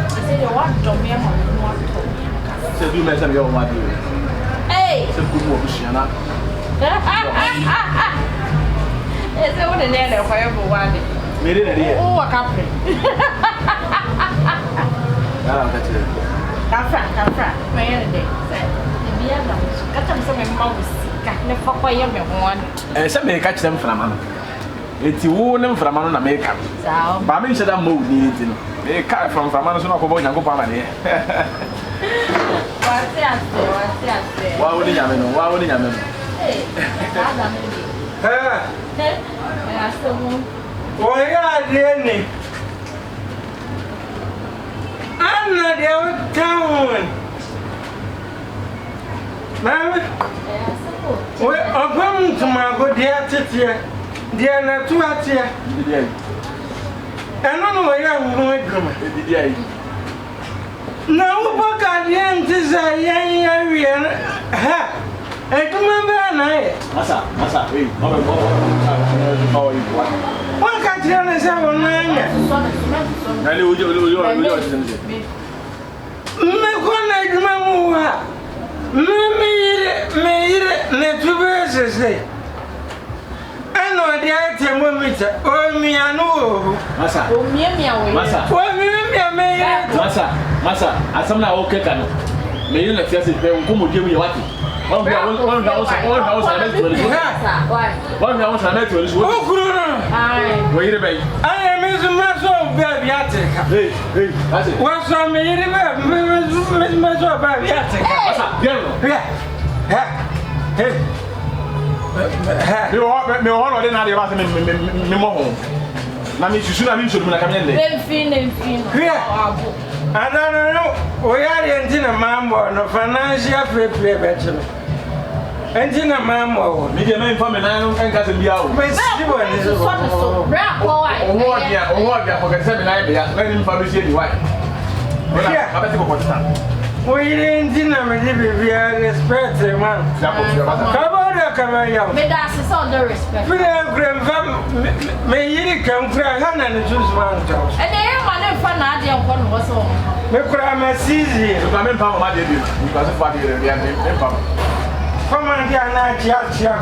D: Say you want to me mo no to.
A: Say do me say you want to.
D: Hey.
A: Say good mo bushana.
D: Ese wo de ne le kwa yebo wade.
A: Me de ne.
D: O wa kapre.
A: Ala ka tire.
D: Kafra. Me ye de. Say bia na. Kata me say me ma wo sika. Ne fa kwa ye me ho an.
A: Say me ka kire mframa no. Eti wo ne mframa no na me ka.
D: Sao.
A: Ba me nhyeda mo ni enti no. Me ka from mframa no so na ko bo nyanko pa ma ne.
D: What's that?
A: Wa wo ni nyame no.
D: Hey. Ada me. Ya somo.
F: Oya deni. Anna de town. Mama.
D: Ya somo.
F: We obam tuma go dia tete. Dia na tu atia.
A: Dia.
F: Eno no ya wo eduma.
A: Dia yi.
F: Na wo baka dia ntiza ya wi ha. Eduma ba na e.
A: Masa, hey, how are you?
F: One ka tire na se wo na nya.
A: Nani ojo.
F: Me ko na eduma mu ha. Me ire ne tube sese. Ano dia thermometer. O mi anu o.
A: Masa.
D: O mi we.
A: Masa.
F: O mi me ire.
A: Masa. Asam na okay kan. Me ire na fiase pe nko mo die mu ye wati. One house, I met to
F: you. Oh, Guru!
A: Wait a minute.
F: I am Miss Maso Babiatic.
A: Hey, that's it.
F: What's on me? Miss Maso Babiatic.
A: You want me on or not about me more. Mammy, you should have been to me like I'm in
F: there. I don't know. We are in a mambo, no financial free play bachelor. Engine a mammo. Media man from an island and got a bill. What for 7 I let him publish any white. We didn't dinner with we are respect, man. Come on,
D: may that's all the respect.
F: May you come cry hand and choose one.
D: And they are my fun idea of one was all.
F: Make a season.
A: I'm in power, my dear, because of what you're
F: come on, dear, not Chia, your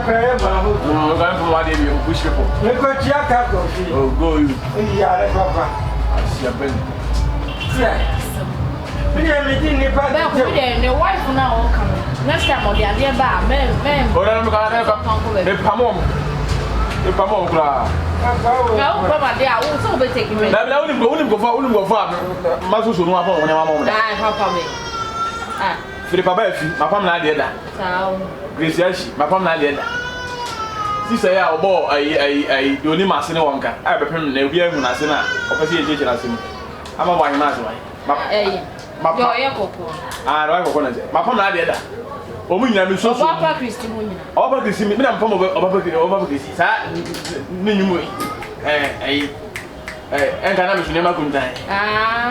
F: prayer. No, I'm from what you push people. Look at Chia coffee. Oh, go you. Yeah, Papa. I see a pen. Yeah.
D: The wife now all coming. Next time, or the idea bar, men.
A: Or I'm going to have the Pamon. The Pamon.
D: No, Papa, they are also be taking me.
A: I only go far. Masus will not when I'm on.
D: Papa.
A: Philippa Belfi, my family did that. Grace, my family did that. Sister, I bought a only master one can. I have a permanent near when I send her. I'm a wine master. My family did that. Oh, we never saw Papa Christy. Over Christy, I'm from over Christy. And I never could die.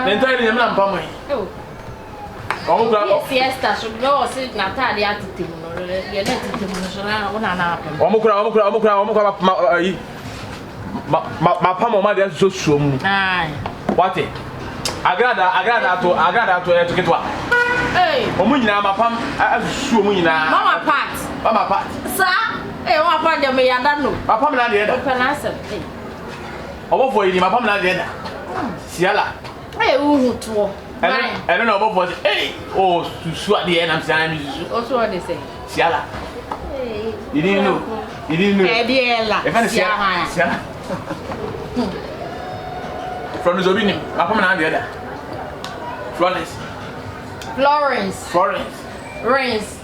A: Then tell them I'm coming.
D: Fiesta should go sit Natalia at the
A: my palm my dear so soon. What it? I got to get one. Hey, Omuna, my palm, I assume Mama Pat, sir. Hey, what part of me? I don't know. My palm not the other. Answer. Oh, for you, my palm not the other. Siala. Hey, who to?
B: I don't know about what. Hey, oh, to swat the end, I'm saying.
C: Also, what they say.
B: Siala. You didn't know. You didn't know. If I say, from the Zobini, I'm coming on the other. Florence.
C: Rains.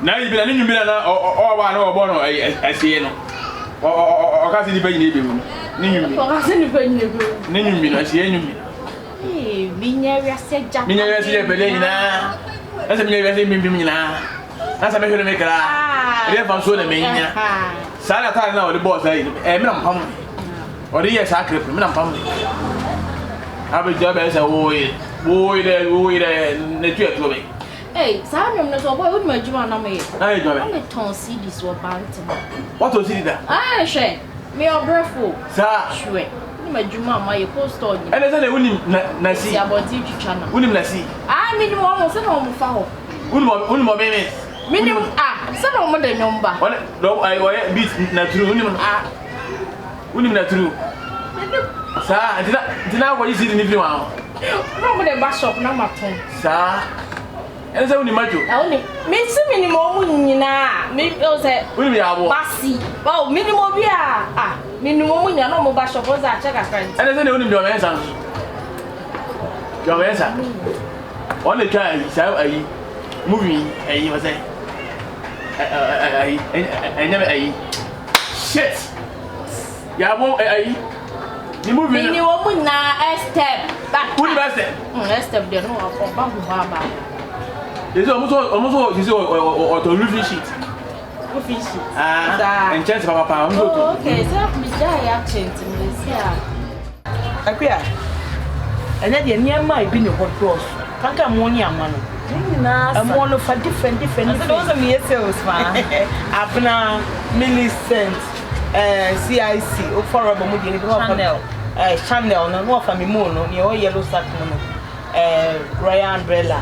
B: Now you've been a new million or one or one or I see you. Or can't see the penny. Ninu, I see any.
D: Mineria said,
B: Mineria said, Belena. That's a Mineria. That's a maker maker. I never saw the mania. Salata now, the boss, I'm hungry. Or the years I could, I'm hungry. I will job as a boy, the trip to me.
D: Hey, Sam, no, boy, would my Juma me.
B: I don't
D: know. Tom see this or bounty.
B: What was it that?
D: I share me or breathful,
B: sir.
D: Sure. My Juma, my post on you.
B: And I said, I wouldn't see about
D: you channel.
B: Wouldn't see.
D: I mean, almost a home foul.
B: Wouldn't more baby.
D: Minimum, some of the number.
B: What? No, I beat not true. Wouldn't that true? Sir, did not what you see in the video.
D: Nobody bash up, no matter.
B: Sir, and so only matter.
D: Only miss minimum, maybe also
B: will be our
D: Bassy. Oh, minimum, yeah. Minimum, no more bash up was a check a friend.
B: And then only your answer. Your answer. One the child is a movie, and you were saying, I never shit. Yeah, won't the movie.
D: You woman now, step back.
B: Who the step?
D: Step there, no, or Bamba.
B: It's almost his or to roofing sheet.
D: Roofing sheet.
B: And chance papa.
D: Okay, so I'm change to this here.
I: Akua. And then the near my bin of hot cross. Can't come one young man. I'm one of a different. Those are me sales man. Abna Millicent, CIC, for a Channel, no for me moon, your yellow sack, Royal Umbrella,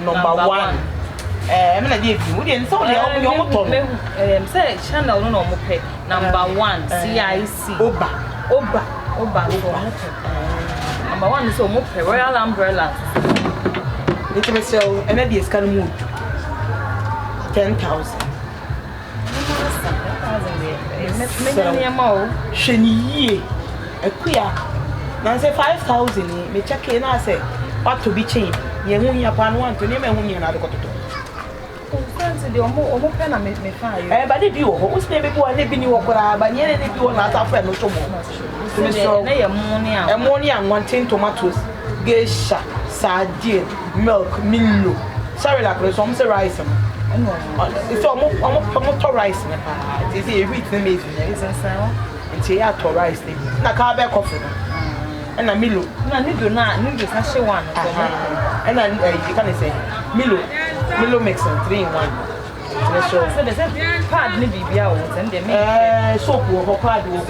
I: number 1. I'm gonna give you, wouldn't so
C: say Channel, no more pay. Number 1, CIC. Oba. Number 1 is Royal Umbrella.
I: It's a sell and then the scan mood 10,000. Sheni, a queer. Now say 5,000. Me check in. I say, what to be changed? You won't upon one to name a woman another got to do. But if you who's never go and live in your crab, but yet if you are not a friend, no more. Ammonia and 1 tomatoes, geisha, sardine, milk, milo. Sorry, like there's some rice. It's almost rice. It's a wheat amazing. It's a sound. It's a to rice. Na carbe coffee. And a milo.
C: No, you do not. You just have one.
I: And then you can say milo mix and 3 in 1. So there's a pad maybe be out and they make soap or pad or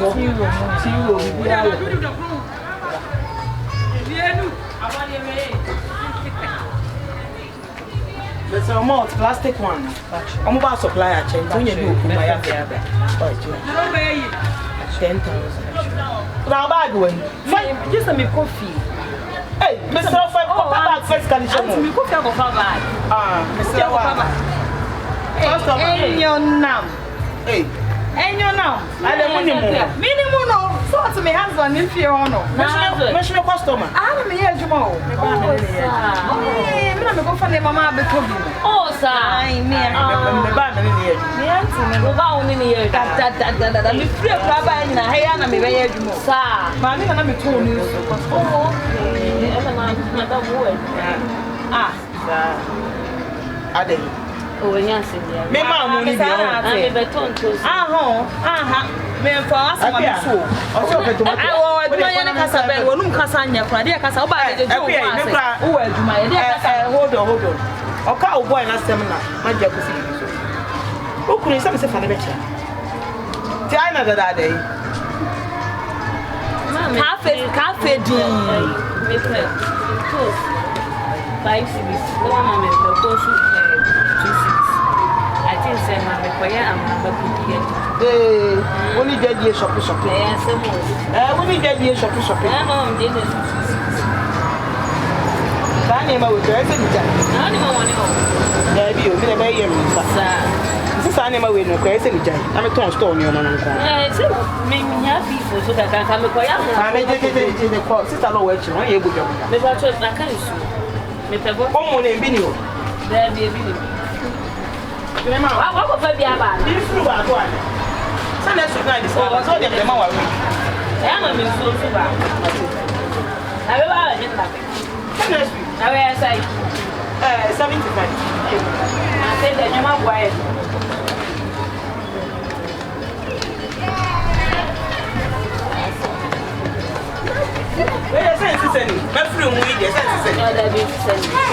I: there's a more plastic one. I'm about supplier chain. When you do, my 10,000. Now, bag one.
C: Just a me coffee.
I: Hey, Mr. Bag first condition.
C: Me coffee of a bag.
I: Mr.
C: Hey, your now.
I: Hey.
C: And you know, minimum no. So to me husband if you know.
I: National customer.
C: I'm here tomorrow. I'm go for the mama be to you.
D: Oh, sir.
C: I me.
I: Me ba me here.
C: Me auntie me go ba oni ni here. Da. Me free baba na here na me be here jumo.
D: Sir.
C: Ma me na me to ni so.
D: Oh, okay. Ela na da boa.
C: Ah.
I: Ade.
D: Oh, yes,
I: me ma mo ni bi o.
D: Me beton to.
C: Me for us ma so.
I: O so be to mo.
C: Oh, aduma ye na kasa be wonum kasa anya kra de kasa oba de jo wa ase. O aduma ye de kasa.
I: Hold on. Oka o boy na sem na ma je ko si bi so. O kunu se me se fa na be cha. Ti ai na da dey.
C: Cafe di.
D: Me pe. 5 cities. No one me go to 2 cities. I think say ma me koya am na ba pikie.
I: Only get the shop.
D: Yes,
I: only get the shop.
D: No, I'm doing this.
I: name I would dress in the
E: I don't want to.
I: there be a very young this is an animal with no crazy. I'm a ton stone, your man.
E: Make me happy for so that I can come
I: I made the court, sister, no way, you're able to.
E: Maybe I told my cousin. Maybe I go home and video. There be a video. What will be about? This is about one. So let's try this. I was all the man. I am a so bad. I will have it like it. I will say 75. I said that you're my wife.
I: Where is it? My friend, we get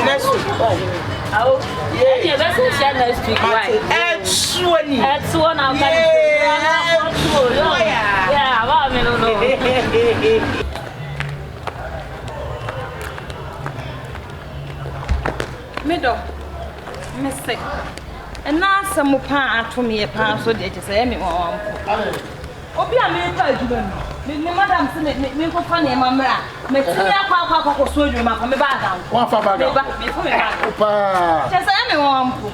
I: next week. Oh, yeah,
E: that's a share next week. Right? That's one of them. Yeah, well, I don't know.
C: Middle, Miss and now some more part to me a pound so that you say me more. Obi a me pa adwuma me madam se me ko fa na mamra me tini akwa ko so adwuma fa me ba dan
G: wa fa ba ga
C: me fa me ba
G: pa
C: je say me won po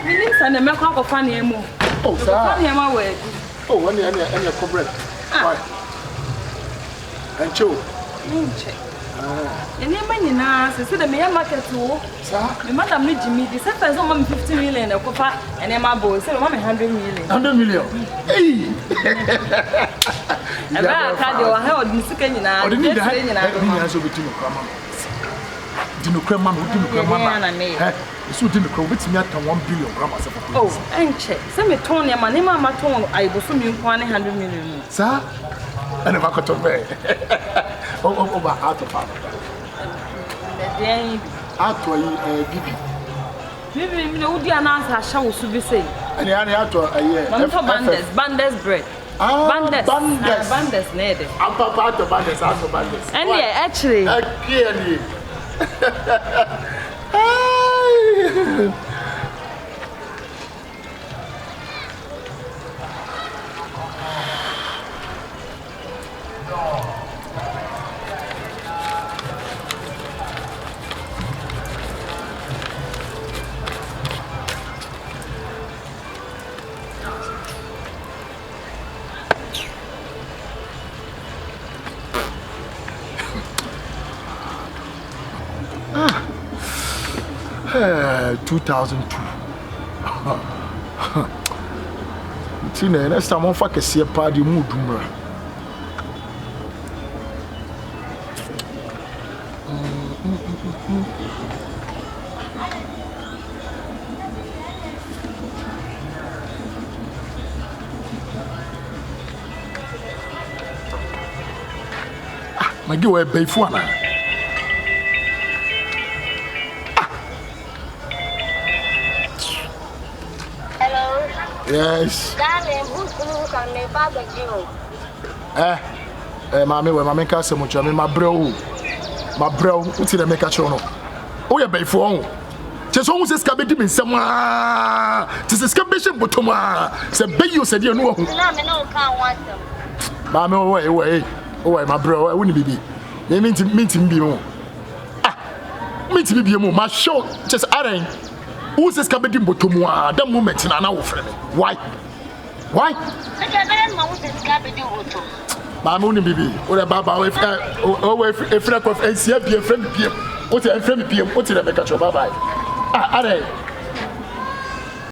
C: me nim sa na me ko fa na emu.
G: Oh, sir. Oh, when you're correct. Why? And Joe.
C: And you may not say the mere market too. Sir, the madam need me. The set as 50 million a copper and Emma boy said 100 million.
G: 100 million. Hey!
C: I can't do a hell in second in our
G: Dino Cremman, who didn't come. So didn't go with me at 1 billion grammars.
C: Oh, and check. Send me Tony, my name, my tone. I will soon 100 million.
G: Sir, and if I could obey. Over out of power. Out to
C: Bibi, no, the answer shall be saying.
G: And the other a year.
C: Bandes bread. Bandes, needed.
G: I'm part of Bandes, out of Bandes.
C: And yeah, actually.
G: Clearly. Ah. 2002. Tina, next time on fuck a see a party mood. My give away pay for now. Yes.
L: Darling, who can make barbecue?
G: Mammy, when my make us so much, I mean, my bro, what's in the make a show? Oh, yeah, by phone. Just almost escaped in some. Tis a scabation, but Toma said, Bay, you said, you know,
L: can't want them.
G: Mammy, away, my bro, I wouldn't be. They mean to meet him be more. Meet me be more, my show, just adding. Who's escaping but Toma? That moment in an hour, friend. Why? Mamma, baby, what about if a friend of NCP, a friend, what's a friend, what's in a make a bye bye.